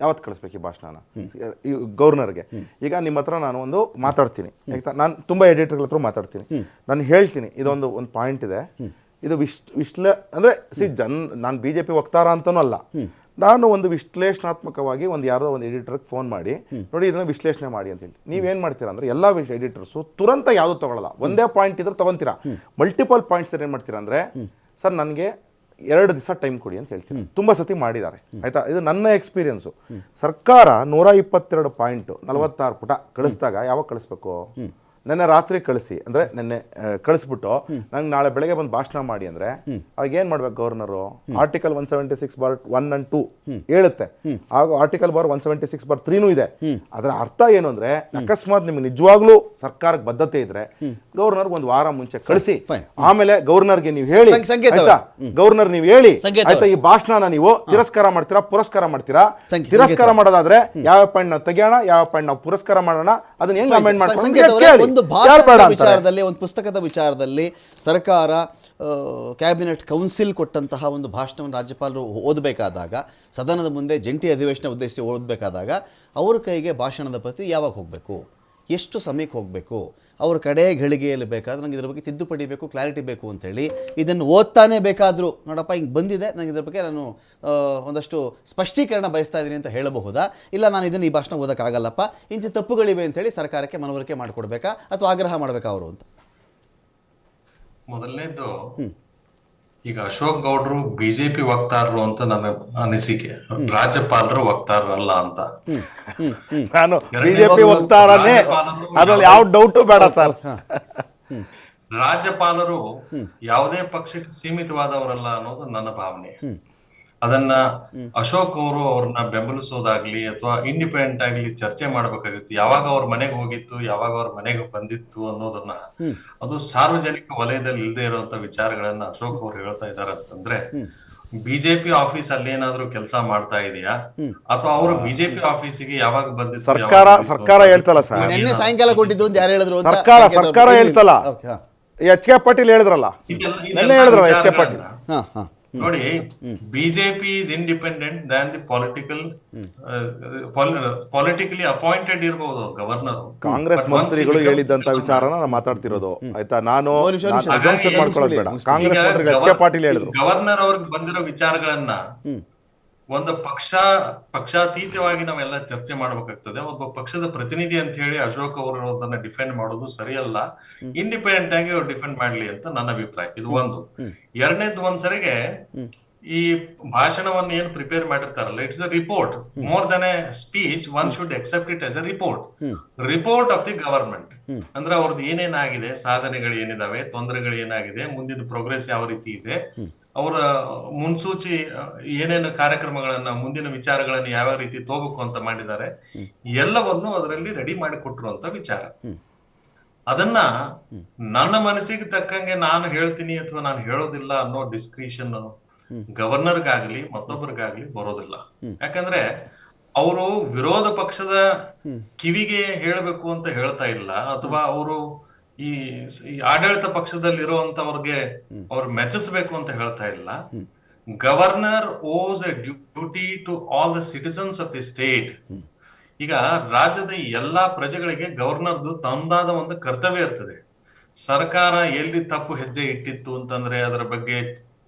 ಯಾವತ್ತು ಕಳಿಸ್ಬೇಕು ಈ ಭಾಷಣನ ಈ ಗವರ್ನರ್ಗೆ? ಈಗ ನಿಮ್ಮ ಹತ್ರ ನಾನು ಒಂದು ಮಾತಾಡ್ತೀನಿ, ನಾನು ತುಂಬ ಎಡಿಟರ್ಗಳ ಹತ್ರ ಮಾತಾಡ್ತೀನಿ, ನಾನು ಹೇಳ್ತೀನಿ ಇದೊಂದು ಪಾಯಿಂಟ್ ಇದೆ, ಇದು ಅಂದರೆ ನಾನು BJP ವಕ್ತಾರ ಅಂತನೂ ಅಲ್ಲ, ನಾನು ಒಂದು ವಿಶ್ಲೇಷಣಾತ್ಮಕವಾಗಿ ಯಾರೋ ಒಂದು ಎಡಿಟರ್ಗೆ ಫೋನ್ ಮಾಡಿ ನೋಡಿ ಇದನ್ನ ವಿಶ್ಲೇಷಣೆ ಮಾಡಿ ಅಂತ ಹೇಳ್ತೀನಿ. ನೀವೇನು ಮಾಡ್ತೀರಾ ಅಂದರೆ ಎಲ್ಲ ಎಡಿಟರ್ಸು ತುರಂತ ಯಾವುದು ತೊಗೊಳ್ಳಲ್ಲ, ಒಂದೇ ಪಾಯಿಂಟ್ ಇದ್ರೆ ತೊಗೊತೀರಾ. ಮಲ್ಟಿಪಲ್ ಪಾಯಿಂಟ್ಸ್ ಏನು ಮಾಡ್ತೀರಾ ಅಂದರೆ, ಸರ್ ನನಗೆ 2 ದಿವಸ ಟೈಮ್ ಕೊಡಿ ಅಂತ ಹೇಳ್ತೀನಿ. ತುಂಬ ಸತಿ ಮಾಡಿದ್ದಾರೆ, ಆಯಿತಾ? ಇದು ನನ್ನ ಎಕ್ಸ್ಪೀರಿಯನ್ಸು. ಸರ್ಕಾರ 122 ಪಾಯಿಂಟು 46 ಪುಟ ಕಳಿಸಿದಾಗ ಯಾವಾಗ ಕಳಿಸ್ಬೇಕು? ನೆನ್ನೆ ರಾತ್ರಿ ಕಳಿಸಿ ಅಂದರೆ ನೆನ್ನೆ ಕಳಿಸ್ಬಿಟ್ಟು ನಂಗೆ ನಾಳೆ ಬೆಳಗ್ಗೆ ಬಂದು ಭಾಷಣ ಮಾಡಿ ಅಂದರೆ ಅವಾಗ ಏನು ಮಾಡ್ಬೇಕು ಗವರ್ನರು? ಆರ್ಟಿಕಲ್ 176/1 and 2 ಹೇಳುತ್ತೆ, ಆಗ ಆರ್ಟಿಕಲ್ 176/3 ಇದೆ. ಅದರ ಅರ್ಥ ಏನು ಅಂದರೆ, ಅಕಸ್ಮಾತ್ ನಿಮ್ಗೆ ನಿಜವಾಗ್ಲೂ ಸರ್ಕಾರಕ್ಕೆ ಬದ್ಧತೆ ಇದ್ರೆ ಗವರ್ನರ್ ಒಂದು ವಾರ ಮುಂಚೆ ಕಳಿಸಿ, ಆಮೇಲೆ ಗವರ್ನರ್ಗೆ ನೀವು ಹೇಳಿ, ಗವರ್ನರ್ ನೀವು ಹೇಳಿ ಆಯ್ತಾ, ಈ ಭಾಷಣ ನೀವು ತಿರಸ್ಕಾರ ಮಾಡ್ತೀರಾ ಪುರಸ್ಕಾರ ಮಾಡ್ತೀರಾ? ತಿರಸ್ಕಾರ ಮಾಡೋದಾದ್ರೆ ಯಾವ ಪಾಯಿಂಟ್ ನಾವು ತೆಗೆಯೋಣ, ಯಾವ ಪಾಯಿಂಟ್ ನಾವು ಪುರಸ್ಕಾರ ಮಾಡೋಣ, ಅದನ್ನ ಹೆಂಗ್ ಅಮೆಂಡ್ ಮಾಡ್ಕೊಂಡು ಒಂದು ಭಾಷಣದ ವಿಚಾರದಲ್ಲಿ, ಒಂದು ಪುಸ್ತಕದ ವಿಚಾರದಲ್ಲಿ ಸರ್ಕಾರ ಕ್ಯಾಬಿನೆಟ್ ಕೌನ್ಸಿಲ್ ಕೊಟ್ಟಂತಹ ಒಂದು ಭಾಷಣವನ್ನು ರಾಜ್ಯಪಾಲರು ಓದಬೇಕಾದಾಗ, ಸದನದ ಮುಂದೆ ಜಂಟಿ ಅಧಿವೇಶನ ಉದ್ದೇಶಿಸಿ ಓದಬೇಕಾದಾಗ ಅವ್ರ ಕೈಗೆ ಭಾಷಣದ ಪ್ರತಿ ಯಾವಾಗ ಹೋಗಬೇಕು, ಎಷ್ಟು ಸಮಯಕ್ಕೆ ಹೋಗಬೇಕು, ಅವ್ರ ಕಡೆ ಘಳಿಗೆಯಲ್ಲಿ ಬೇಕಾದ್ರೆ ನಂಗೆ ಇದ್ರ ಬಗ್ಗೆ ತಿದ್ದುಪಡಿ ಬೇಕು, ಕ್ಲಾರಿಟಿ ಬೇಕು ಅಂತೇಳಿ ಇದನ್ನು ಓದ್ತಾನೆ ಬೇಕಾದರೂ ನೋಡಪ್ಪ ಹಿಂಗೆ ಬಂದಿದೆ, ನನಗೆ ಇದ್ರ ಬಗ್ಗೆ ನಾನು ಒಂದಷ್ಟು ಸ್ಪಷ್ಟೀಕರಣ ಬಯಸ್ತಾ ಇದ್ದೀನಿ ಅಂತ ಹೇಳಬಹುದಾ? ಇಲ್ಲ ನಾನು ಇದನ್ನು ಈ ಭಾಷಣ ಓದೋಕ್ಕಾಗಲ್ಲಪ್ಪ, ಇಂಥ ತಪ್ಪುಗಳಿವೆ ಅಂತೇಳಿ ಸರ್ಕಾರಕ್ಕೆ ಮನವರಿಕೆ ಮಾಡಿಕೊಡ್ಬೇಕಾ ಅಥವಾ ಆಗ್ರಹ ಮಾಡಬೇಕಾ ಅವರು ಅಂತ? ಮೊದಲನೇದು, ಈಗ ಅಶೋಕ್ ಗೌಡ್ರು BJP ವಕ್ತಾರರು ಅಂತ ನನ್ನ ಅನಿಸಿಕೆ, ರಾಜ್ಯಪಾಲರು ವಕ್ತಾರರಲ್ಲ ಅಂತ. ನಾನು BJP ವಕ್ತಾರನೇ, ಅದ್ರಲ್ಲಿ ಯಾವ ಡೌಟು ಬೇಡ ಸರ್. ರಾಜ್ಯಪಾಲರು ಯಾವುದೇ ಪಕ್ಷಕ್ಕೆ ಸೀಮಿತವಾದವರಲ್ಲ ಅನ್ನೋದು ನನ್ನ ಭಾವನೆ. ಅದನ್ನ ಅಶೋಕ್ ಅವರು ಅವ್ರನ್ನ ಬೆಂಬಲಿಸೋದಾಗ್ಲಿ ಅಥವಾ ಇಂಡಿಪೆಂಡೆಂಟ್ ಆಗ್ಲಿ ಚರ್ಚೆ ಮಾಡ್ಬೇಕಾಗಿತ್ತು. ಯಾವಾಗ ಅವ್ರ ಮನೆಗೆ ಹೋಗಿತ್ತು, ಯಾವಾಗ ಅವ್ರ ಮನೆಗೆ ಬಂದಿತ್ತು ಅನ್ನೋದನ್ನ, ಅದು ಸಾರ್ವಜನಿಕ ವಲಯದಲ್ಲಿ ಇಲ್ಲದೆ ಇರುವಂತ ವಿಚಾರಗಳನ್ನ ಅಶೋಕ್ ಅವ್ರು ಹೇಳ್ತಾ ಇದಾರೆ ಅಂತಂದ್ರೆ, BJP ಆಫೀಸ್ ಅಲ್ಲಿ ಏನಾದ್ರು ಕೆಲಸ ಮಾಡ್ತಾ ಇದೆಯಾ ಅಥವಾ ಅವರು BJP ಆಫೀಸಿಗೆ ಯಾವಾಗ ಬಂದಿತ್ತು? ಸರ್ಕಾರ ಹೇಳ್ತಲ್ಲ ಸರ್, ನಿನ್ನೆ ಸಾಯಂಕಾಲ ಕೊಟ್ಟಿದ್ದು ಅಂತ ಯಾರು ಹೇಳಿದ್ರು? ಸರ್ಕಾರ ಹೇಳ್ತಲ್ಲ, HK ಪಾಟೀಲ್ ಹೇಳಿದ್ರಲ್ಲ, ನಿನ್ನೆ ಹೇಳಿದ್ರಲ್ಲ HK ಪಾಟೀಲ್. ನೋಡಿ, BJP is independent than the politically appointed ಇರಬಹುದು ಗವರ್ನರ್. ಕಾಂಗ್ರೆಸ್ ಮಂತ್ರಿಗಳು ಹೇಳಿದಂತ ವಿಚಾರನ ನಾನು ಮಾತಾಡ್ತಿರೋದು, ಆಯ್ತಾ? ನಾನು ಮಾಡ್ಕೊಳ್ಳೋದು ಬೇಡ. ಕಾಂಗ್ರೆಸ್ ಮಂತ್ರಿಗಳು HK ಪಾಟೀಲ್ ಹೇಳಿದ್ರು, ಗವರ್ನರ್ ಅವ್ರಿಗೆ ಬಂದಿರೋ ವಿಚಾರಗಳನ್ನ ಒಂದು ಪಕ್ಷಾತೀತವಾಗಿ ನಾವೆಲ್ಲ ಚರ್ಚೆ ಮಾಡ್ಬೇಕಾಗ್ತದೆ. ಒಬ್ಬ ಪಕ್ಷದ ಪ್ರತಿನಿಧಿ ಅಂತ ಹೇಳಿ ಅಶೋಕ್ ಅವರು ಅದನ್ನ ಡಿಫೆಂಡ್ ಮಾಡೋದು ಸರಿಯಲ್ಲ. ಇಂಡಿಪೆಂಡೆಂಟ್ ಆಗಿ ಅವ್ರು ಡಿಫೆಂಡ್ ಮಾಡ್ಲಿ ಅಂತ ನನ್ನ ಅಭಿಪ್ರಾಯ. ಇದು ಒಂದು. ಎರಡನೇದು, ಒಂದ್ಸರಿಗೆ ಈ ಭಾಷಣವನ್ನು ಏನು ಪ್ರಿಪೇರ್ ಮಾಡಿರ್ತಾರಲ್ಲ, it's a report more than A speech. One should accept it as A report of the government. ಅಂದ್ರೆ ಅವ್ರದ್ದು ಏನೇನಾಗಿದೆ, ಸಾಧನೆಗಳು ಏನಿದಾವೆ, ತೊಂದರೆಗಳು ಏನಾಗಿದೆ, ಮುಂದಿನ ಪ್ರೋಗ್ರೆಸ್ ಯಾವ ರೀತಿ ಇದೆ, ಅವರ ಮುನ್ಸೂಚಿ ಏನೇನು ಕಾರ್ಯಕ್ರಮಗಳನ್ನ, ಮುಂದಿನ ವಿಚಾರಗಳನ್ನ ಯಾವ ರೀತಿ ತಗೋಬೇಕು ಅಂತ ಮಾಡಿದ್ದಾರೆ, ಎಲ್ಲವನ್ನು ಅದರಲ್ಲಿ ರೆಡಿ ಮಾಡಿ ಕೊಟ್ಟಿರುವಂತ ವಿಚಾರ. ಅದನ್ನ ನನ್ನ ಮನಸ್ಸಿಗೆ ತಕ್ಕಂಗೆ ನಾನು ಹೇಳ್ತೀನಿ ಅಥವಾ ನಾನು ಹೇಳೋದಿಲ್ಲ ಅನ್ನೋ ಡಿಸ್ಕ್ರಿಷನ್ ಗವರ್ನರ್ಗಾಗ್ಲಿ ಮತ್ತೊಬ್ಬರಿಗಾಗ್ಲಿ ಬರೋದಿಲ್ಲ. ಯಾಕಂದ್ರೆ ಅವರು ವಿರೋಧ ಪಕ್ಷದ ಕಿವಿಗೆ ಹೇಳಬೇಕು ಅಂತ ಹೇಳ್ತಾ ಇಲ್ಲ, ಅಥವಾ ಅವರು ಈ ಆಡಳಿತ ಪಕ್ಷದಲ್ಲಿ ಇರುವಂತವ್ರಿಗೆ ಅವ್ರು ಮೆಚ್ಚಿಸ್ಬೇಕು ಅಂತ ಹೇಳ್ತಾ ಇಲ್ಲ. Governor owes a duty to all the citizens of the state. ಈಗ ರಾಜ್ಯದ ಎಲ್ಲಾ ಪ್ರಜೆಗಳಿಗೆ ಗವರ್ನರ್ದು ತಂದಾದ ಒಂದು ಕರ್ತವ್ಯ ಇರ್ತದೆ. ಸರ್ಕಾರ ಎಲ್ಲಿ ತಪ್ಪು ಹೆಜ್ಜೆ ಇಟ್ಟಿತ್ತು ಅಂತಂದ್ರೆ ಅದರ ಬಗ್ಗೆ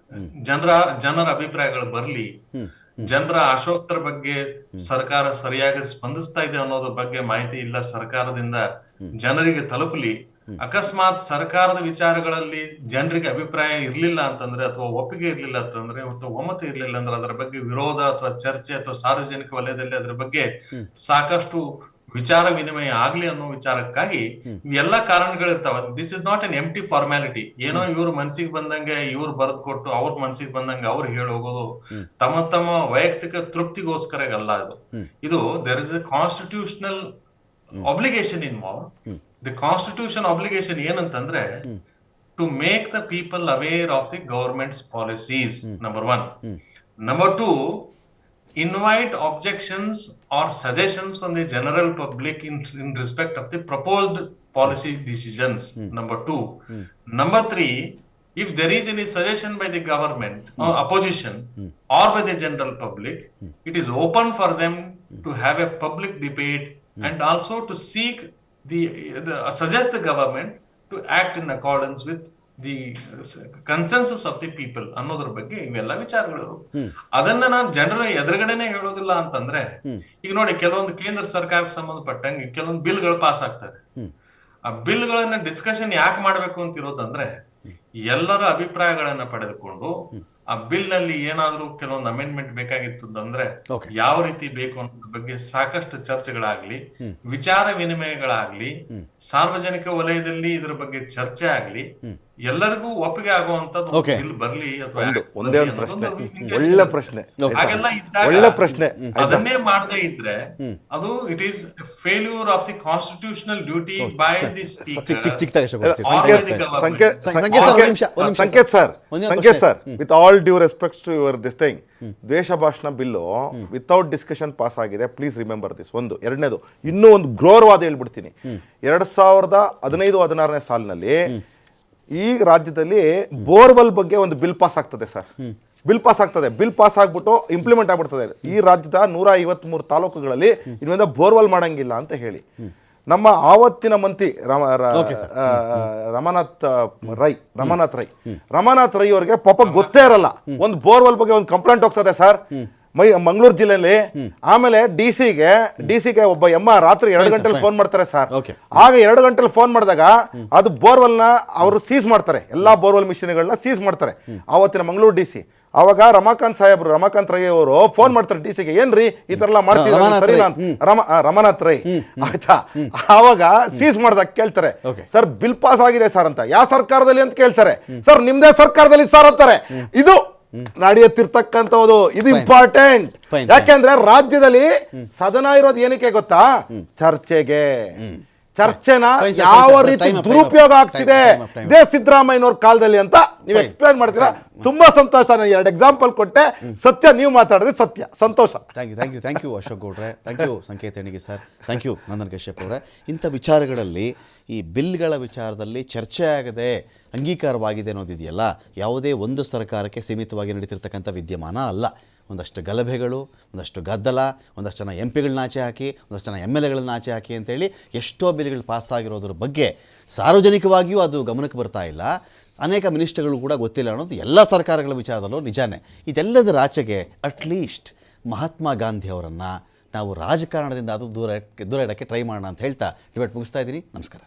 ಜನರ ಅಭಿಪ್ರಾಯಗಳು ಬರ್ಲಿ, ಜನರ ಆಶೋಕ್ತರ ಬಗ್ಗೆ ಸರ್ಕಾರ ಸರಿಯಾಗಿ ಸ್ಪಂದಿಸ್ತಾ ಇದೆ ಅನ್ನೋದ್ರ ಬಗ್ಗೆ ಮಾಹಿತಿ ಇಲ್ಲ ಸರ್ಕಾರದಿಂದ ಜನರಿಗೆ ತಲುಪಲಿ. ಅಕಸ್ಮಾತ್ ಸರ್ಕಾರದ ವಿಚಾರಗಳಲ್ಲಿ ಜನರಿಗೆ ಅಭಿಪ್ರಾಯ ಇರ್ಲಿಲ್ಲ ಅಂತಂದ್ರೆ, ಅಥವಾ ಒಪ್ಪಿಗೆ ಇರ್ಲಿಲ್ಲ ಅಂತಂದ್ರೆ, ಅಥವಾ ಒಮ್ಮತ ಇರ್ಲಿಲ್ಲ ಅಂದ್ರೆ ಅದರ ಬಗ್ಗೆ ವಿರೋಧ ಅಥವಾ ಚರ್ಚೆ ಅಥವಾ ಸಾರ್ವಜನಿಕ ವಲಯದಲ್ಲಿ ಅದರ ಬಗ್ಗೆ ಸಾಕಷ್ಟು ವಿಚಾರ ವಿನಿಮಯ ಆಗ್ಲಿ ಅನ್ನೋ ವಿಚಾರಕ್ಕಾಗಿ ಇವೆಲ್ಲ ಕಾರಣಗಳಿರ್ತಾವ. This is not an empty formality. ಏನೋ ಇವ್ರ ಮನ್ಸಿಗೆ ಬಂದಂಗೆ ಇವ್ರು ಬರೆದು ಕೊಟ್ಟು ಅವ್ರ ಮನ್ಸಿಗೆ ಬಂದಂಗೆ ಅವ್ರು ಹೇಳಿ ಹೋಗೋದು ತಮ್ಮ ವೈಯಕ್ತಿಕ ತೃಪ್ತಿಗೋಸ್ಕರ ಅಲ್ಲ. ಇದು there is a constitutional obligation involve. The constitution obligation ಏನಂತಂದ್ರೆ, to make the people aware of the government's policies, number 1. Number 2, invite objections or suggestions from the general public in respect of the proposed policy decisions. Number 2. Number 3, if there is any suggestion by the government or opposition or by the general public, it is open for them to have a public debate and also to seek suggest the government to act in accordance with the consensus of the people ಅನ್ನೋದ್ರ ಬಗ್ಗೆ ಇವೆಲ್ಲ ವಿಚಾರಗಳು. ಅದನ್ನ ನಾನು ಜನರ ಎದುರುಗಡೆನೆ ಹೇಳೋದಿಲ್ಲ ಅಂತಂದ್ರೆ, ಈಗ ನೋಡಿ ಕೆಲವೊಂದು ಕೇಂದ್ರ ಸರ್ಕಾರಕ್ಕೆ ಸಂಬಂಧಪಟ್ಟಂಗೆ ಕೆಲವೊಂದು ಬಿಲ್ಗಳು ಪಾಸ್ ಆಗ್ತವೆ. ಆ ಬಿಲ್ಗಳನ್ನ ಡಿಸ್ಕಷನ್ ಯಾಕೆ ಮಾಡ್ಬೇಕು ಅಂತ ಇರೋದಂದ್ರೆ, ಎಲ್ಲರ ಅಭಿಪ್ರಾಯಗಳನ್ನ ಪಡೆದುಕೊಂಡು ಆ ಬಿಲ್ ನಲ್ಲಿ ಏನಾದ್ರೂ ಕೆಲವೊಂದು ಅಮೆಂಡ್ಮೆಂಟ್ ಬೇಕಾಗಿತ್ತು ಅಂದ್ರೆ ಯಾವ ರೀತಿ ಬೇಕು ಅನ್ನೋದ್ರ ಬಗ್ಗೆ ಸಾಕಷ್ಟು ಚರ್ಚೆಗಳಾಗ್ಲಿ, ವಿಚಾರ ವಿನಿಮಯಗಳಾಗ್ಲಿ, ಸಾರ್ವಜನಿಕ ವಲಯದಲ್ಲಿ ಇದ್ರ ಬಗ್ಗೆ ಚರ್ಚೆ ಆಗ್ಲಿ, ಎಲ್ಲರಿಗೂ ಒಪ್ಪಿಗೆ ಆಗುವಂತದ್ದು ಬಿಲ್ ಬರ್ಲಿ ಅಥವಾ ಒಂದೇ ಒಂದು ಪ್ರಶ್ನೆ, ಒಳ್ಳೆ ಪ್ರಶ್ನೆ, ಹಾಗೆಲ್ಲ ಒಳ್ಳೆ ಪ್ರಶ್ನೆ. ಅದನ್ನೇ ಮಾಡದೇ ಇದ್ರೆ ಅದು it is failure of the constitutional duty by the Sanket sir, with all due respects to your this thing, ದ್ವೇಷ ಭಾಷಣ ಬಿಲ್ಲು ವಿತೌಟ್ ಡಿಸ್ಕಷನ್ ಪಾಸ್ ಆಗಿದೆ. Please remember this. ಒಂದು. ಎರಡನೇದು, ಇನ್ನೂ ಒಂದು ಘೋರವಾದ ಹೇಳ್ಬಿಡ್ತೀನಿ. 2015-16ನೇ ಸಾಲಿನಲ್ಲಿ ಈ ರಾಜ್ಯದಲ್ಲಿ ಬೋರ್ವೆಲ್ ಬಗ್ಗೆ ಒಂದು ಬಿಲ್ ಪಾಸ್ ಆಗ್ತದೆ ಸರ್. ಬಿಲ್ ಪಾಸ್ ಆಗ್ಬಿಟ್ಟು ಇಂಪ್ಲಿಮೆಂಟ್ ಆಗ್ಬಿಡ್ತದೆ. ಈ ರಾಜ್ಯದ 153 ತಾಲೂಕುಗಳಲ್ಲಿ ಇನ್ನೊಂದು ಬೋರ್ವೆಲ್ ಮಾಡಂಗಿಲ್ಲ ಅಂತ ಹೇಳಿ ನಮ್ಮ ಆವತ್ತಿನ ಮಂತ್ರಿ ರಮಾನಾಥ್ ರೈ ಅವರಿಗೆ ಪಾಪ ಗೊತ್ತೇ ಇರಲ್ಲ, ಒಂದು ಬೋರ್ವೆಲ್ ಬಗ್ಗೆ ಒಂದು ಕಂಪ್ಲೇಂಟ್ ಹೋಗ್ತದೆ ಸರ್ ಮಂಗಳೂರು ಜಿಲ್ಲೆಯಲ್ಲಿ. ಆಮೇಲೆ ಡಿ ಸಿಗೆ ಒಬ್ಬ ರಾತ್ರಿ 2 ಗಂಟೆಲಿ ಫೋನ್ ಮಾಡ್ತಾರೆ ಸರ್. ಆಗ 2 ಗಂಟೆಲಿ ಫೋನ್ ಮಾಡಿದಾಗ ಅದು ಬೋರ್ವೆಲ್ನ ಅವರು ಸೀಸ್ ಮಾಡ್ತಾರೆ, ಎಲ್ಲಾ ಬೋರ್ವೆಲ್ ಮಿಷನ್ಗಳನ್ನ ಸೀಸ್ ಮಾಡ್ತಾರೆ ಆವತ್ತಿನ ಮಂಗಳೂರು ಡಿ ಸಿ. ಅವಾಗ ರಮಾಕಾಂತ್ ರೈ ಅವರು ಫೋನ್ ಮಾಡ್ತಾರೆ ಡಿ ಸಿಗೆ, ಏನ್ರಿ ಈ ತರ ಎಲ್ಲ ಮಾಡ್ತೀರಾ ಸರಿ, ರಮಾನಾಥ್ ರೈ ಆಯ್ತಾ. ಆವಾಗ ಸೀಸ್ ಮಾಡಿದಾಗ ಕೇಳ್ತಾರೆ, ಸರ್ ಬಿಲ್ ಪಾಸ್ ಆಗಿದೆ ಸರ್ ಅಂತ. ಯಾವ ಸರ್ಕಾರದಲ್ಲಿ ಅಂತ ಕೇಳ್ತಾರೆ. ಸರ್ ನಿಮ್ದೇ ಸರ್ಕಾರದಲ್ಲಿ ಸರ್ ಅಂತಾರೆ. ಇದು ನಡೆಯುತ್ತಿರ್ತಕ್ಕಂಥದ್ದು, ಇದು ಇಂಪಾರ್ಟೆಂಟ್. ಯಾಕೆಂದ್ರೆ ರಾಜ್ಯದಲ್ಲಿ ಸದನ ಇರೋದು ಏನಕ್ಕೆ ಗೊತ್ತಾ? ಚರ್ಚೆನ ಯಾವ ರೀತಿ ದುರುಪಯೋಗ ಆಗ್ತಿದೆ ಇದೇ ಸಿದ್ದರಾಮಯ್ಯನವ್ರ ಕಾಲದಲ್ಲಿ ಅಂತ ನೀವು ಎಕ್ಸ್ಪ್ಲೇನ್ ಮಾಡ್ತೀರಾ. ತುಂಬಾ ಸಂತೋಷ. ನಾನು 2 ಎಕ್ಸಾಂಪಲ್ ಕೊಟ್ಟೆ, ಸತ್ಯ ನೀವು ಮಾತಾಡಿದ್ರೆ ಸತ್ಯ. ಸಂತೋಷ. ಥ್ಯಾಂಕ್ ಯು ಅಶೋಕ್ ಗೌಡ್ರೆ, thank you Sanket Henige sir, thank you Nandan Kashyap ಅವರೇ. ಇಂಥ ವಿಚಾರಗಳಲ್ಲಿ, ಈ ಬಿಲ್ಗಳ ವಿಚಾರದಲ್ಲಿ ಚರ್ಚೆ ಆಗದೆ ಅಂಗೀಕಾರವಾಗಿದೆ ಅನ್ನೋದಿದೆಯಲ್ಲ, ಯಾವುದೇ ಒಂದು ಸರ್ಕಾರಕ್ಕೆ ಸೀಮಿತವಾಗಿ ನಡೀತಿರ್ತಕ್ಕಂಥ ವಿದ್ಯಮಾನ ಅಲ್ಲ. ಒಂದಷ್ಟು ಗಲಭೆಗಳು, ಒಂದಷ್ಟು ಗದ್ದಲ, ಒಂದಷ್ಟು ಜನ MP ಆಚೆ ಹಾಕಿ, ಒಂದಷ್ಟು ಜನ MLAಗಳನ್ನ ಆಚೆ ಹಾಕಿ ಅಂತೇಳಿ ಎಷ್ಟೋ ಬಿಲ್ಗಳು ಪಾಸ್ಸಾಗಿರೋದ್ರ ಬಗ್ಗೆ ಸಾರ್ವಜನಿಕವಾಗಿಯೂ ಅದು ಗಮನಕ್ಕೆ ಬರ್ತಾ ಇಲ್ಲ. ಅನೇಕ ಮಿನಿಸ್ಟರ್ಗಳು ಕೂಡ ಗೊತ್ತಿಲ್ಲ ಅನ್ನೋದು ಎಲ್ಲ ಸರ್ಕಾರಗಳ ವಿಚಾರದಲ್ಲೂ ನಿಜಾನೇ. ಇದೆಲ್ಲದರ ಆಚೆಗೆ ಅಟ್ಲೀಸ್ಟ್ ಮಹಾತ್ಮ ಗಾಂಧಿ ಅವರನ್ನು ನಾವು ರಾಜಕಾರಣದಿಂದ ಅದು ದೂರ ಇಡೋಕ್ಕೆ ಟ್ರೈ ಮಾಡೋಣ ಅಂತ ಹೇಳ್ತಾ ಡಿಬೇಟ್ ಮುಗಿಸ್ತಾ ಇದ್ದೀನಿ. ನಮಸ್ಕಾರ.